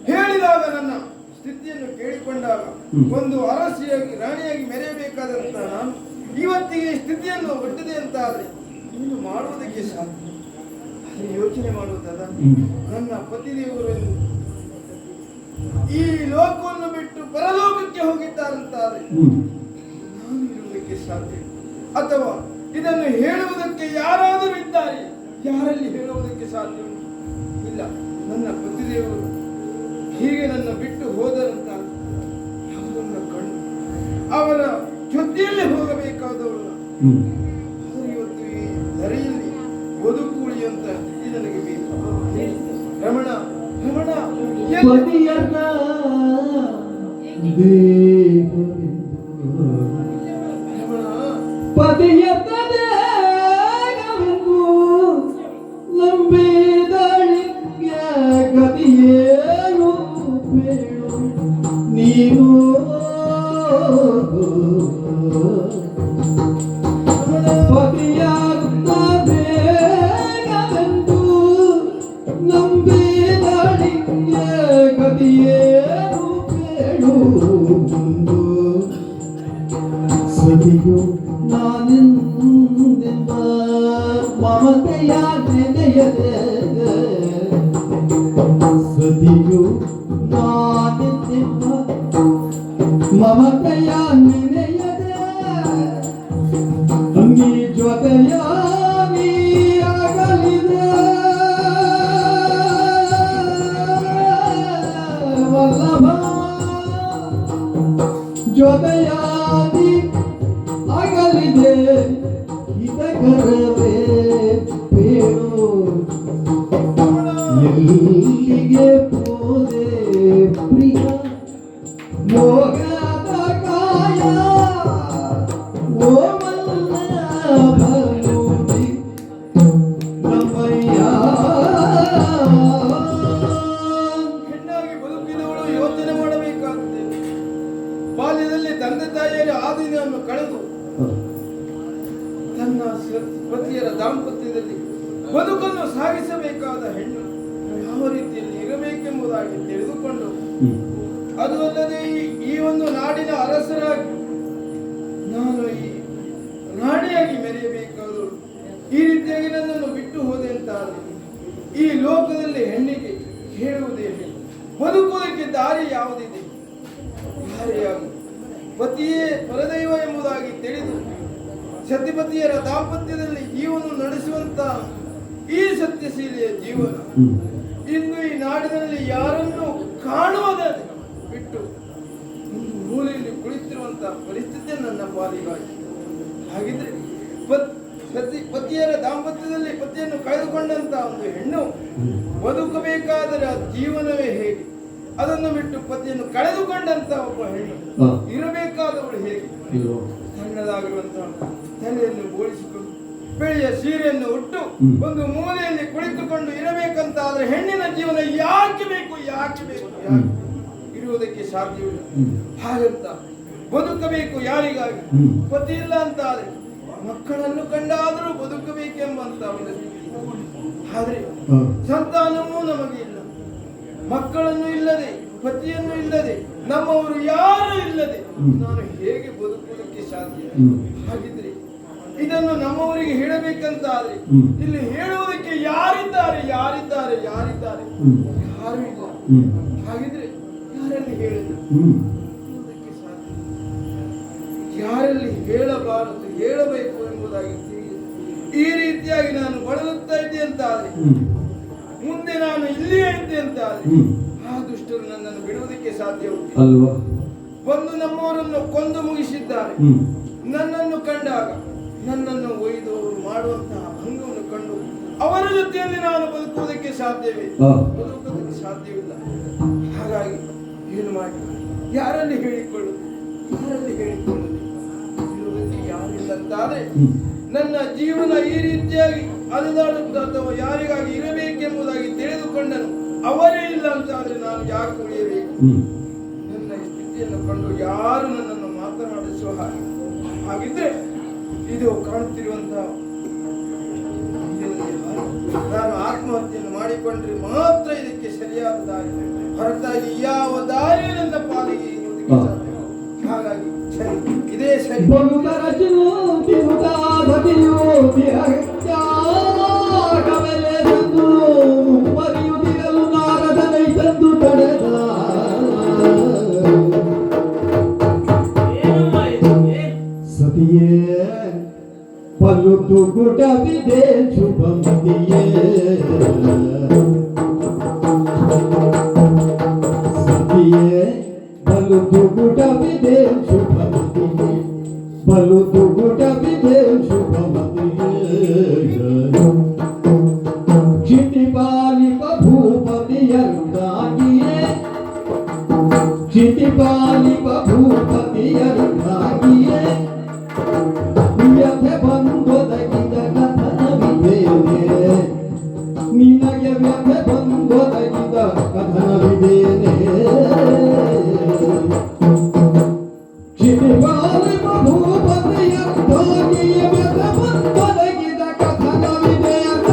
ಹೇಳಿದಾಗ ನನ್ನ ಸ್ಥಿತಿಯನ್ನು ಕೇಳಿಕೊಂಡಾಗ ಒಂದು ಅರಸಿಯಾಗಿ ರಾಣಿಯಾಗಿ ಮೆರೆಯಬೇಕಾದಂತ ನಾನು ಇವತ್ತಿಗೆ ಈ ಸ್ಥಿತಿಯನ್ನು ಒಡ್ಡಿದೆ ಅಂತ ಆದ್ರೆ ಇನ್ನು ಮಾಡುವುದಕ್ಕೆ ಸಾಧ್ಯ. ಆದರೆ ಯೋಚನೆ ಮಾಡುವುದಲ್ಲ, ನನ್ನ ಪತಿದೇವರು ಈ ಲೋಕವನ್ನು ಬಿಟ್ಟು ಪರಲೋಕಕ್ಕೆ ಹೋಗಿದ್ದಾರಂತಾದ್ರೆ ನಾನು ಇರುವುದಕ್ಕೆ ಸಾಧ್ಯ ಅಥವಾ ಇದನ್ನು ಹೇಳುವುದಕ್ಕೆ ಯಾರಾದರೂ ಇದ್ದಾರೆ? ಯಾರಲ್ಲಿ ಹೇಳುವುದಕ್ಕೆ ಸಾಧ್ಯ ಇಲ್ಲ. ನನ್ನ ಪತಿದೇವರು ಹೀಗೆ ನನ್ನ ಬಿಟ್ಟು ಹೋದರಂತ ಅವರನ್ನ ಕಣ್ಣು ಅವರ ಜೊತೆಯಲ್ಲೇ ಹೋಗಬೇಕಾದವಳು ಇವತ್ತು ಈ ಧರೆಯಲ್ಲಿ ಬದುಕುಳಿ ಅಂತ ಸ್ಥಿತಿ ನನಗೆ ಬೇಕು. ರಮಣ ರಮಣ ಪತಿಯನ್ನ ಪತಿಯನ್ನ ದೇಗವೆಂದು ನಂಬಿದಳಿಗೆ ಗತಿಯೇನು ಬೇಡು ನೀನು ಪತಿಯನ್ನ ದೇಗವೆಂದು ನಂಬಿದಳಿಗೆ ಗತಿಯೇನು ಬೇಡು ಸತಿಯು ನಾನೆಂದೆಂಬ ಮಮತೆಯ ನೆನೆಯದೆ ಸತಿಯು ನಾನೆಂದೆಂಬ ಮಮತೆಯ ನೆನೆಯದೆ ನೀ ಜೊತೆಯ ನೀ ಆಗಲಿದೆ ವಲ್ಲಭ ಜೊತೆಯಾದಿ ಆಗಲಿದೆ ಹಿತಕರವೇ ಬೇಡು ಎಲ್ಲಿಗೆ ಹೋದೆ ಪ್ರಿಯ ಮೋಗದ ಕಾಯ ಓ ವಲ್ಲಭ ನುಡಿ ನಮ್ಮಯ್ಯ. ಹೆಣ್ಣಾಗಿ ಬದುಕಿದವಳು ಯೋಚನೆ ಮಾಡಬೇಕಾಗುತ್ತೆ. ಬಾಲ್ಯದಲ್ಲಿ ತಂದೆ ತಾಯಿಯರ ಆದಿನವನ್ನು ಕಳೆದು ತನ್ನ ಪತಿಯರ ದಾಂಪತ್ಯದಲ್ಲಿ ಬದುಕನ್ನು ಸಾಗಿಸಬೇಕಾದ ಹೆಣ್ಣು ಯಾವ ರೀತಿಯಲ್ಲಿ ಇರಬೇಕೆಂಬುದಾಗಿ ತಿಳಿದುಕೊಂಡು ಅದು ಅಲ್ಲದೆ ಈ ಒಂದು ನಾಡಿನ ಅರಸರಾಗಿ ನಾನು ಈ ರೀತಿಯಾಗಿ ಮೆರೆಯಬೇಕಾದಳು. ಈ ರೀತಿಯಾಗಿ ನನ್ನನ್ನು ಬಿಟ್ಟು ಹೋದೆ ಅಂತಾದರೆ ಈ ಲೋಕದಲ್ಲಿ ಹೆಣ್ಣಿಗೆ ಹೇಳುವುದೇ ಬದುಕುವುದಕ್ಕೆ ದಾರಿ ಯಾವುದಿದೆ? ದಾರಿಯಾಗು ಪತಿಯೇ ಪರದೈವ ಎಂಬುದಾಗಿ ತಿಳಿದು ಸತಿಪತಿಯರ ದಾಂಪತ್ಯದಲ್ಲಿ ಜೀವನ ನಡೆಸುವಂತ ಈ ಸತ್ಯಶೀಲಿಯ ಜೀವನ ಇಂದು ಈ ನಾಡಿನಲ್ಲಿ ಯಾರನ್ನು ಕಾಣುವುದೇ ಬಿಟ್ಟು ಮೂಲೆಯಲ್ಲಿ ಕುಳಿತಿರುವಂತಹ ಪರಿಸ್ಥಿತಿ ನನ್ನ ಪಾಲಿಗಾಗಿ. ಹಾಗಿದ್ರೆ ಪತಿಯರ ದಾಂಪತ್ಯದಲ್ಲಿ ಪತಿಯನ್ನು ಕಳೆದುಕೊಂಡಂತ ಒಂದು ಹೆಣ್ಣು ಬದುಕಬೇಕಾದರೆ ಆ ಜೀವನವೇ ಹೇಗೆ? ಅದನ್ನು ಬಿಟ್ಟು ಪತಿಯನ್ನು ಕಳೆದುಕೊಂಡಂತ ಒಬ್ಬ ಹೆಣ್ಣು ಇರಬೇಕಾದವಳು ಹೇಗೆ? ಸಣ್ಣದಾಗಿರುವಂತಹ ತಲೆಯನ್ನು ಬೋಳಿಸಿಕೊಂಡು ಬೆಳೆಯ ಸೀರೆಯನ್ನು ಉಟ್ಟು ಒಂದು ಮೂಲೆಯಲ್ಲಿ ಕುಳಿತುಕೊಂಡು ಇರಬೇಕಂತ ಆದ್ರೆ ಹೆಣ್ಣಿನ ಜೀವನ ಯಾಕೆ ಬೇಕು? ಇರುವುದಕ್ಕೆ ಸಾಧ್ಯವಿಲ್ಲ. ಹಾಗಂತ ಬದುಕಬೇಕು ಯಾರಿಗಾಗಿ? ಪತಿ ಇಲ್ಲ ಅಂತ ಆದ್ರೆ ಮಕ್ಕಳನ್ನು ಕಂಡಾದರೂ ಬದುಕಬೇಕೆಂಬಂತ ಒಂದು ಸ್ಥಿತಿ. ಆದ್ರೆ ಸಂತಾನವೂ ನಮಗೆ ಇಲ್ಲ, ಮಕ್ಕಳನ್ನು ಇಲ್ಲದೆ, ಪತಿಯನ್ನು ಇಲ್ಲದೆ, ನಮ್ಮವರು ಯಾರು ಇಲ್ಲದೆ ನಾನು ಹೇಗೆ ಬದುಕುವುದಕ್ಕೆ ಸಾಧ್ಯ? ಹಾಗಿದ್ರೆ ಇದನ್ನು ನಮ್ಮವರಿಗೆ ಹೇಳಬೇಕಂತ ಆದ್ರೆ ಇಲ್ಲಿ ಹೇಳುವುದಕ್ಕೆ ಯಾರಿದ್ದಾರೆ? ಯಾರು ಇಲ್ಲ. ಹಾಗಿದ್ರೆ ಯಾರಲ್ಲಿ ಹೇಳಿದ್ರು? ಯಾರಲ್ಲಿ ಹೇಳಬಾರದು, ಹೇಳಬೇಕು ಎಂಬುದಾಗಿ ತಿಳಿಯಿತು. ಈ ರೀತಿಯಾಗಿ ನಾನು ಬಳಲುತ್ತಾ ಇದ್ದೆ ಅಂತ ಆದ್ರೆ ಮುಂದೆ ನಾನು ಇಲ್ಲಿಯೇ ಇದ್ದೆ ಅಂತ ಆದ್ರೆ ಆ ದುಷ್ಟರು ನನ್ನನ್ನು ಬಿಡುವುದಕ್ಕೆ ಸಾಧ್ಯವಿಲ್ಲ. ಒಂದು ನಮ್ಮವರನ್ನು ಕೊಂದು ಮುಗಿಸಿದ್ದಾರೆ. ನನ್ನನ್ನು ಕಂಡಾಗ ನನ್ನನ್ನು ಒಯ್ದವರು ಮಾಡುವಂತಹ ಭಂಗವನ್ನು ಕಂಡು ಅವರ ಜೊತೆಯಲ್ಲಿ ನಾನು ಬದುಕುವುದಕ್ಕೆ ಸಾಧ್ಯವೇ? ಬದುಕುವುದಕ್ಕೆ ಸಾಧ್ಯವಿಲ್ಲ. ಹಾಗಾಗಿ ಏನು ಮಾಡಿ ಯಾರಲ್ಲಿ ಹೇಳಿಕೊಳ್ಳುವುದು? ಯಾರಿಲ್ಲಂತಾದ್ರೆ ನನ್ನ ಜೀವನ ಈ ರೀತಿಯಾಗಿ ಅಲೆದಾಡುತ್ತ ಅಥವಾ ಯಾರಿಗಾಗಿ ಇರಬೇಕೆಂಬುದಾಗಿ ತಿಳಿದುಕೊಂಡನು ಅವರೇ ಇಲ್ಲ ಅಂತಾದ್ರೆ ನಾನು ಯಾಕೆ ಉಳಿಯಬೇಕು? ನನ್ನ ಸ್ಥಿತಿಯನ್ನು ಕಂಡು ಯಾರು ನನ್ನನ್ನು ಮಾತನಾಡಿಸುವ ಹಾಗಿದ್ರೆ ಇದು ಕಾಣುತ್ತಿರುವಂತಹ ನಾನು ಆತ್ಮಹತ್ಯೆಯನ್ನು ಮಾಡಿಕೊಂಡ್ರೆ ಮಾತ್ರ ಇದಕ್ಕೆ ಸರಿಯಾದ ದಾರಿ, ಹೊರತಾಗಿ ಯಾವ ದಾರಿ ನನ್ನ ಪಾಲಿಗೆ ಇರುವುದಕ್ಕೆ ಸಾಧ್ಯ. ಹಾಗಾಗಿ ಸರಿ, ಇದೇ ಸರಿ. ಸತಿಯೇ ಪಲುತು ಗುಡವಿದೆ ಶುಭಮತಿಯೇ, ಸತಿಯೇ ಪಲುತು ಗುಡವಿದೆ ಶುಭಮತಿಯೇ, ಪಲುತು ಗುಡವಿದೆ ಶುಭಮತಿಯೇ. ಕ್ಷಿತಿಪಾಲಿಪ ಭೂಪತಿಯರುಗಾಗಿಯೇ, ಕ್ಷಿತಿಪಾಲಿಪ ಭೂಪತಿಯರುಗಾಗಿಯೇ ವ್ಯಥೆ ಬಂದೊದಗಿದ ಕಥನವಿದೇನೆ, ನಿನಗೆ ವ್ಯಥೆ ಬಂದೊದಗಿದ ಕಥನವಿದೇನೆ. ಕ್ಷಿತಿಪಾಲಿಪ ಭೂಪತಿಯರುಗಾಗಿಯೇ ವ್ಯಥೆ ಬಂದೊದಗಿದ ಕಥನವಿದೆ ಅಂತ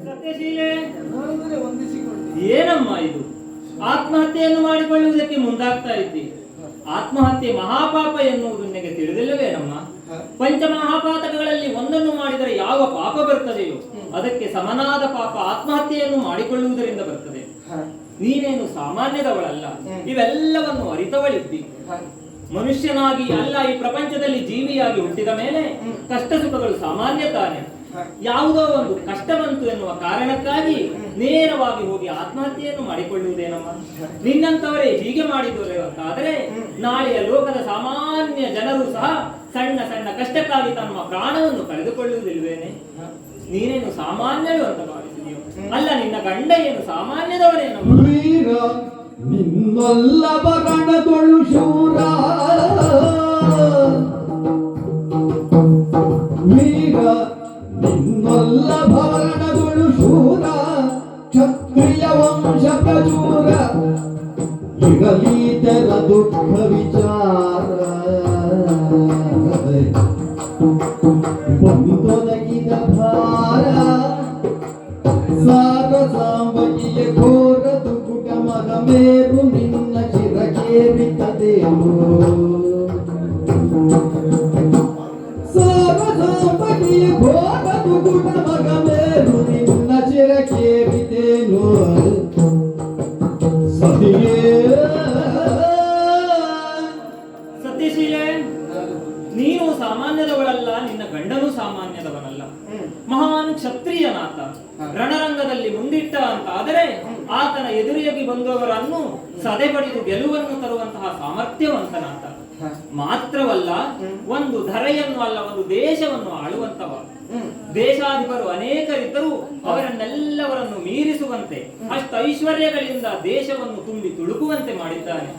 ಸತ್ಯಶೀಲೆ, ಏನಮ್ಮ ಇದು? ಆತ್ಮಹತ್ಯೆಯನ್ನು ಮಾಡಿಕೊಳ್ಳುವುದಕ್ಕೆ ಮುಂದಾಗ್ತಾ ಇದ್ದಿ. ಆತ್ಮಹತ್ಯೆ ಮಹಾಪಾಪ ಎನ್ನುವುದು ನಿನಗೆ ತಿಳಿದಿಲ್ಲವೇನಮ್ಮ? ಪಂಚಮಹಾಪಾತಕಗಳಲ್ಲಿ ಒಂದನ್ನು ಮಾಡಿದರೆ ಯಾವ ಪಾಪ ಬರ್ತದೆಯೋ ಅದಕ್ಕೆ ಸಮನಾದ ಪಾಪ ಆತ್ಮಹತ್ಯೆಯನ್ನು ಮಾಡಿಕೊಳ್ಳುವುದರಿಂದ ಬರ್ತದೆ. ನೀನೇನು ಸಾಮಾನ್ಯದವಳಲ್ಲ, ಇವೆಲ್ಲವನ್ನು ಅರಿತವಳಿದ್ದಿ. ಮನುಷ್ಯನಾಗಿ ಅಲ್ಲ, ಈ ಪ್ರಪಂಚದಲ್ಲಿ ಜೀವಿಯಾಗಿ ಹುಟ್ಟಿದ ಮೇಲೆ ಕಷ್ಟ ಸುಖಗಳು ಸಾಮಾನ್ಯ ತಾನೆ. ಯಾವುದೋ ಒಂದು ಕಷ್ಟ ಬಂತು ಎನ್ನುವ ಕಾರಣಕ್ಕಾಗಿ ನೇರವಾಗಿ ಹೋಗಿ ಆತ್ಮಹತ್ಯೆಯನ್ನು ಮಾಡಿಕೊಳ್ಳುವುದೇನಮ್ಮ? ನಿನ್ನಂತವರೇ ಹೀಗೆ ಮಾಡಿದರೆ ನಾಳೆಯ ಲೋಕದ ಸಾಮಾನ್ಯ ಜನರು ಸಹ ಸಣ್ಣ ಸಣ್ಣ ಕಷ್ಟಕ್ಕಾಗಿ ತಮ್ಮ ಪ್ರಾಣವನ್ನು ಕಳೆದುಕೊಳ್ಳುವುದಿಲ್ವೇನೆ? ನೀನೇನು ಸಾಮಾನ್ಯರು ಅಂತ ಭಾವಿಸಿದೆಯೋ? ಅಲ್ಲ, ನಿನ್ನ ಗಂಡ ಏನು ಸಾಮಾನ್ಯದವರೇನಮ್ಮ? ವೀರ ನಿನ್ನಲ್ಲವ ಗಣದೊಳು ಶೂರ, ವೀರ ನಿನ್ನಲ್ಲ ಭರಣದೊಳು ಶೂರ, ಕ್ಷತ್ರಿಯ ವಂಶ ಪ್ರಚೂರ, ಇರಲೀತರ ದುಃಖ ವಿಚಾರ. ಬಂದೊದಗಿದ ಭಾರ ಸಾರ ಸಾಂಬಗಿಯ ಘೋರ ದುಗುಟ ಮಗ ಮೇರು ನಿನ್ನ ಶಿರಗೆ ಬಿತ್ತದೇನು ಸಾಗಸಾಪಟಿಯ ಭೋಗದು ಗುಣ ಮಗ ಮೇರು ನಿನ್ನ ಚಿರಕೆ ಬಿದ್ದೇನು ಸತಿಯೇ ಸತ್ಯಶೀಲೆ, ನೀನು ಸಾಮಾನ್ಯದವಳಲ್ಲ, ನಿನ್ನ ಗಂಡನು ಸಾಮಾನ್ಯದವನಲ್ಲ. ಮಹಾನ್ ಕ್ಷತ್ರಿಯನಾತ. ರಣರಂಗದಲ್ಲಿ ಮುಂದಿಟ್ಟ ಅಂತ ಆದರೆ ಆತನ ಎದುರಿಗೆ ಬಂದವರನ್ನು ಸದೆಬಡಿದು ಗೆಲುವನ್ನು ತರುವಂತಹ ಸಾಮರ್ಥ್ಯವಂತನಾತ. ಮಾತ್ರವಲ್ಲ, ಒಂದು ಧರೆಯನ್ನು ಅಲ್ಲ, ಒಂದು ದೇಶವನ್ನು ಆಳುವಂತವ. ದೇಶಾಧಿಪರು ಅನೇಕರಿದ್ದರೂ ಅವರನ್ನೆಲ್ಲವರನ್ನು ಮೀರಿಸುವಂತೆ ಅಷ್ಟ ಐಶ್ವರ್ಯಗಳಿಂದ ದೇಶವನ್ನು ತುಂಬಿ ತುಳುಕುವಂತೆ ಮಾಡಿದ್ದಾನೆ.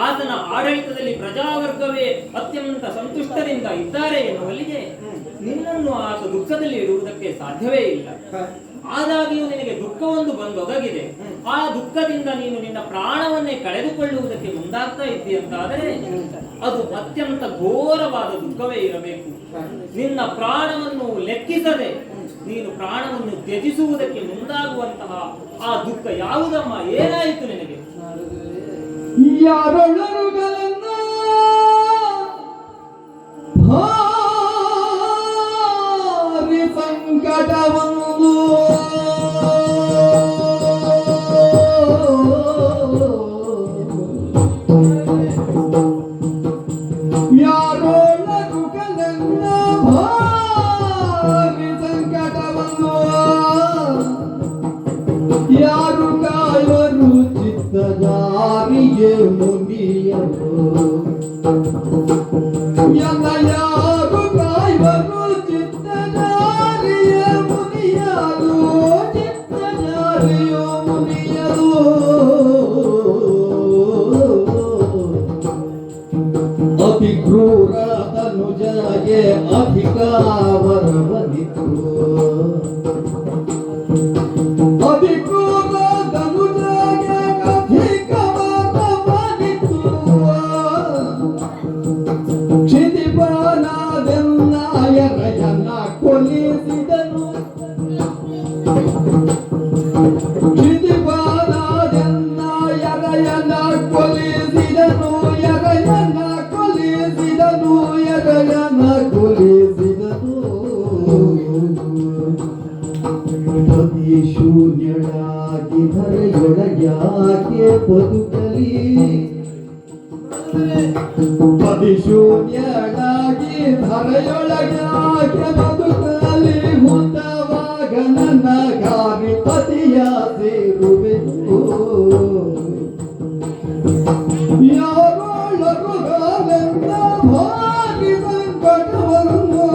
ಆತನ ಆಡಳಿತದಲ್ಲಿ ಪ್ರಜಾವರ್ಗವೇ ಅತ್ಯಂತ ಸಂತುಷ್ಟದಿಂದ ಇದ್ದಾರೆ ಎನ್ನುವಲ್ಲಿಗೆ ನಿನ್ನನ್ನು ಆತ ದುಃಖದಲ್ಲಿ ಇಡುವುದಕ್ಕೆ ಸಾಧ್ಯವೇ ಇಲ್ಲ. ಆದಾಗ್ಯೂ ನಿನಗೆ ದುಃಖವೊಂದು ಬಂದೊದಗಿದೆ. ಆ ದುಃಖದಿಂದ ನೀನು ನಿನ್ನ ಪ್ರಾಣವನ್ನೇ ಕಳೆದುಕೊಳ್ಳುವುದಕ್ಕೆ ಮುಂದಾಗ್ತಾ ಇದ್ದೀಯಂತಾದರೆ ಅದು ಅತ್ಯಂತ ಘೋರವಾದ ದುಃಖವೇ ಇರಬೇಕು. ನಿನ್ನ ಪ್ರಾಣವನ್ನು ಲೆಕ್ಕಿಸದೆ ನೀನು ಪ್ರಾಣವನ್ನು ತ್ಯಜಿಸುವುದಕ್ಕೆ ಮುಂದಾಗುವಂತಹ ಆ ದುಃಖ ಯಾವುದಮ್ಮ? ಏನಾಯಿತು ನಿನಗೆ? ಯಾರೊಳರುಗಳನ್ನ ಭಾರಿ ಸಂಕಟವನ್ನು ಯಾರೊಳರುಗಳನ್ನ ಭಾರಿ ಸಂಕಟವನ್ನು ಯಾರು ಕಾಯುವರು ಚಿತ್ತದಾರಿಗೆ ಮುಗಿಯರು ಎಲ್ಲ ಯಾರು ಕಾಯುವರು ಚಿತ್ತದಾರಿಯ ಮುನಿಯರು ಚಿತ್ತದಾರಿಯ ಮುನಿಯರು ಅತಿ ಕ್ರೂರ ತನುಜಗೆ ಅಧಿಕಾರವನಿತು ಅಧಿಕೂಲ ತನುಜಗೆ ಅಧಿಕಾರವನಿತು ಕ್ಷಿತಿಪಾನಾದೆನ್ನಾಯರಯನ್ನ ಕೊಲ್ಲಿಸಿದನು ಕ್ಷಿತಿಪಾನಾದೆನ್ನಾಯರಯನ್ನ ಕೊಲ್ಲಿಸಿದನು ಯರಯನ್ನ ಕೊಲ್ಲಿಸಿದನು ಯರಯನ್ನ ಕೊಲ್ಲಿಸಿದನು ಪತಿ ಶೂನ್ಯಳಾಗಿ ಧರೆಯೊಳಗ್ಯಾಕೆ ಬದುಕಲಿ ಪತಿ ಶೂನ್ಯಳಾಗಿ ಧರೆಯೊಳಗ್ಯಾಕೆ ಬದುಕಲಿ ಹುತ್ತವಾಗ ನನ್ನ ಗಾರಿ ಪತಿಯ ಸೇರುವೆನು ಯಾರೊಳಗುಗಲೆಂದ ಭಾಗಿ ಸಂಕಟವನ್ನು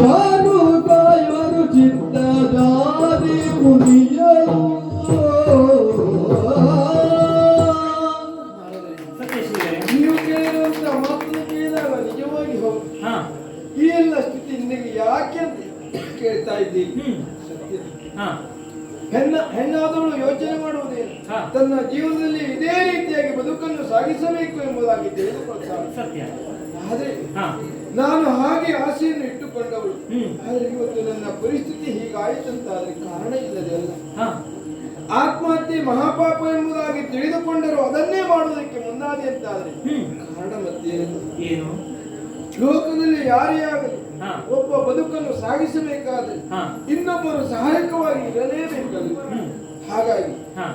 ಯಾರು ಕಾಯುವರು ಚಿತ್ತದಾದಿ ಮುನಿಯರು ಸತ್ಯಶೀಲೆ, ನೀವು ಕೇಳಿರುವಂತ ಮಾತನ್ನು ಕೇಳಿದಾಗ ನಿಜವಾಗಿ ಹೌದು. ಹಾ, ಈ ಎಲ್ಲ ಸ್ಥಿತಿ ನಿನಗೆ ಯಾಕೆ ಅಂತ ಕೇಳ್ತಾ ಇದ್ದೀನಿ. ಸತ್ಯ. ಹಾ, ಹೆಣ್ಣಾದವಳು ಯೋಚನೆ ಮಾಡುವುದೇನು? ಹಾ. ತನ್ನ ಜೀವನದಲ್ಲಿ ಇದೇ ರೀತಿಯಾಗಿ ಬದುಕನ್ನು ಸಾಗಿಸಬೇಕು ಎಂಬುದಾಗಿ ತಿಳಿದುಕೊಳ್ತಾಳೆ. ಸತ್ಯ. ಆದ್ರೆ ಹಾ, ನಾನು ಹಾಗೆ ಆಸೆಯನ್ನು ಇಟ್ಟುಕೊಂಡವಳು. ಹ್ಮ್. ಆದ್ರೆ ಇವತ್ತು ನನ್ನ ಪರಿಸ್ಥಿತಿ ಹೀಗಾಯಿತಂತಾದ್ರೆ ಕಾರಣ ಇಲ್ಲದೆ ಅಲ್ಲ. ಹಾ, ಆತ್ಮಹತ್ಯೆ ಮಹಾಪಾಪ ಎಂಬುದಾಗಿ ತಿಳಿದುಕೊಂಡರು ಅದನ್ನೇ ಮಾಡುವುದಕ್ಕೆ ಮುಂದಾದೆ ಅಂತಾದ್ರೆ ಕಾರಣ ಮತ್ತೇನು? ಏನು? ಲೋಕದಲ್ಲಿ ಯಾರೇ ಆಗಲಿ ಹಾ. ಒಬ್ಬ ಬದುಕನ್ನು ಸಾಗಿಸಬೇಕಾದ್ರೆ ಹಾ. ಇನ್ನೊಬ್ಬರು ಸಹಾಯಕವಾಗಿ ಇರಲೇಬೇಕಲ್ಲ. ಹಾಗಾಗಿ ಹಾ,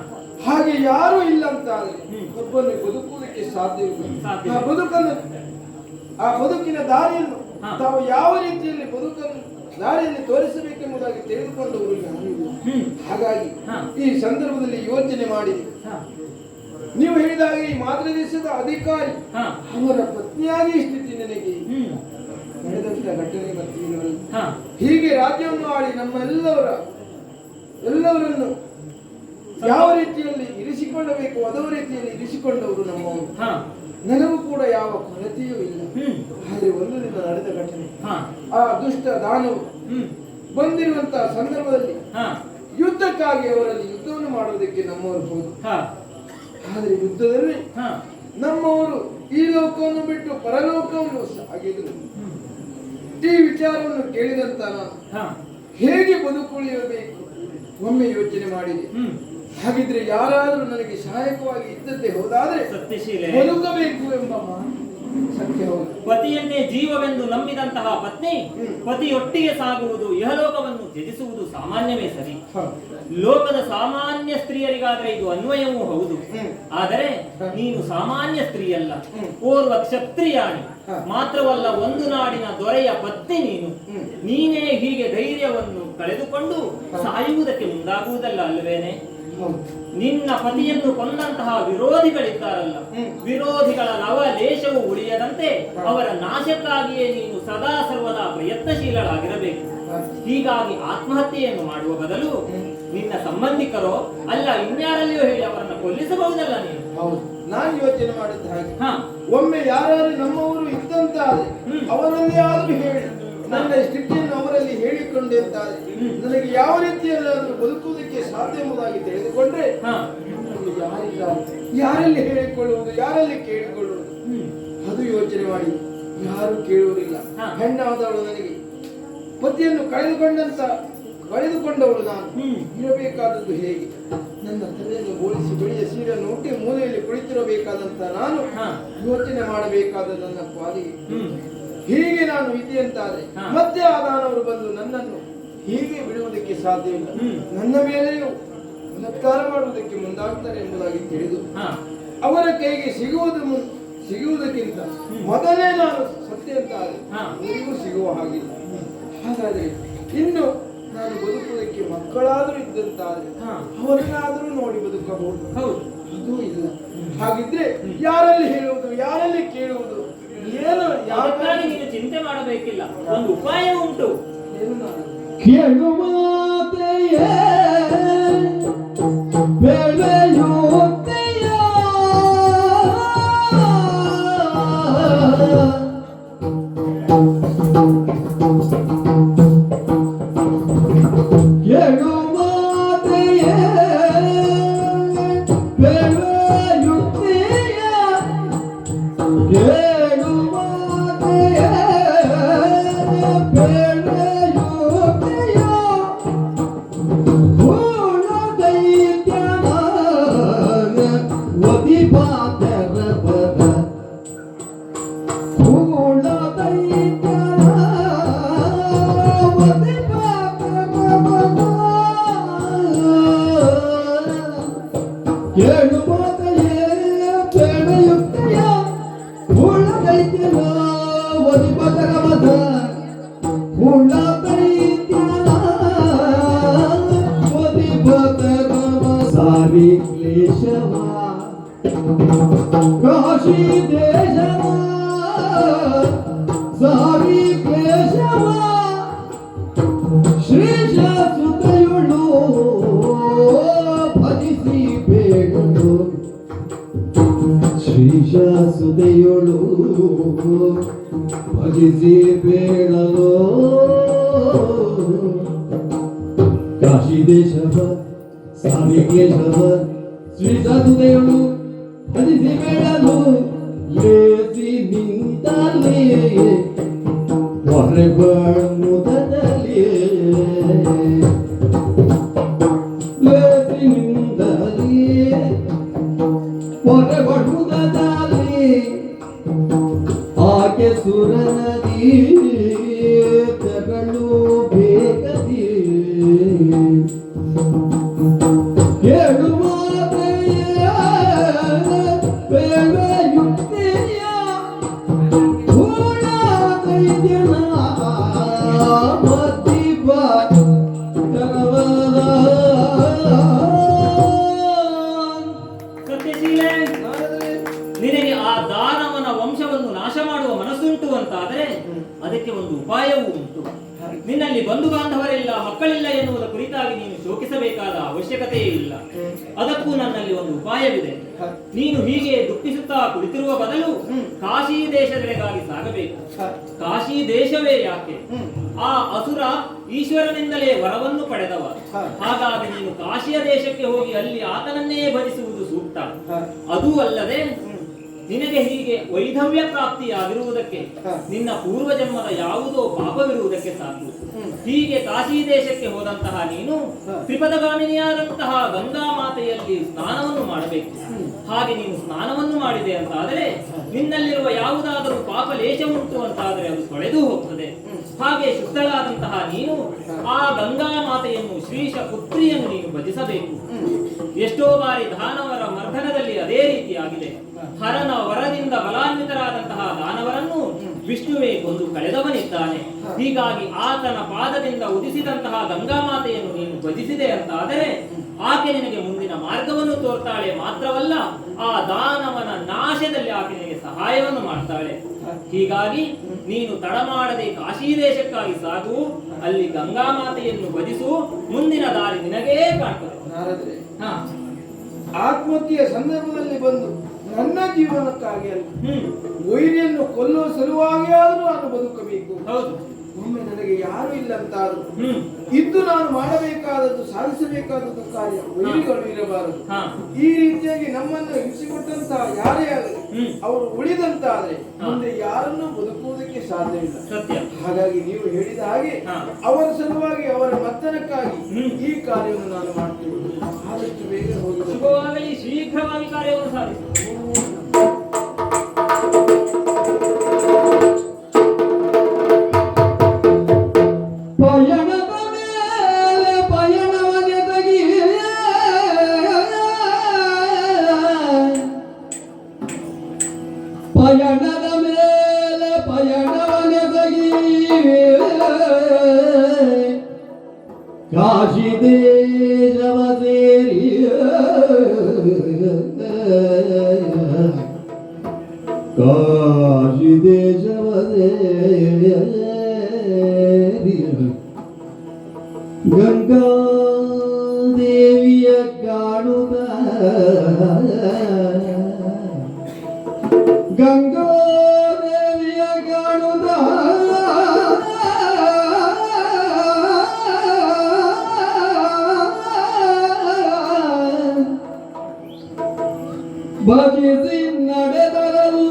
ಹಾಗೆ ಯಾರು ಇಲ್ಲ ಅಂತಾದ್ರೆ ಒಬ್ಬನು ಬದುಕುವುದಕ್ಕೆ ಸಾಧ್ಯವಿಲ್ಲ. ಸಾಧ್ಯ. ಆ ಬದುಕಿನ ದಾರಿಯನ್ನು ಹಾ. ತಾವು ಯಾವ ರೀತಿಯಲ್ಲಿ ಬದುಕನ್ನು ದಾರಿಯಲ್ಲಿ ತೋರಿಸಬೇಕೆಂಬುದಾಗಿ ತಿಳಿದುಕೊಂಡವರು ಯಾರು ಇಲ್ಲ. ಹಾಗಾಗಿ ಹಾ. ಈ ಸಂದರ್ಭದಲ್ಲಿ ಯೋಚನೆ ಮಾಡಿ ಹಾ, ನೀವು ಹೇಳಿದಾಗ ಈ ಮಾತೃ ದೇಶದ ಅಧಿಕಾರಿ ಹಾ, ಅವರ ಪತ್ನಿಯಾಗಿ ಈ ಸ್ಥಿತಿ ನನಗೆ ಹ್ಮ್, ನಡೆದಂತ ಘಟನೆ ಬರ್ತೀವಿ. ಹಾ, ಹೀಗೆ ರಾಜ್ಯವನ್ನು ಆಳಿ ಎಲ್ಲವರನ್ನು ಯಾವ ರೀತಿಯಲ್ಲಿ ಇರಿಸಿಕೊಳ್ಳಬೇಕು ಅದೇ ರೀತಿಯಲ್ಲಿ ಇರಿಸಿಕೊಂಡವರು ನಮ್ಮವರು. ಹಾ, ನನಗೂ ಕೂಡ ಯಾವ ಕೊರತೆಯೂ ಇಲ್ಲ. ಆದರೆ ಒಂದು ದಿನ ನಡೆದ ಘಟನೆ, ಹಾ, ಆ ದುಷ್ಟ ದಾನವು ಬಂದಿರುವಂತಹ ಸಂದರ್ಭದಲ್ಲಿ ಹಾ, ಯುದ್ಧಕ್ಕಾಗಿ ಅವರಲ್ಲಿ ಯುದ್ಧವನ್ನು ಮಾಡುವುದಕ್ಕೆ ನಮ್ಮವರು ಹೋದರು. ಹಾ, ಆದರೆ ಯುದ್ಧದಲ್ಲಿ ಹಾ, ನಮ್ಮವರು ಈ ಲೋಕವನ್ನು ಬಿಟ್ಟು ಪರಲೋಕವನ್ನು ಸಾಗಿದರು. ಈ ವಿಚಾರವನ್ನು ಕೇಳಿದಂತ ನಾನು ಹಾ, ಹೇಗೆ ಬದುಕುಳಿಯಬೇಕು ಒಮ್ಮೆ ಯೋಚನೆ ಮಾಡಿದೆ. ಹಾಗಿದ್ರೆ ಯಾರಾದರೂ ನನಗೆ ಸಹಾಯಕವಾಗಿ ಇದ್ದದ್ದೇ ಹೋದಾದ್ರೆ ಸತ್ಯಶೀಲೆ, ಬದುಕಬೇಕು ಎಂಬ ಸತ್ಯ ಹೌದು. ಪತಿಯನ್ನೇ ಜೀವವೆಂದು ನಂಬಿದಂತಹ ಪತ್ನಿ ಪತಿಯೊಟ್ಟಿಗೆ ಸಾಗುವುದು, ಇಹಲೋಕವನ್ನು ತ್ಯಜಿಸುವುದು ಸಾಮಾನ್ಯವೇ ಸರಿ. ಲೋಕದ ಸಾಮಾನ್ಯ ಸ್ತ್ರೀಯರಿಗಾದ್ರೆ ಇದು ಅನ್ವಯವೂ ಹೌದು. ಆದರೆ ನೀನು ಸಾಮಾನ್ಯ ಸ್ತ್ರೀಯಲ್ಲ, ಓರ್ವ ಕ್ಷತ್ರಿಯಾಣಿ. ಮಾತ್ರವಲ್ಲ, ಒಂದು ನಾಡಿನ ದೊರೆಯ ಪತ್ನಿ ನೀನು. ನೀನೇ ಹೀಗೆ ಧೈರ್ಯವನ್ನು ಕಳೆದುಕೊಂಡು ಸಾಯುವುದಕ್ಕೆ ಮುಂದಾಗುವುದಲ್ಲ ಅಲ್ವೇನೆ? ನಿನ್ನ ಪತಿಯನ್ನು ಕೊಂದಂತಹ ವಿರೋಧಿಗಳಿದ್ದಾರಲ್ಲ, ವಿರೋಧಿಗಳ ಲವಲೇಶವು ಉಳಿಯದಂತೆ ಅವರ ನಾಶಕ್ಕಾಗಿಯೇ ನೀನು ಸದಾ ಸರ್ವದಾ ಪ್ರಯತ್ನಶೀಲರಾಗಿರಬೇಕು. ಹೀಗಾಗಿ ಆತ್ಮಹತ್ಯೆಯನ್ನು ಮಾಡುವ ಬದಲು ನಿನ್ನ ಸಂಬಂಧಿಕರೋ ಅಲ್ಲ ಇನ್ಯಾರಲ್ಲಿಯೋ ಹೇಳಿ ಅವರನ್ನು ಕೊಲ್ಲಿಸಬಹುದಲ್ಲ ನೀನು. ಹೌದು, ನಾನು ಯೋಚನೆ ಮಾಡಿದ್ದ ಹಾಗೆ ಒಮ್ಮೆ ಯಾರಾದ್ರೂ ನಮ್ಮವರು ಇದ್ದಂತಾದ್ರೆ ಅವರಲ್ಲಿ ಆದ್ರೂ ಹೇಳಿ ನನ್ನ ಸ್ಥಿತಿಯನ್ನು ಅವರಲ್ಲಿ ಹೇಳಿಕೊಂಡೆ ಅಂತಾದ್ರೆ ನನಗೆ ಯಾವ ರೀತಿಯಲ್ಲಾದ್ರೂ ಬದುಕುವುದಕ್ಕೆ ಸಾಧ್ಯ ಎಂಬುದಾಗಿ ತಿಳಿದುಕೊಂಡ್ರೆ ಯಾರಲ್ಲಿ ಹೇಳಿಕೊಳ್ಳುವುದು, ಯಾರಲ್ಲಿ ಕೇಳಿಕೊಳ್ಳುವುದು, ಅದು ಯೋಚನೆ ಮಾಡಿ ಯಾರು ಕೇಳುವುದಿಲ್ಲ. ಹೆಣ್ಣಾದವಳು ನನಗೆ ಪತಿಯನ್ನು ಕಳೆದುಕೊಂಡವಳು ನಾನು ಇರಬೇಕಾದದ್ದು ಹೇಗೆ? ನನ್ನ ತಲೆಯನ್ನು ಬೋಳಿಸಿ ಬೆಳೆಯ ಸೀರೆಯನ್ನು ಹುಟ್ಟಿ ಮೂಲೆಯಲ್ಲಿ ಕುಳಿತಿರಬೇಕಾದಂತ ನಾನು ಯೋಚನೆ ಮಾಡಬೇಕಾದ ನನ್ನ ಪಾಲಿಗೆ ಹೀಗೆ ನಾನು ಇದೆಯಂತಾದ್ರೆ ಮತ್ತೆ ಆ ದಾನವರು ಬಂದು ನನ್ನನ್ನು ಹೀಗೆ ಬಿಡುವುದಕ್ಕೆ ಸಾಧ್ಯವಿಲ್ಲ. ನನ್ನ ಮೇಲೆಯೂ ಬಲಾತ್ಕಾರ ಮಾಡುವುದಕ್ಕೆ ಮುಂದಾಗ್ತಾರೆ ಎಂಬುದಾಗಿ ತಿಳಿದು ಅವರ ಕೈಗೆ ಸಿಗುವುದಕ್ಕಿಂತ ಮೊದಲೇ ನಾನು ಸತ್ಯ ಅಂತಾದ್ರೆ ಅವರಿಗೂ ಸಿಗುವ ಹಾಗಿಲ್ಲ. ಹಾಗಾದ್ರೆ ಇನ್ನು ನಾನು ಬದುಕುವುದಕ್ಕೆ ಮಕ್ಕಳಾದ್ರೂ ಇದ್ದಂತಾದ್ರೆ ಅವರನ್ನಾದ್ರೂ ನೋಡಿ ಬದುಕಬಹುದು. ಅದು ಇಲ್ಲ. ಹಾಗಿದ್ರೆ ಯಾರಲ್ಲಿ ಹೇಳುವುದು, ಯಾರಲ್ಲಿ ಕೇಳುವುದು, ಏನು ಯಾಕಾಗಿ ನೀನು ಚಿಂತೆ ಮಾಡಬೇಕಿಲ್ಲ, ಒಂದು ಉಪಾಯ ಉಂಟು. ಕೇಳು ಮಾತೆಯೇ ಬೆಳೆಯುತ್ತೆಯ ಕೇಳು ಮಾತೆಯೇ ಬೆಳೆಯುತ್ತೆಯ ಕೇಳು ಮಾತೆಯೇ ಬೆಳೆಯುತ್ತೆಯ ಪೂರ್ಣ ದೈತ್ಯನ ಒದಿಪಾತರ ಪದ ಪೂರ್ಣ ದೈತ್ಯನ ಒದಿಪಾತರ ಪದ ಕೇಳು ಮಾತೆಯೇ ಬೆಳೆಯುತ್ತೆಯ ಪೂರ್ಣ ದೈತ್ಯನ ಒದಿಪಾತರ ಪದ ಪೂರ್ಣ ದೈತ್ಯನ ಒದಿಪಾತರ ಸಾರಿ ಕ್ಲೇಶವ ಕಾಶಿ ದೇಶವ ಸಾರಿ ಕ್ಲೇಶವ ಶ್ರೀಶ ಸುತಯುಳು ಭಜಿಸಿ ಬೇಡಲು ಶ್ರೀಶ ಸುದೆಯುಳು ಭಜಿಸಿ ಬೇಡಲು ಕಾಶಿ ದೇಶವ ಸಾರಿ ಕ್ಲೇಶವ ಶ್ರೀಶ ಸುದೆಯುಳು ಭಜಿಸಿ ಬೇಡಲು ಲೇಸಿ ನಿಂತಲೇ ಹೊರಬಣ್ಣುದದಲ್ಲಿ ಲೇಸಿ ನಿಂತಲೇ ಹೊರಬಣ್ಣುದದಲ್ಲಿ ಆಕೆ ಸುರನದಿ ತೆರಳು ಬೇಕದಿ ಕೇಳು ಮಾತೆಯ ಬೆಳೆಯುತ್ತೆಯ ಪೂರ್ಣ ದೈತ್ಯನ ಸತ್ಯಶೀಲೆ, ನಿನಗೆ ಆ ದಾನವನ ವಂಶವನ್ನು ನಾಶ ಮಾಡುವ ಮನಸ್ಸುಂಟು ಅಂತಾದರೆ ಅದಕ್ಕೆ ಒಂದು ಉಪಾಯವೂ ಉಂಟು. ನಿನ್ನಲ್ಲಿ ಬಂಧು ಬಾಂಧವರಿಲ್ಲ, ಮಕ್ಕಳಿಲ್ಲ ಎನ್ನುವುದ ಕುರಿತಾಗಿ ನೀನು ಶೋಕಿಸಬೇಕಾದ ಅವಶ್ಯಕತೆಯೇ ಇಲ್ಲ. ಅದಕ್ಕೂ ನನ್ನಲ್ಲಿ ಒಂದು ಉಪಾಯವಿದೆ. ನೀನು ಹೀಗೆ ದುಃಖಿಸುತ್ತಾ ಕುಳಿತಿರುವ ಬದಲು ಕಾಶಿ ದೇಶದೆಡೆಗಾಗಿ ಸಾಗಬೇಕು. ಕಾಶಿ ದೇಶವೇ ಯಾಕೆ, ಆ ಅಸುರ ಈಶ್ವರನಿಂದಲೇ ವರವನ್ನು ಪಡೆದವ. ಹಾಗಾಗಿ ನೀನು ಕಾಶಿಯ ದೇಶಕ್ಕೆ ಹೋಗಿ ಅಲ್ಲಿ ಆತನನ್ನೇ ಭಜಿಸುವುದು ಸೂಕ್ತ. ಅದೂ ಅಲ್ಲದೆ ನಿನಗೆ ಹೀಗೆ ವೈಧವ್ಯ ಪ್ರಾಪ್ತಿಯಾಗಿರುವುದಕ್ಕೆ ನಿನ್ನ ಪೂರ್ವ ಜನ್ಮದ ಯಾವುದೋ ಪಾಪವಿರುವುದಕ್ಕೆ ಸಾಕು. ಹೀಗೆ ಕಾಶಿ ದೇಶಕ್ಕೆ ಹೋದಂತಹ ನೀನು ತ್ರಿಪದಗಾಮಿನಿಯಾದಂತಹ ಗಂಗಾ ಮಾತೆಯಲ್ಲಿ ಸ್ನಾನವನ್ನು ಮಾಡಬೇಕು. ಹಾಗೆ ನೀನು ಸ್ನಾನವನ್ನು ಮಾಡಿದೆ ಅಂತಾದರೆ ನಿನ್ನಲ್ಲಿರುವ ಯಾವುದಾದರೂ ಪಾಪ ಲೇಷ ಉಂಟು ಅಂತಾದರೆ ಅದು ತೊಳೆದು ಹೋಗ್ತದೆ. ಹಾಗೆ ಶುದ್ಧಳಾದಂತಹ ನೀನು ಆ ಗಂಗಾ ಮಾತೆಯನ್ನು ಶ್ರೀಶ ಪುತ್ರಿಯನ್ನು ನೀನು ಭಜಿಸಬೇಕು. ಎಷ್ಟೋ ಬಾರಿ ದಾನವರ ಮರ್ದನದಲ್ಲಿ ಅದೇ ರೀತಿಯಾಗಿದೆ. ಹರನ ವರದಿಂದ ಬಲಾನ್ವಿತರಾದಂತಹ ದಾನವರನ್ನು ವಿಷ್ಣುವೇ ಕೊಂದು ಕಳೆದವನಿದ್ದಾನೆ. ಹೀಗಾಗಿ ಆತನ ಪಾದದಿಂದ ಉದಿಸಿದಂತಹ ಗಂಗಾ ಮಾತೆಯನ್ನು ನೀನು ಭಜಿಸಿದೆ ಅಂತಾದರೆ ಆಕೆ ನಿನಗೆ ಮುಂದಿನ ಮಾರ್ಗವನ್ನು ತೋರ್ತಾಳೆ. ಮಾತ್ರವಲ್ಲ, ಆ ದಾನವನ ನಾಶದಲ್ಲಿ ಆಕೆ ನಿನಗೆ ಸಹಾಯವನ್ನು ಮಾಡ್ತಾಳೆ. ಹೀಗಾಗಿ ನೀನು ತಡ ಮಾಡದೆ ಕಾಶಿ ದೇಶಕ್ಕಾಗಿ ಸಾಗು, ಅಲ್ಲಿ ಗಂಗಾ ಮಾತೆಯನ್ನು ಭಜಿಸು, ಮುಂದಿನ ದಾರಿ ನಿನಗೇ ಕಾಣ್ತದೆ. ನಾರದ್ರೆ, ಹಾ, ಆತ್ಮಹತ್ಯೆಯ ಸಂದರ್ಭದಲ್ಲಿ ಬಂದು ನನ್ನ ಜೀವನಕ್ಕಾಗಿ ಅಲ್ಲ, ವೈರಿಯನ್ನು ಕೊಲ್ಲುವ ಸಲುವಾಗಿ ಆದರೂ ನಾನು ಬದುಕಬೇಕು. ಹೌದು. ಒಮ್ಮೆ ನನಗೆ ಯಾರು ಇಲ್ಲ ಅಂತಾದ್ರು ಇದ್ದು ನಾನು ಮಾಡಬೇಕಾದದ್ದು ಸಾಧಿಸಬೇಕಾದದ್ದು ಕಾರ್ಯ ವೈರಿಗಳು ಇರಬಾರದು. ಈ ರೀತಿಯಾಗಿ ನಮ್ಮನ್ನು ಹಿಂಸಿಕೊಟ್ಟಂತಹ ಯಾರೇ ಆಗಲಿ ಅವರು ಉಳಿದಂತಾದ್ರೆ ಮುಂದೆ ಯಾರನ್ನು ಬದುಕುವುದಕ್ಕೆ ಸಾಧ್ಯವಿಲ್ಲ. ಸತ್ಯ. ಹಾಗಾಗಿ ನೀವು ಹೇಳಿದ ಹಾಗೆ ಅವರ ಸಲುವಾಗಿ ಅವರ ಮತ್ತನಕ್ಕಾಗಿ ಈ ಕಾರ್ಯವನ್ನು ನಾನು ಮಾಡ್ತೇನೆ. ಆದಷ್ಟು ಬೇಗ ಹೋಗಿ ಶುಭವಾಗಲಿ, ಶೀಘ್ರವಾಗಿ ಕಾರ್ಯವನ್ನು ಸಾಧಿಸಿ. ಪಯಣದ ಮೇಲೆ ಪಯಣವನೆದಗಿ ಪಯಣದ ಮೇಲೆ ಪಯಣವನೆದಗಿ ಕಾಶಿ ದೇಶವ ಸೇರಿ ಕಾಶಿ ದೇಶವ ಸೇರಿ ಗಂಗಾ ದೇವಿಯ ಕಾಣುದ ಗಂಗಾ ದೇವಿಯ ಕಾಣುದ ಭಜಿಸಿ ನಡೆದರಲು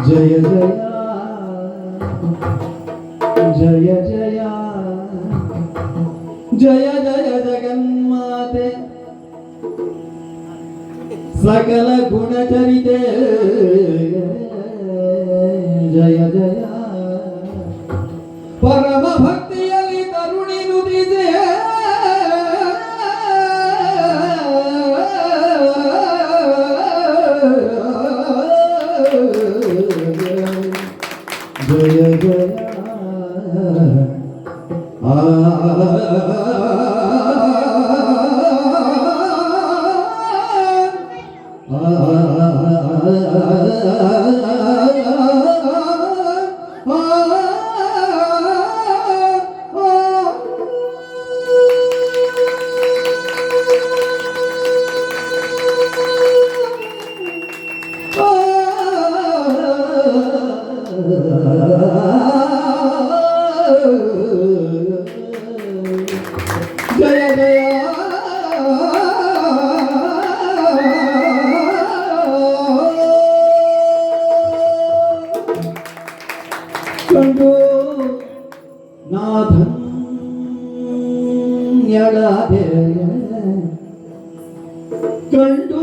ಜಯ ಜಯ ಜಯ ಜಯ ಜಯ ಜಯ ಜಗನ್ಮಾತೆ ಸಕಲ ಗುಣಚರಿತೆ ಜಯ ಜಯ ಪರಮ ಭಕ್ತಿಯಲ್ಲಿ ತರುಣಿ ನುಡಿದೆ ಜಯ ಜಯ ಜಯ ಜಯ ಕಂಡು ನಾಧನ್ಯಳಾದೆ ಕಂಡು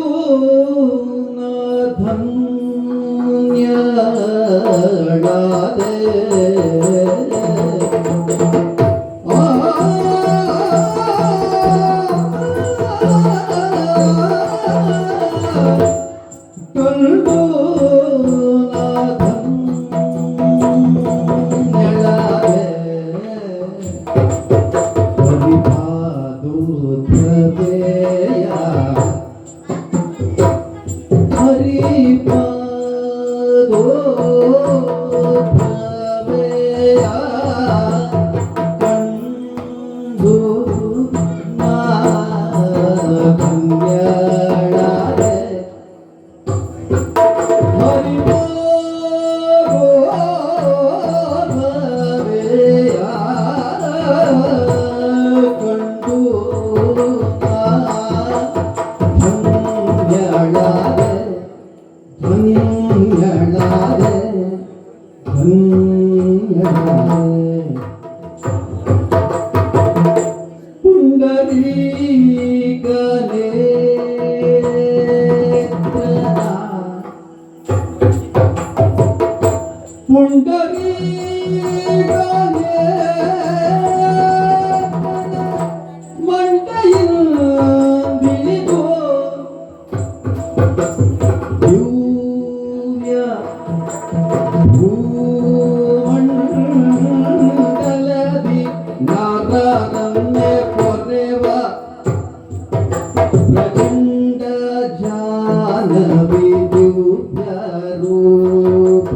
ನಾಧನ್ಯಳಾದೆ ಕಂಡು ನಾಧನ್ಯಳಾದೆ ಹರಿಪಾದೋದ್ಭವೆಯ ಹರಿಪಾದೋದ್ಭವೆಯ ನಾರರನ್ನೇ ಪೊರೆವ ಪ್ರಚಂಡ ಜಾನವಿ ದಿವ್ಯ ರೂಪ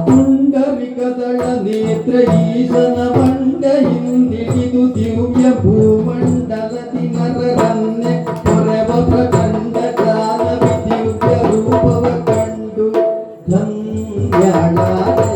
ಪುಂಡರಿಕದಳ ನೇತ್ರ ಈಶನ ಬಂಡ ಹಿಂದಿಡಿದು ದಿವ್ಯ ಭೂಮಂಡಲದಿ ನರರನ್ನೇ ಪೊರೆವ ಪ್ರಚಂಡ ಜಾನವಿ ದಿವ್ಯ ರೂಪವ ಕಂಡು ಧನ್ಯಳಾದೆ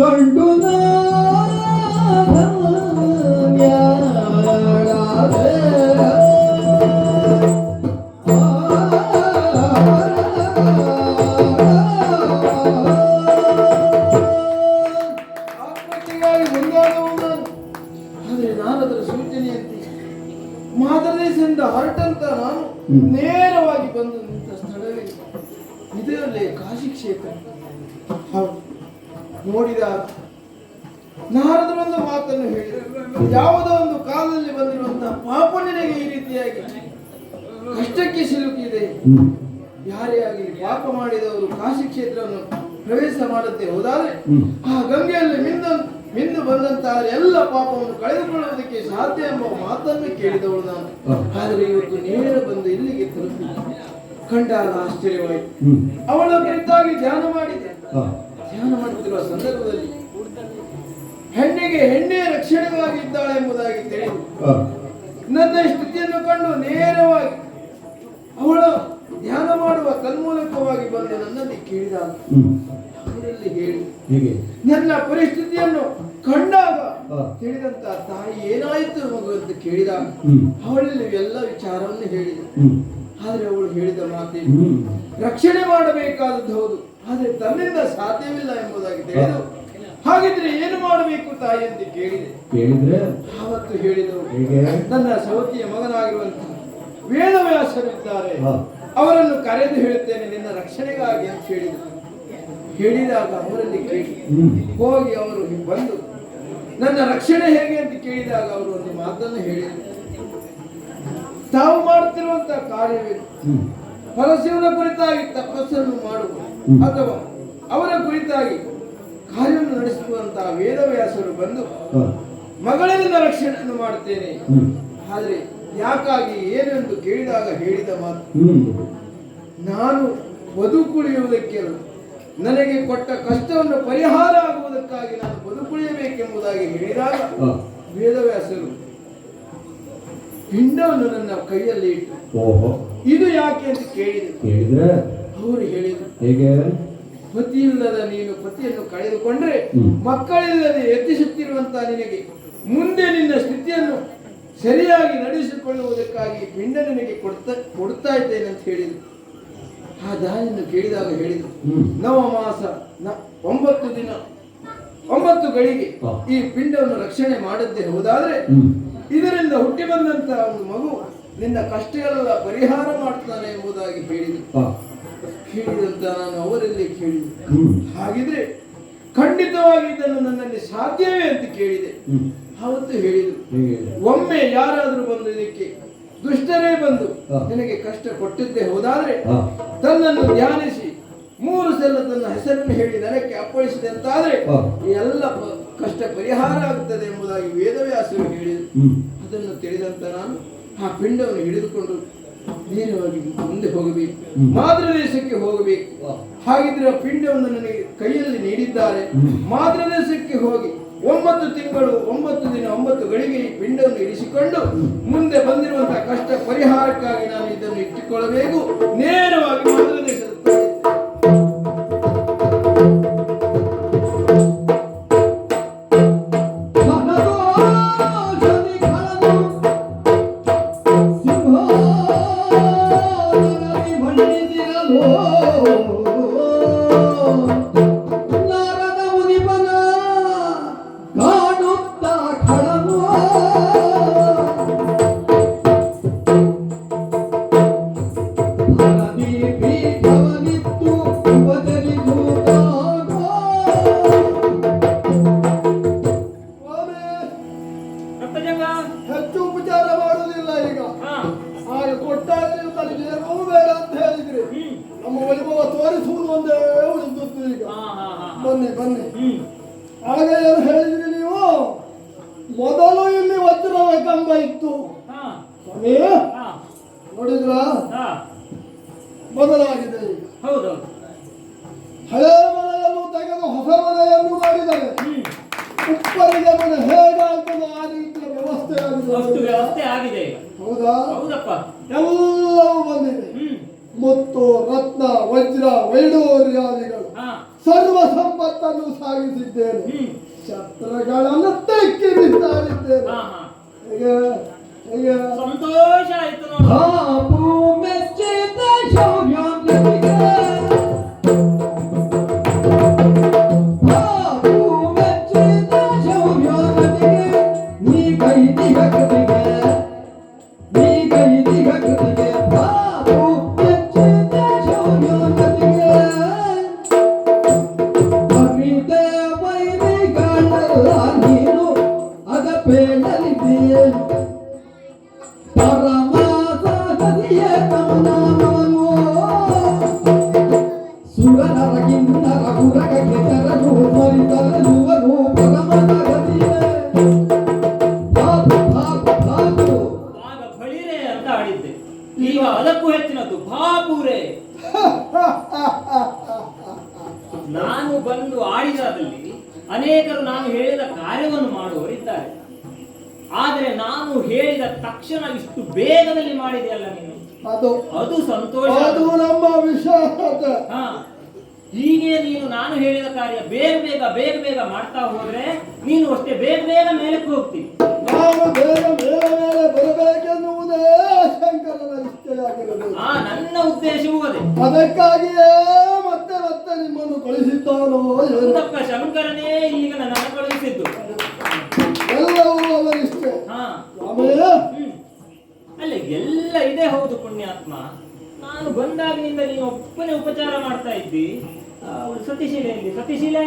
ಕಂಡು ಆತ್ಮಹತ್ಯೆಗಾಗಿ ಮುಂದಾದವನು ನಾನು. ಆದರೆ ನಾನು ಅದರ ಸೂಚನೆಯಂತೆ ಮಾದರದೇಶದಿಂದ ಹೊರಟಂತ ನಾನು ನೇರವಾಗಿ ಬಂದು ನಿಂತ ಸ್ಥಳವೇ ಇದರಲ್ಲೇ ಕಾಶಿ ಕ್ಷೇತ್ರ. ಹೌದು, ನೋಡಿದ ನಾರದರೊಂದು ಮಾತನ್ನು ಹೇಳಿದರು. ಯಾವುದೋ ಒಂದು ಕಾಲದಲ್ಲಿ ಬಂದಿರುವಂತಹ ಪಾಪ ನಿನಗೆ ಈ ರೀತಿಯಾಗಿ ಕಷ್ಟಕ್ಕೆ ಸಿಲುಕಿದೆ. ಯಾರೇ ಆಗಲಿ ಪಾಪ ಮಾಡಿದವರು ಕಾಶಿ ಕ್ಷೇತ್ರವನ್ನು ಪ್ರವೇಶ ಮಾಡುತ್ತೆ ಹೋದಾದ್ರೆ ಆ ಗಂಗೆಯಲ್ಲಿ ಮಿಂದು ಬಂದಂತಹ ಎಲ್ಲ ಪಾಪವನ್ನು ಕಳೆದುಕೊಳ್ಳುವುದಕ್ಕೆ ಸಾಧ್ಯ ಎಂಬ ಮಾತನ್ನು ಕೇಳಿದವಳು ನಾನು. ಆದರೆ ಇವತ್ತು ನೇರ ಬಂದು ಇಲ್ಲಿಗೆ ತಲುಪಿ ಕಂಡಾಗ ಆಶ್ಚರ್ಯವಾಯಿತು. ಅವಳ ಕುರಿತಾಗಿ ಧ್ಯಾನ ಮಾಡಿದೆ. ಧ್ಯಾನ ಮಾಡುತ್ತಿರುವ ಸಂದರ್ಭದಲ್ಲಿ ಹೆಣ್ಣಿಗೆ ಹೆಣ್ಣೆ ರಕ್ಷಣೆಗಾಗಿ ಇದ್ದಾಳೆ ಎಂಬುದಾಗಿ ತಿಳಿದು ನನ್ನ ಸ್ಥಿತಿಯನ್ನು ಕಂಡು ನೇರವಾಗಿ ಅವಳ ಧ್ಯಾನ ಮಾಡುವ ತನ್ಮೂಲಕವಾಗಿ ಬಂದು ನನ್ನಲ್ಲಿ ಕೇಳಿದಾಗ ಅವರಲ್ಲಿ ಹೇಳಿ ನನ್ನ ಪರಿಸ್ಥಿತಿಯನ್ನು ಕಂಡಾಗ ತಿಳಿದಂತ ತಾಯಿ ಏನಾಯಿತು ಮಗು ಅಂತ ಕೇಳಿದಾಗ ಅವಳಲ್ಲಿ ಎಲ್ಲ ವಿಚಾರವನ್ನು ಹೇಳಿದೆ. ಆದ್ರೆ ಅವಳು ಹೇಳಿದ ಮಾತೇನು, ರಕ್ಷಣೆ ಮಾಡಬೇಕಾದದ್ದು ಹೌದು, ಆದ್ರೆ ತನ್ನಿಂದ ಸಾಧ್ಯವಿಲ್ಲ ಎಂಬುದಾಗಿ ತಿಳಿದು ಹಾಗಿದ್ರೆ ಏನು ಮಾಡಬೇಕು ತಾಯಿ ಅಂತ ಕೇಳಿದ್ರೆ ಆವತ್ತು ಹೇಳಿದರು, ನನ್ನ ಸವತಿಯ ಮಗನಾಗಿರುವಂತಹ ವೇದವ್ಯಾಸರಿದ್ದಾರೆ, ಅವರನ್ನು ಕರೆದು ಹೇಳುತ್ತೇನೆ ನಿನ್ನ ರಕ್ಷಣೆಗಾಗಿ ಅಂತ ಹೇಳಿದರು. ಹೇಳಿದಾಗ ಅವರಲ್ಲಿ ಕೇಳಿ ಹೋಗಿ ಅವರು ಬಂದು ನನ್ನ ರಕ್ಷಣೆ ಹೇಗೆ ಅಂತ ಕೇಳಿದಾಗ ಅವರು ಒಂದು ಮಾತನ್ನು ಹೇಳಿದರು. ತಾವು ಮಾಡುತ್ತಿರುವಂತಹ ಕಾರ್ಯವೇನು, ಪರಶಿವನ ಕುರಿತಾಗಿ ತಪಸ್ಸನ್ನು ಮಾಡುವ ಅಥವಾ ಅವರ ಕುರಿತಾಗಿ ಕಾರ್ಯವನ್ನು ನಡೆಸುವಂತಹ ವೇದವ್ಯಾಸರು ಬಂದು ಮಗಳಿಂದ ರಕ್ಷಣೆಯನ್ನು ಮಾಡುತ್ತೇನೆ, ಆದ್ರೆ ಯಾಕಾಗಿ ಏನು ಎಂದು ಕೇಳಿದಾಗ ಹೇಳಿದ ಮಾತು, ನಾನು ಬದುಕುಳಿಯುವುದಕ್ಕೆ ನನಗೆ ಕೊಟ್ಟ ಕಷ್ಟವನ್ನು ಪರಿಹಾರ ಆಗುವುದಕ್ಕಾಗಿ ನಾನು ಬದುಕುಳಿಯಬೇಕೆಂಬುದಾಗಿ ಹೇಳಿದಾಗ ವೇದವ್ಯಾಸರು ಪಿಂಡವನ್ನು ನನ್ನ ಕೈಯಲ್ಲಿ ಇಟ್ಟು ಇದು ಯಾಕೆ ಅಂತ ಕೇಳಿದ್ರೆ ಅವರು ಹೇಳಿದರು, ಪತಿಯಿಲ್ಲದ ನೀನು ಪತಿಯನ್ನು ಕಳೆದುಕೊಂಡ್ರೆ ಮಕ್ಕಳಿಲ್ಲದೆ ಎತ್ತಿಸುತ್ತಿರುವಂತಹ ನಿನಗೆ ಮುಂದೆ ನಿನ್ನ ಸ್ಥಿತಿಯನ್ನು ಸರಿಯಾಗಿ ನಡೆಸಿಕೊಳ್ಳುವುದಕ್ಕಾಗಿ ಪಿಂಡ ನಿನಗೆ ಕೊಡ್ತಾ ಇದ್ದೇನೆ ಅಂತ ಹೇಳಿದರು. ಆ ದಾನಿಯನ್ನು ಕೇಳಿದಾಗ ಹೇಳಿದರು, ನವಮಾಸ 9 ದಿನ 9 ಗಳಿಗೆ ಈ ಪಿಂಡವನ್ನು ರಕ್ಷಣೆ ಮಾಡದ್ದೇ ಹೋದಾದ್ರೆ ಇದರಿಂದ ಹುಟ್ಟಿ ಬಂದಂತಹ ಒಂದು ಮಗು ನಿನ್ನ ಕಷ್ಟಗಳೆಲ್ಲ ಪರಿಹಾರ ಮಾಡ್ತಾನೆ ಎಂಬುದಾಗಿ ಹೇಳಿದರು. ಹೇಳಿದಂತ ನಾನು ಅವರಲ್ಲಿ ಕೇಳಿದೆ, ಹಾಗಿದ್ರೆ ಖಂಡಿತವಾಗಿ ಇದನ್ನು ನನ್ನಲ್ಲಿ ಸಾಧ್ಯವೇ ಅಂತ ಕೇಳಿದೆ. ಅವತ್ತು ಹೇಳಿದರು, ಒಮ್ಮೆ ಯಾರಾದ್ರೂ ಬಂದು ಇದಕ್ಕೆ ದುಷ್ಟರೇ ಬಂದು ನಿನಗೆ ಕಷ್ಟ ಕೊಟ್ಟಿದ್ದೇ ಹೋದಾದ್ರೆ ತನ್ನನ್ನು ಧ್ಯಾನಿಸಿ 3 ಸಲ ತನ್ನ ಹೆಸರನ್ನು ಹೇಳಿ ನನಗೆ ಅಪ್ಪಳಿಸಿದೆ ಅಂತಾದ್ರೆ ಎಲ್ಲ ಕಷ್ಟ ಪರಿಹಾರ ಆಗುತ್ತದೆ ಎಂಬುದಾಗಿ ವೇದವ್ಯಾಸರು ಹೇಳಿದರು. ಅದನ್ನು ತಿಳಿದಂತ ನಾನು ಆ ಪಿಂಡವನ್ನು ಹಿಡಿದುಕೊಂಡು ನೇರವಾಗಿ ಮುಂದೆ ಹೋಗಬೇಕು, ಮಾತೃದೇಶಕ್ಕೆ ಹೋಗಬೇಕು. ಹಾಗಿದ್ರೆ ಆ ಪಿಂಡವನ್ನು ನನಗೆ ಕೈಯಲ್ಲಿ ನೀಡಿದ್ದಾರೆ. ಮಾತೃದೇಶಕ್ಕೆ ಹೋಗಿ 9 ತಿಂಗಳು 9 ದಿನ 9 ಗಳಿಗೆ ಈ ಪಿಂಡವನ್ನು ಇರಿಸಿಕೊಂಡು ಮುಂದೆ ಬಂದಿರುವಂತಹ ಕಷ್ಟ ಪರಿಹಾರಕ್ಕಾಗಿ ನಾನು ಇದನ್ನು ಇಟ್ಟುಕೊಳ್ಳಬೇಕು. ನೇರವಾಗಿ ಮಾತೃದೇಶದ Be ಬನ್ನಿ ಬನ್ನಿ. ಹ್ಮ್ ಆಗ ಏನು ಹೇಳಿದ್ರಿ ನೀವು? ಮೊದಲು ಇಲ್ಲಿ ವಜ್ರದ ಕಂಬ ಇತ್ತು ಹಾ ಸ್ವಾಮಿ, ಹಾ ನೋಡಿದ್ರ? ಹಾ ಬದಲಾಗಿದೆ ಈಗ. ಹೌದೌದು. ಹಳೆ ಮನೆಯನ್ನು ತೆಗೆದು ಹೊಸ ಮನೆಯನ್ನು ಮಾಡಿದ್ದಾರೆ. ಹ್ಮ್ ಉಪ್ಪರಿಗೆ ಮನೆ ಹೇಗಾಗ್ತದೋ ಆ ರೀತಿಯ ವ್ಯವಸ್ಥೆ ಅಷ್ಟು ಆಗಿದೆ. ವ್ಯವಸ್ಥೆ ಆಗಿದೆ ಈಗ. ಹೌದಾ? ಹೌದಪ್ಪ. ಎಲ್ಲವೂ ಬಂದಿದೆ. ಹ್ಮ್ ಮುತ್ತು ರತ್ನ ವಜ್ರ ವೈಡೂರ್ಯಾದಿಗಳು ಹಾ ಸರ್ವ ಸಂಪತ್ತನ್ನು ಸಾಗಿಸಿದ್ದೇನೆ. ಹ್ಮ್ ಶಸ್ತ್ರಗಳನ್ನು ತೆಕ್ಕಿ ಬಿಸಾಡಿದ್ದೇನೆ. ಹಾ ಹಾ ಹೇಗೆ ಹೇಗೆ? ಸಂತೋಷ ಆಯ್ತು ನೋಡು. ಬಾಬು ಮೆಚ್ಚಿದ ಶೌರ್ಯನಿಗೆ ಬಾಬು ಮೆಚ್ಚಿದ ಶೌರ್ಯನಿಗೆ ನೀ ಕೈದಿ ಭಕ್ತಿಗೆ ನೀ ಕೈದಿ ಭಕ್ತಿಗೆ ಬಾಬು ಮೆಚ್ಚಿದ ಶೌರ್ಯನಿಗೆ ಅರಿದೆ ವೈರಿಗಳೆಲ್ಲ ನೀನು ಅದ ಪೇಳಲಿದೆಯೇ ಪರಮಾಸದಿಯ ಕಮನಾಮನು ಸುರನರ ಕಿನ್ನರ ಉರಗಕ್ಕೆ ತರಲು ಮರಿತರಲುವರು ಪರಮಸಗದಿಯ ಬಾಬು ಬಾಬು ಬಾಬು ಆಗ ಬಳಿರೆ ಅಂತ ಆಡಿದ್ದೆ, ಈಗ ಅದಕ್ಕೂ ಹೆಚ್ಚಿನದ್ದು ಬಾಪೂರೆ. ನಾನು ಬಂದು ಆಡಿದಾದಲ್ಲಿ ಅನೇಕರು ನಾನು ಹೇಳಿದ ಕಾರ್ಯವನ್ನು ಮಾಡುವವರಿದ್ದಾರೆ. ಆದರೆ ನಾನು ಹೇಳಿದ ತಕ್ಷಣ ಇಷ್ಟು ಬೇಗದಲ್ಲಿ ಮಾಡಿದೆಯಲ್ಲ ನೀನು, ಅದು ಸಂತೋಷ. ಅದು ನಮ್ಮ ವಿಶ್ವಾಸತೆ. ಹಾ, ಹೀಗೆ ನೀನು ನಾನು ಹೇಳಿದ ಕಾರ್ಯ ಬೇಗ ಬೇಗ ಬೇಗ ಬೇಗ ಮಾಡ್ತಾ ಹೋದ್ರೆ ನೀನು ಅಷ್ಟೇ ಬೇಗ ಬೇಗ ಮೇಲಕ್ಕೆ ಹೋಗ್ತೀನಿ. ನಾವು ಬೇಗ ಬೇಗ ಮೇಲೆ ಬರಬೇಕೆನ್ನುವುದೇ ಶಂಕರನ ಇಷ್ಟೆಯಾಗಿರಬೇಕು. ನನ್ನ ಉದ್ದೇಶವೂ ಅದೇ. ಅದಕ್ಕಾಗಿಯೇ ಮತ್ತೆ ಮತ್ತೆ ನಿಮ್ಮನ್ನು ಕಳಿಸಿದ್ದಾನೋ ತಪ್ಪ ಶಂಕರನೇ ಈಗ ನನ್ನನ್ನು ಕಳುಹಿಸಿದ್ದು. ಎಲ್ಲವೂ ಅವರಿಷ್ಟೇ. ಹಾ ಆಮೇಲೆ ಅಲ್ಲ ಎಲ್ಲ ಇದೆ. ಹೌದು ಪುಣ್ಯಾತ್ಮ, ನಾನು ಬಂದಾಗಿನಿಂದ ನೀನು ಒಪ್ಪನೆ ಉಪಚಾರ ಮಾಡ್ತಾ ಇದ್ದಿ. ಸತಿಶೀಲೆ ಇಲ್ಲಿ, ಸತಿಶೀಲೆ,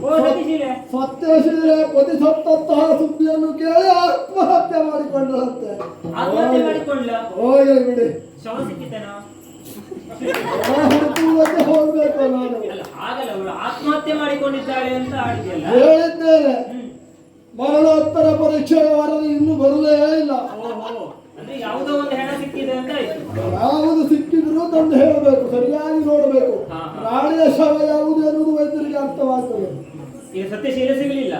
ಓ ಸತಿಶೀಲೆ, ಸತ್ಯಶೀಲೆ ಪತಿ ಸತ್ತಂತಹ ಸುದ್ದಿಯನ್ನು ಕೇಳಿ ಆತ್ಮಹತ್ಯೆ ಮಾಡಿಕೊಂಡಂತೆ. ಆತ್ಮಹತ್ಯೆ ಮಾಡಿಕೊಳ್ಳ ಹೋಗಿ ಬಿಡಿ, ಶವ ಸಿಕ್ಕಿತೇನಾ? ಹುಡುಕುವುದಕ್ಕೆ ಹೋಗ್ಬೇಕು ನಾನು. ಅಲ್ಲ ಹಾಗಲ್ಲ, ಅವಳು ಆತ್ಮಹತ್ಯೆ ಮಾಡಿಕೊಂಡಿದ್ದಾಳೆ ಅಂತ ಆಡಿದೆಯಲ್ಲ. ಹೇಳಿದ್ದೇನೆ, ಮರಣೋತ್ತರ ಪರೀಕ್ಷೆಯ ವರದಿ ಇನ್ನೂ ಬರಲೇ ಇಲ್ಲ. ಓಹೋ, ಅಂದ್ರೆ ಯಾವುದೋ ಒಂದು ಹೆಣ ಸಿಕ್ಕಿದೆ ಅಂತ ಆಯ್ತು. ಯಾವುದು ಸಿಕ್ಕಿದ್ರು ತಂದು ಹೇಳಬೇಕು, ಸರಿಯಾಗಿ ನೋಡಬೇಕು. ಹಾ, ಹಾ. ಪ್ರಾಣಿಯ ಶವ ಯಾವುದು ಎನ್ನುವುದು ವೈದ್ಯರಿಗೆ ಅರ್ಥವಾಗ್ತದೆ. ಈಗ ಸತ್ಯಶೀಲೆ ಸಿಗಲಿಲ್ಲ,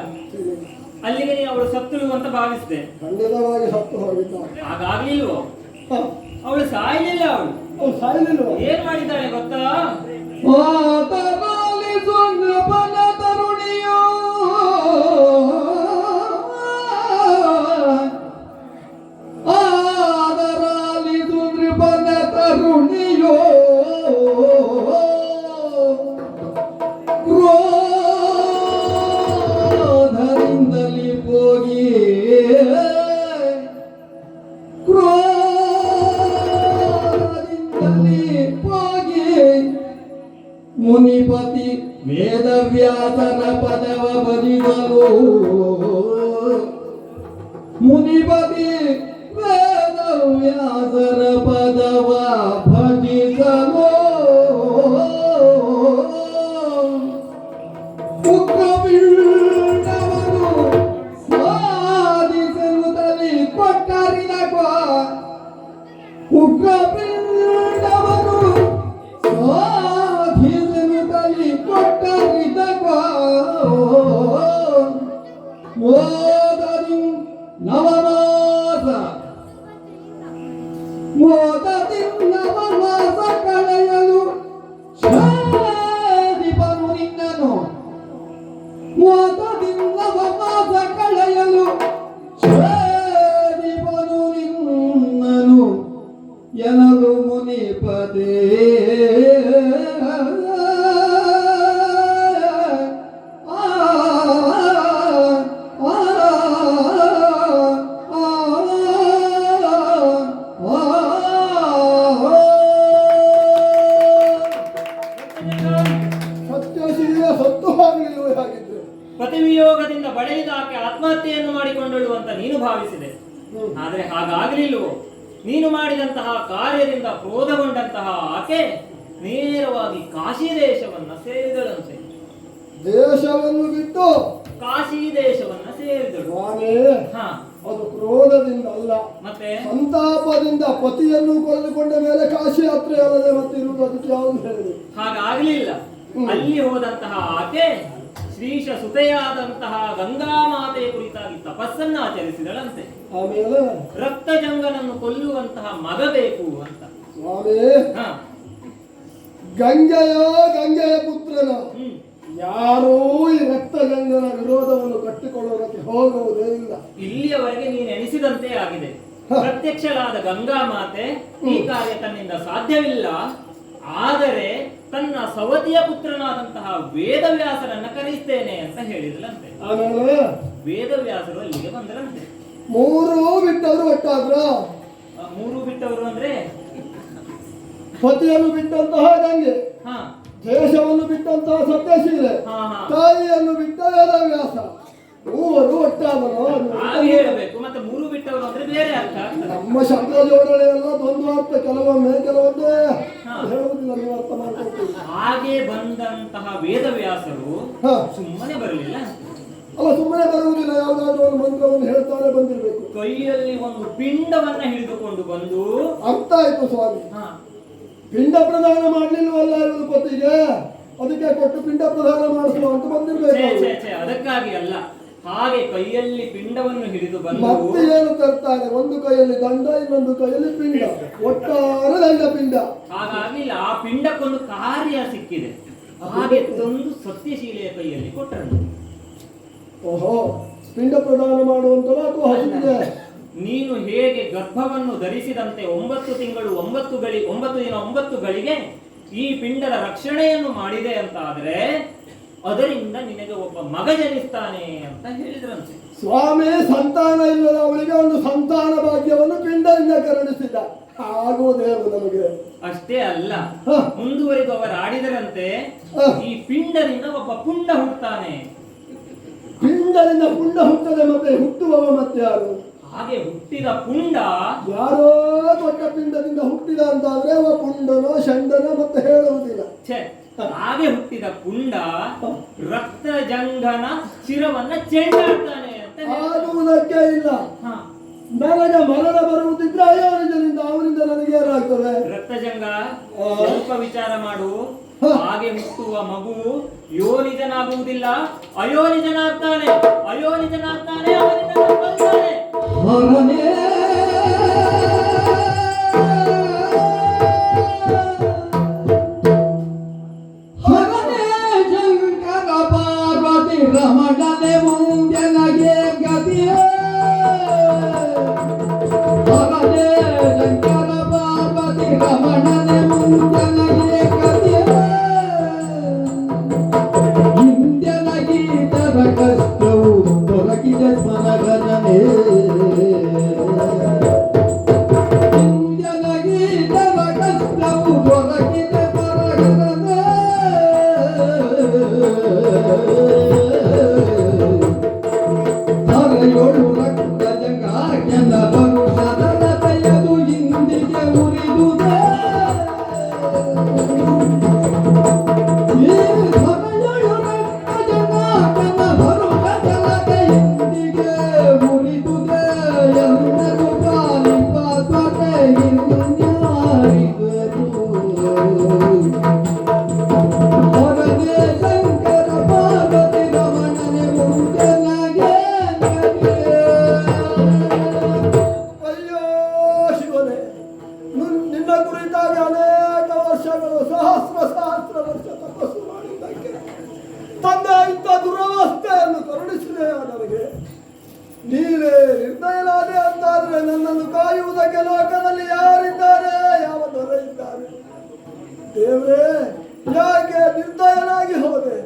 ಅಲ್ಲಿಗೆ ನೀನು ಅವಳು ಸತ್ತಳು ಅಂತ ಭಾವಿಸಿದೆ. ಖಂಡಿತವಾಗಿ ಸತ್ತು ಹೋಗಿದ್ದ. ಹಾಗಾಗ್ಲಿಲ್ವೋ? ಅವಳು ಸಾಯಲಿಲ್ಲ. ಅವಳು ಸಾಯಲಿಲ್ವ? ಏನ್ ಮಾಡಿದ್ದಾಳೆ ಗೊತ್ತಾ? ಆತನಲ್ಲಿ ಸುಂದರಬಲ ತರುಣಿಯೋ ಆದರಲ್ಲಿ ಸುಂದರಬಲ ತರುಣಿಯೋ ಕ್ರೋಧದಿಂದಲಿ ಹೋಗಿ ಮುನಿಪತಿ ವೇದವ್ಯಾಸರ ಪದವ ಬದಿದಲು ಮುನಿಪತಿ ವೇದವ್ಯಾಸರ ಪದವ ಭಜಿಸಲು ಉಗ್ರವಿಲ್ಲವರು ಸಾಧಿಸಲು ತಲೆ ಕೊಟ್ಟರಿನಗ ಉಗ್ರವಿಲ್ಲವರು ಮೋದದಿ ನವಮಾಸ ಕಳೆಯಲು ಛೇದಿಪನು ನಿನ್ನನು ಮೋದದಿ ನವಮಾಸ ಕಳೆಯಲು ಛೇದಿಪನು ನಿನ್ನನು ಎನಲು ಮುನಿಪದೇ ಸತ್ಯಶೀಲ ಸತ್ತು ಹೋಗಲಿಲ್ಲ ಹಾಗಿದ್ರೆ. ಪತಿವಿಯೋಗದಿಂದ ಬಳಲಿದ ಆಕೆ ಆತ್ಮಹತ್ಯೆಯನ್ನು ಮಾಡಿಕೊಂಡಳು ಅಂತ ನೀನು ಭಾವಿಸಿದೆ. ಆದರೆ ಹಾಗಾಗಲಿಲ್ಲವೋ? ನೀನು ಮಾಡಿದಂತಹ ಕಾರ್ಯದಿಂದ ಕ್ರೋಧಗೊಂಡಂತಹ ಆಕೆ ನೇರವಾಗಿ ಕಾಶಿ ದೇಶವನ್ನ ಸೇರಿದಳಂತೆ. ದೇಶವನ್ನು ಬಿಟ್ಟು ಕಾಶಿ ದೇಶವನ್ನ ಸೇರಿದಳು. ಸ್ವಾಮಿ, ಹಾ, ಅದು ಕ್ರೋಧದಿಂದ ಅಲ್ಲ, ಮತ್ತೆ ಸಂತಾಪದಿಂದ ಪತಿಯನ್ನು ಕಳೆದುಕೊಂಡ ಮೇಲೆ ಕಾಶಿ ಯಾತ್ರೆ ಅಲ್ಲದೆ ಮತ್ತೆ ಇರುವುದು. ಅದಕ್ಕೆ ಯಾವುದು ಹೇಳಿದೆ? ಹಾಗಾಗ್ಲಿಲ್ಲ. ಅಲ್ಲಿ ಹೋದಂತಹ ಆಕೆ ಶ್ರೀಶ ಸುತೆಯಾದಂತಹ ಗಂಗಾ ಮಾತೆಯ ಕುರಿತಾಗಿ ತಪಸ್ಸನ್ನ ಆಚರಿಸಿದಳಂತೆ. ಆಮೇಲೆ ರಕ್ತಜಂಗನನ್ನು ಕೊಲ್ಲುವಂತಹ ಮಗ ಬೇಕು ಅಂತ. ಸ್ವಾಮಿ, ಹಾ, ಗಂಗೆಯ ಪುತ್ರನ ಹ್ಮ್, ಯಾರೂ ಈ ರಕ್ತಗಂಗನ ವಿರೋಧವನ್ನು ಕಟ್ಟಿಕೊಳ್ಳೋದಕ್ಕೆ ಹೋಗುವುದೇ ಇಲ್ಲ. ಇಲ್ಲಿಯವರೆಗೆ ನೀನು ಎಣಿಸಿದಂತೆ ಆಗಿದೆ. ಪ್ರತ್ಯಕ್ಷಳಾದ ಗಂಗಾ ಮಾತೆ ಈ ಕಾರ್ಯ ತನ್ನಿಂದ ಸಾಧ್ಯವಿಲ್ಲ. ಆದರೆ ತನ್ನ ಸವತಿಯ ಪುತ್ರನಾದಂತಹ ವೇದವ್ಯಾಸರನ್ನ ಕರೆಸ್ತೇನೆ ಅಂತ ಹೇಳಿದ್ಲಂತೆ. ಆಮೇಲೆ ವೇದವ್ಯಾಸರು ಅಲ್ಲಿಗೆ ಬಂದರಂತೆ. ಮೂರು ಬಿಟ್ಟವರು ಒಟ್ಟಾದ್ರ. ಮೂರು ಬಿಟ್ಟವರು ಅಂದ್ರೆ ಪತಿಯನ್ನು ಬಿಟ್ಟಂತಹ ಗಂಗೆ, ಹಾ, ದೇಶವನ್ನು ಬಿಟ್ಟಂತಹ ಸತ್ಯಶೀಲೆ, ಹಾ, ಹಾ, ತಾಯಿಯನ್ನು ಬಿಟ್ಟ ವೇದವ್ಯಾಸ, ಮೂವರು ಒಟ್ಟಾದರು. ಹಾಗೆ ಹೇಳಬೇಕು. ಮತ್ತೆ ಮೂರು ಬಿಟ್ಟವರು ಅಂದ್ರೆ ಬೇರೆ ಅರ್ಥ ಆಗ್ತದೆ. ನಮ್ಮ ಶಬ್ದ ಜೋಡಣೆ ಎಲ್ಲ ದ್ವಂದ್ವ ಅರ್ಥ, ಕೆಲವೊಮ್ಮೆ ಕೆಲವೊಂದೇ ಹಾ. ಹೇಳುವುದಿಲ್ಲ. ನೀವು ಅರ್ಥ ಮಾಡ್ಕೊಳ್ತೀವಿ. ಹಾಗೆ ಬಂದಂತಹ ವೇದವ್ಯಾಸರು ಹಾ. ಸುಮ್ಮನೆ ಬರಲಿಲ್ಲ. ಅಲ್ಲ, ಸುಮ್ಮನೆ ಬರುವುದಿಲ್ಲ. ಯಾವುದಾದ್ರೂ ಒಂದು ಮಂತ್ರವನ್ನು ಹೇಳ್ತಾನೆ ಬಂದಿರಬೇಕು. ಕೈಯಲ್ಲಿ ಒಂದು ಪಿಂಡವನ್ನ ಹಿಡಿದುಕೊಂಡು ಬಂದು, ಅರ್ಥ ಆಯ್ತು ಸ್ವಾಮಿ. ಹಾ, ಪಿಂಡ ಪ್ರದಾನ ಮಾಡ್ಲಿಲ್ವಲ್ಲ ಇವರು ಪತಿಗೆ, ಅದಕ್ಕೆ ಕೊಟ್ಟು ಪಿಂಡ ಪ್ರದಾನ ಮಾಡಿಸುವ ಅಂತ ಬಂದಿರ್ಬೇಕು. ಅದಕ್ಕಾಗಿ ಅಲ್ಲ, ಹಾಗೆ ಕೈಯಲ್ಲಿ ಪಿಂಡವನ್ನು ಹಿಡಿದು ಬಂದು ಮತ್ತೆ ಏನು ತರ್ತಾರೆ? ಒಂದು ಕೈಯಲ್ಲಿ ದಂಡ, ಇನ್ನೊಂದು ಕೈಯಲ್ಲಿ ಪಿಂಡ, ಒಟ್ಟಾರೆ ದಂಡ ಪಿಂಡ. ಹಾಗಾಗಿ ಆ ಪಿಂಡಕ್ಕೊಂದು ಕಾರ್ಯ ಸಿಕ್ಕಿದೆ. ಹಾಗೆ ತಂದು ಸತ್ಯಶೀಲೆಯ ಕೈಯಲ್ಲಿ ಕೊಟ್ಟರು. ಓಹೋ, ಪಿಂಡ ಪ್ರದಾನ ಮಾಡುವಂತಲ್ಲ ಅಥವಾ ಹಸಿದೆ? ನೀನು ಹೇಗೆ ಗರ್ಭವನ್ನು ಧರಿಸಿದಂತೆ 9 ತಿಂಗಳು 9 ದಿನ 9 ಗಳಿಗೆ ಈ ಪಿಂಡದ ರಕ್ಷಣೆಯನ್ನು ಮಾಡಿದೆ ಅಂತ ಆದ್ರೆ ಅದರಿಂದ ನಿನಗೆ ಒಬ್ಬ ಮಗ ಜನಿಸ್ತಾನೆ ಅಂತ ಹೇಳಿದ್ರಂತೆ. ಸ್ವಾಮಿ, ಸಂತಾನ ಇಲ್ಲದ ಅವಳಿಗೆ ಒಂದು ಸಂತಾನ ಭಾಗ್ಯವನ್ನು ಪಿಂಡದಿಂದ ಕರುಣಿಸಿದ. ಆಗುವುದೇನು ನಮಗೆ? ಅಷ್ಟೇ ಅಲ್ಲ, ಹ. ಮುಂದುವರಿದು ಅವರು ಆಡಿದರಂತೆ, ಹ. ಈ ಪಿಂಡದಿಂದ ಒಬ್ಬ ಪುಂಡ ಹುಟ್ಟುತ್ತಾನೆ. ಪಿಂಡದಿಂದ ಪುಂಡ ಹುಟ್ಟದೆ ಮತ್ತೆ ಹುಟ್ಟುವವ ಮತ್ತೆ ಯಾರು? ಹಾಗೆ ಹುಟ್ಟಿದ ಪುಂಡ ಯಾರೋ ದೊಡ್ಡ ಪಿಂಡದಿಂದ ಹುಟ್ಟಿದ ಅಂತಾದ್ರೆ ಅವ ಪುಂಡನೋ ಷಂಡನೋ ಮತ್ತೆ ಹೇಳುವುದಿಲ್ಲ. ಛೆ, ಹಾಗೆ ಹುಟ್ಟಿದ ಪುಂಡ ರಕ್ತಜಂಗನ ಶಿರವನ್ನ ಚೆಂಡಾಡ್ತಾನೆ ಅಂತ ಆಗುವುದಕ್ಕೆ ಇಲ್ಲ. ಹ. ನನಗೆ ಮರಣ ಬರುವುದಿದ್ರೆ ಅಯೋನಿಜನಿಂದ, ಅವನಿಂದ ನನಗೆ ಏನಾಗ್ತದೆ? ರಕ್ತಜಂಗ, ಸ್ವಲ್ಪ ವಿಚಾರ ಮಾಡು. ಹಾಗೆ ಹುಟ್ಟುವ ಮಗು ಯೋನಿಜನಾಗುವುದಿಲ್ಲ, ಅಯೋನಿಜನಾಗ್ತಾನೆ. ಅಯೋನಿಜನಾಗ್ತಾನೆ, ಅವನಿಂದ ಕೊಲ್ತಾನೆ. ಹರನೇ ಹರನೇ ಶಂಕರ ಪಾರ್ವತಿ ರಮಣನೆ ಮುಂದೆನಗೆ ಗತಿಯ. ಹರನೇ ಶಂಕರ ಪಾರ್ವತಿ ರಮಣನೆ ಮುಂದೆನಗೆ ಗತಿಯ. ಹಿಂದೆನ ಗೀತರ ಕಷ್ಟವು ದೊರಕಿದ ಸ್ಮರಣನೆ. ಹಿಂದೆನ ಗೀತರ ಕಷ್ಟವು ದೊರಕಿದ ಸ್ಮರಣನೆ. ಧರೆಯೊಳು ರಕ್ತ ಜಂಗಾರ್ಯನ ಪರುಷದ ತೆಯದು ಇಂದಿಗೆ ಉರಿದುದೆ. ಅಯ್ಯೋ ಶಿವನೇ, ನಿನ್ನ ಕುರಿತಾಗಿ ಅನೇಕ ವರ್ಷಗಳು, ಸಹಸ್ರ ವರ್ಷ ತಪಸ್ಸು ಮಾಡಿದ್ದಕ್ಕೆ ತಂದೆ ಇಂಥ ದುರವಸ್ಥೆಯನ್ನು ಕರುಣಿಸಿದೆ ನನಗೆ. ನೀನೇ ನಿರ್ದಯನಾದೆ ಅಂತಾದ್ರೆ ನನ್ನನ್ನು ಕಾಯುವುದಕ್ಕೆ ಲೋಕದಲ್ಲಿ ಯಾರಿದ್ದಾರೆ? ಯಾವ ದೊರೆ ಇದ್ದಾರೆ? ದೇವರೇ, ಯಾಕೆ ನಿರ್ದಯನಾಗಿ ಹೋದೆ?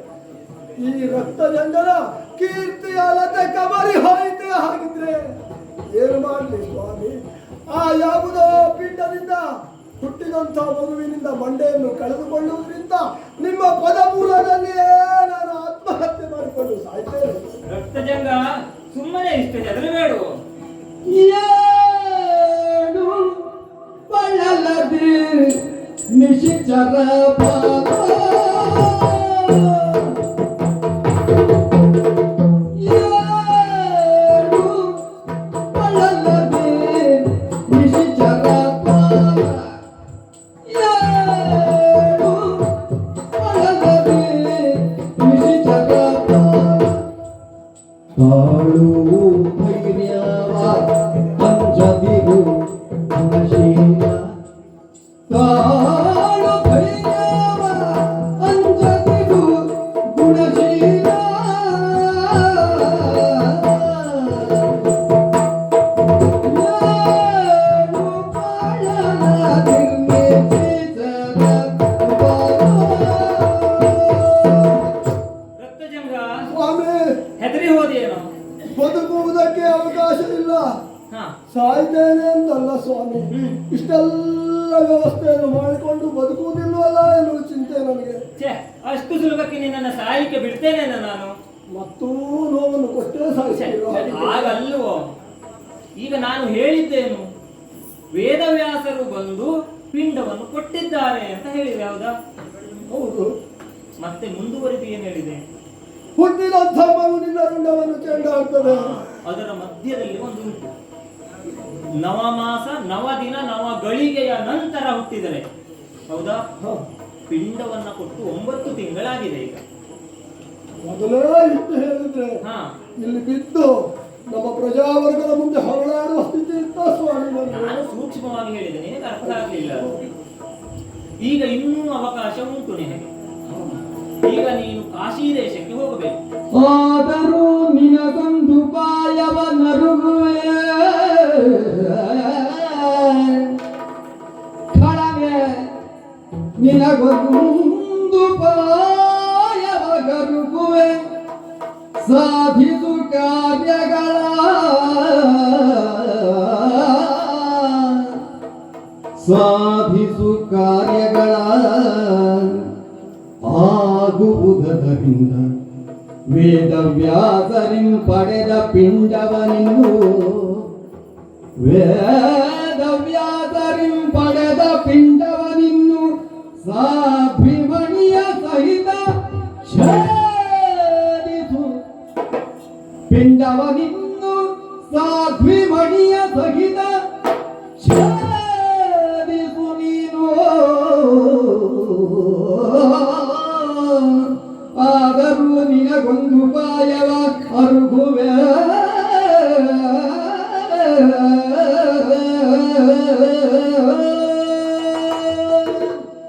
ಈ ರಕ್ತಜಂಗನ ಕೀರ್ತಿಯ ಲತೆ ಕಬರಿ ಹೋಯಿತೆ. ಹಾಗಿದ್ರೆ ಏನು ಮಾಡಲಿ ಸ್ವಾಮಿ? ಆ ಯಾವುದೋ ಪಿಂಡದಿಂದ ಹುಟ್ಟಿದಂಥ ಮಗುವಿನಿಂದ ಮಂಡೆಯನ್ನು ಕಳೆದುಕೊಳ್ಳುವುದರಿಂದ ನಿಮ್ಮ ಪದಮೂಲದಲ್ಲಿಯೇ ನಾನು ಆತ್ಮಹತ್ಯೆ ಮಾಡಿಕೊಂಡು ಸಾಯ್ತೇನೆ. ರಕ್ತಜಂಗ, ಸುಮ್ಮನೆ ಇಷ್ಟು ಹೆದರಬೇಡು. ಏಳು ಬಳಲದೆ ನಿಶಿತ ನಿಶಿಚರ ಪಾದ ಏಳು ಬಳಲದೆ ನಿಶಿಚರ ಪಾದ ಏಳು ಬಳಲದೆ ನಿಶಿಚರ ಪಾದ ತಾಳು ಧೈರ್ಯವ ಅಂಜದಿರು ಗುಣಶೀಲ ತಾಳು ಧೈರ್ಯವ ಅಂಜದಿರು ಗುಣಶೀಲ ಏಳು ಬಾಳನ ನಿರ್ಮಿಸಿದರ ರಕ್ತಜಂಗ ಸ್ವಾಮಿ, ಹೆದರಿ ಹೋದೇನೋ? ಬದುಕುವುದಕ್ಕೆ ಅವಕಾಶವಿಲ್ಲ, ಹಾ ಸಾಯ್ತೇನೆ ಅಂತಲ್ಲ ಸ್ವಾಮಿ. ಇಷ್ಟೆಲ್ಲ ವ್ಯವಸ್ಥೆಯನ್ನು ಮಾಡಿಕೊಂಡು ಬದುಕುವುದಿಲ್ವಲ್ಲ ಎನ್ನುವ ಚಿಂತೆ ನನಗೆ. ಛೇ, ಅಷ್ಟು ಸುಲಭಕ್ಕೆ ನಿನ್ನನ್ನು ಸಾಯಲಿಕ್ಕೆ ಬಿಡ್ತೇನೆ ನಾನು? ಮತ್ತೂ ನೋವನ್ನು ಕೊಟ್ಟೇ ಛೇ, ಸಾಯಿಸಿದ್ರು. ಹಾಗಲ್ವೋ. ಈಗ ನಾನು ಹೇಳಿದ್ದೇನು, ವೇದವ್ಯಾಸರು ಬಂದು ಪಿಂಡವನ್ನು ಕೊಟ್ಟಿದ್ದಾರೆ ಅಂತ ಹೇಳಿದೆ, ಹೌದಾ? ಹೌದು. ಮತ್ತೆ ಮುಂದುವರಿದು ಏನು ಹೇಳಿದೆ? ಹುಟ್ಟಿದಂಥ ಮಗುವಿನ ರುಂಡವನ್ನು ಚೆಂಡಾಡ್ತದೆ. ಅದರ ಮಧ್ಯದಲ್ಲಿ ಒಂದು ಉಂಟು, ನವಮಾಸ ನವದಿನ ನವಗಳಿಗೆಯ ನಂತರ ಹುಟ್ಟಿದರೆ, ಹೌದಾ? ಹ. ಪಿಂಡವನ್ನ ಕೊಟ್ಟು 9 ತಿಂಗಳಾಗಿದೆ ಈಗ. ಮೊದಲೇ ಇಟ್ಟು ಹೇಳಿದ್ರೆ ಹಾ ಇಲ್ಲಿ ಬಿದ್ದು ನಮ್ಮ ಪ್ರಜಾವರ್ಗದ ಮುಂದೆ ಹೊರಳಾಡುವ ಸ್ಥಿತಿ ಇತ್ತ ಸ್ವಾಮಿ ನನಗೆ. ನಾನು ಸೂಕ್ಷ್ಮವಾಗಿ ಹೇಳಿದೆ, ನಿನಗೆ ಅರ್ಥ ಆಗಲಿಲ್ಲ. ಈಗ ಇನ್ನೂ ಅವಕಾಶ ಉಂಟು ನಿನಗೆ. ಈಗ ನೀನು ಕಾಶಿ ದೇಶಕ್ಕೆ ಹೋಗಬೇಕು. ಆದರೂ ನಿನಗೊಂದು ಪಾಯವ ನರುಗುವೆ ಕಳವೆ ನಿನಗೊಂದು ಪಾಯವ ಗರುಗುವೆ ಸಾಧಿಸು ಕಾರ್ಯಗಳ ಸಾಧಿಸು ಕಾರ್ಯಗಳ ಆಗುವುದರಿಂದ ವೇದವ್ಯಾಸರಿಂ ಪಡೆದ ಪಿಂಡವನಿನ್ನು ವೇದವ್ಯಾಸರಿಂ ಪಡೆದ ಪಿಂಡವನಿನ್ನು ಸಾಭಿಮಣಿಯ ಸಹಿತ ಛೇದಿಸು ಪಿಂಡವನಿನ್ನು ಸಾಧ್ವಿಮಣಿಯ ಸಹಿತ ಛೇದಿಸು ನೀನು ಆದರೂ ನಿನಗೊಂದು ಪಾಯವ ಅರುಗುವೆ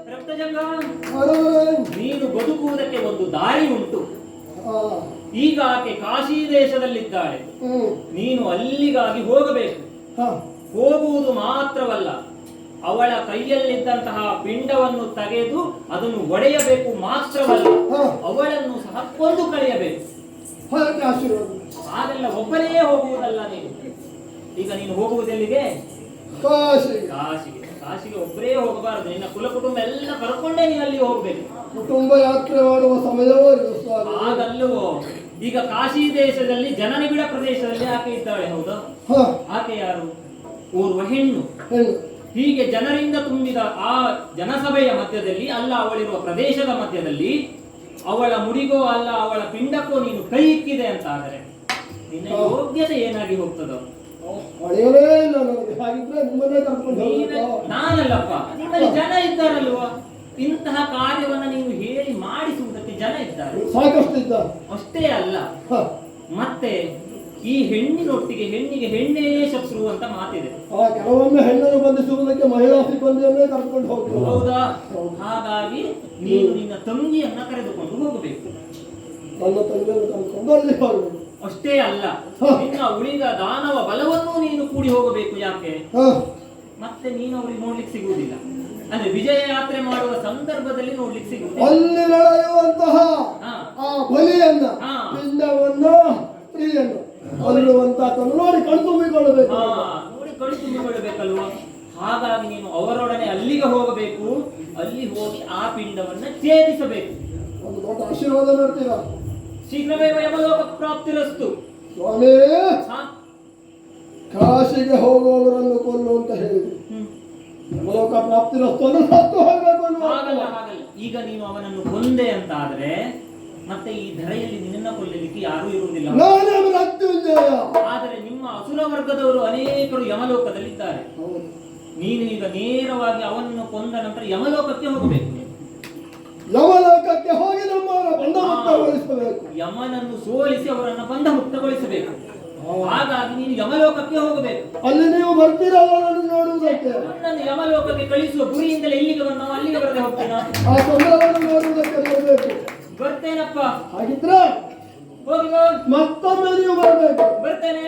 ರಕ್ತಜಂಗ, ಅರವರೇ. ನೀನು ಬದುಕುವುದಕ್ಕೆ ಒಂದು ದಾರಿ ಉಂಟು. ಆ, ಈಗ ಆಕೆ ಕಾಶಿ ದೇಶದಲ್ಲಿದ್ದಾಳೆ, ನೀನು ಅಲ್ಲಿಗಾಗಿ ಹೋಗಬೇಕು. ಹ. ಹೋಗುವುದು ಮಾತ್ರವಲ್ಲ, ಅವಳ ಕೈಯಲ್ಲಿದ್ದಂತಹ ಪಿಂಡವನ್ನು ತೆಗೆದು ಅದನ್ನು ಒಡೆಯಬೇಕು ಮಾತ್ರವಲ್ಲ, ಹಾ. ಅವಳನ್ನು ಸಹ ಕೊಂದು ಕಳೆಯಬೇಕು. ಹೊರಗೆ ಆಶೀರ್ವಾದ. ಹಾಗೆಲ್ಲ ಒಬ್ಬನೇ ಹೋಗುವುದಲ್ಲ ನೀನು. ಈಗ ನೀನು ಹೋಗುವುದೆಲ್ಲಿಗೆ? ಕಾಶಿಗೆ. ಕಾಶಿಗೆ. ಕಾಶಿಗೆ ಒಬ್ಬರೇ ಹೋಗಬಾರದು, ನಿನ್ನ ಕುಲ ಕುಟುಂಬ ಎಲ್ಲ ಕರ್ಕೊಂಡೇ ನೀನು ಅಲ್ಲಿ ಹೋಗ್ಬೇಕು. ಕುಟುಂಬ ಯಾತ್ರೆ ಮಾಡುವ ಸಮಯವೋ ಇದು ಸ್ವಾಮಿ. ಹಾಗಲ್ಲವೋ. ಈಗ ಕಾಶಿ ದೇಶದಲ್ಲಿ ಜನನಿಬಿಡ ಪ್ರದೇಶದಲ್ಲಿ ಆಕೆ ಇದ್ದಾಳೆ, ಹೌದಾ? ಹ. ಆಕೆ ಯಾರು? ಓರ್ವ ಹೆಣ್ಣು. ಹೆಣ್ಣು. ಹೀಗೆ ಜನರಿಂದ ತುಂಬಿದ ಆ ಜನಸಭೆಯ ಮಧ್ಯದಲ್ಲಿ ಅಲ್ಲ, ಅವಳಿರುವ ಪ್ರದೇಶದ ಮಧ್ಯದಲ್ಲಿ ಅವಳ ಮುಡಿಗೋ ಅಲ್ಲ ಅವಳ ಪಿಂಡಕ್ಕೋ ನೀನು ಕೈ ಇಕ್ಕಿದೆ ಅಂತ ಆದರೆ ನಿನ್ನ ಯೋಗ್ಯತೆ ಏನಾಗಿ ಹೋಗ್ತದೋ? ಹೊಳೆಯಲೇ ಇಲ್ಲ ನನಗೆ. ಹಾಗಿದ್ರೆ ನಿಮ್ಮನ್ನೇ ಕರ್ಕೊಂಡು ಹೋಗ್ಬೇಕಾ? ನಾನಲ್ಲಪ್ಪ, ನಿಮ್ಮಲ್ಲಿ ಜನ ಇದ್ದಾರಲ್ವಾ? ಇಂತಹ ಕಾರ್ಯವನ್ನ ನೀವು ಹೇಳಿ ಮಾಡಿಸುವುದಕ್ಕೆ ಜನ ಇದ್ದಾರೆ. ಸಾಕಷ್ಟು ಇದ್ದ. ಅಷ್ಟೇ ಅಲ್ಲ, ಹ. ಮತ್ತೆ ಈ ಹೆಣ್ಣಿನೊಟ್ಟಿಗೆ ಹೆಣ್ಣಿಗೆ ಹೆಣ್ಣೇ ಶತ್ರು ಅಂತ ಮಾತಿದೆ. ಕೆಲವೊಮ್ಮೆ ಹೆಣ್ಣನ್ನು ಬಂಧಿಸುವುದಕ್ಕೆ ಮಹಿಳಾ ಸಿಬ್ಬಂದಿಯನ್ನೇ ಕರ್ಕೊಂಡು ಹೋಗ್ತಾರೆ. ಹೌದಾ? ಹಾಗಾಗಿ ನೀನು ನಿನ್ನ ತಂಗಿಯನ್ನ ಕರೆದುಕೊಂಡು ಹೋಗಬೇಕು. ನನ್ನ ತಂದೆಯನ್ನು ಕರ್ಕೊಂಡು ಅಲ್ಲಿ ಹೋಗಬೇಕು. ಅಷ್ಟೇ ಅಲ್ಲ, ನಿನ್ನ ಉಳಿದ ದಾನವ ಬಲವನ್ನೂ ನೀನು ಕೂಡಿ ಹೋಗಬೇಕು. ಯಾಕೆ? ಹ. ಮತ್ತೆ ನೀನು ಅವರಿಗೆ ನೋಡ್ಲಿಕ್ಕೆ ಸಿಗುವುದಿಲ್ಲ. ಅಂದ್ರೆ ವಿಜಯ ಯಾತ್ರೆ ಮಾಡುವ ಸಂದರ್ಭದಲ್ಲಿ ನೋಡ್ಲಿಕ್ಕೆ ಸಿಗುವುದಿಲ್ಲ. ಅಲ್ಲಿ ನಡೆಯುವಂತಹ ಹಾ. ಆ ಬಲಿಯನ್ನ, ಹಾ. ಪಿಂಡವನ್ನು, ಸ್ತ್ರೀಯನ್ನು ಅಲ್ಲಿರುವಂತಹದ್ದನ್ನು ನೋಡಿ ಕಣ್ತುಂಬಿಕೊಳ್ಳಬೇಕು. ನೋಡಿ ಕಳಿ ತುಂಬಿಕೊಳ್ಳಬೇಕಲ್ವಾ? ಹಾಗಾಗಿ ನೀನು ಅವರೊಡನೆ ಅಲ್ಲಿಗೆ ಹೋಗಬೇಕು. ಅಲ್ಲಿ ಹೋಗಿ ಆ ಪಿಂಡವನ್ನ ಛೇದಿಸಬೇಕು. ಒಂದು ದೊಡ್ಡ ಆಶೀರ್ವಾದ ಮಾಡ್ತೀರಾ? ಶೀಘ್ರವೇ ಯಮಲೋಕ ಪ್ರಾಪ್ತಿರಸ್ತು. ಸ್ವಾಮಿ, ಹಾ? ಕಾಶಿಗೆ ಹೋಗುವವರನ್ನು ಕೊಲ್ಲು ಅಂತ ಹೇಳಿದ್ರು. ಯಮಲೋಕ ಪ್ರಾಪ್ತಿರಸ್ತು ಅಂದ್ರೆ ಸತ್ತು ಹೋಗ್ಬೇಕು ಅನ್ನುವ ಹಾಗಲ್ಲ ಹಾಗಲ್ಲ. ಈಗ ನೀನು ಅವನನ್ನು ಕೊಂದೆ ಅಂತ ಆದ್ರೆ ಮತ್ತೆ ಈ ಧರೆಯಲ್ಲಿ ನಿನ್ನ ಕೊಲ್ಲಲಿಕ್ಕೆ ಯಾರೂ ಇರುವುದಿಲ್ಲ. ನಾನೇ ಮೃತ್ಯುಂಜಯ. ಆದರೆ ನಿಮ್ಮ ಅಸುರ ವರ್ಗದವರು ಅನೇಕರು ಯಮಲೋಕದಲ್ಲಿದ್ದಾರೆ. ನೀನು ಈಗ ನೇರವಾಗಿ ಅವನನ್ನು ಕೊಂದ ನಂತರ ಯಮಲೋಕಕ್ಕೆ ಹೋಗಬೇಕು. ಯಮಲೋಕಕ್ಕೆ ಹೋಗಿ ನಮ್ಮವರ ಬಂಧ ಮುಕ್ತಗೊಳಿಸಬೇಕು. ಯಮನನ್ನು ಸೋಲಿಸಿ ಅವರನ್ನು ಬಂಧ ಮುಕ್ತಗೊಳಿಸಬೇಕು. ಹಾಗಾಗಿ ನೀನು ಯಮಲೋಕಕ್ಕೆ ಹೋಗಬೇಕು. ಅಲ್ಲಿ ನೀವು ಬರ್ತೀರಲ್ಲ ನನ್ನ ನೋಡುವುದಕ್ಕೆ. ನನ್ನನ್ನು ಯಮಲೋಕಕ್ಕೆ ಕಳಿಸುವ ಗುರಿಯಿಂದಲೇ ಇಲ್ಲಿಗೆ ಬಂದವ, ಅಲ್ಲಿಗೆ ಬರದೆ ಹೋಗ್ತೇನೆ. ಆ ತೊಂದರೆಯನ್ನು ನೋಡುವುದಕ್ಕೆ ಬರಬೇಕು. ಬರ್ತೇನಪ್ಪ. ಹಾಗಿದ್ರೆ ಹೋಗಿ ಮತ್ತೊಮ್ಮೆ ನೀವು ಬರಬೇಕು. ಬರ್ತೇನೆ.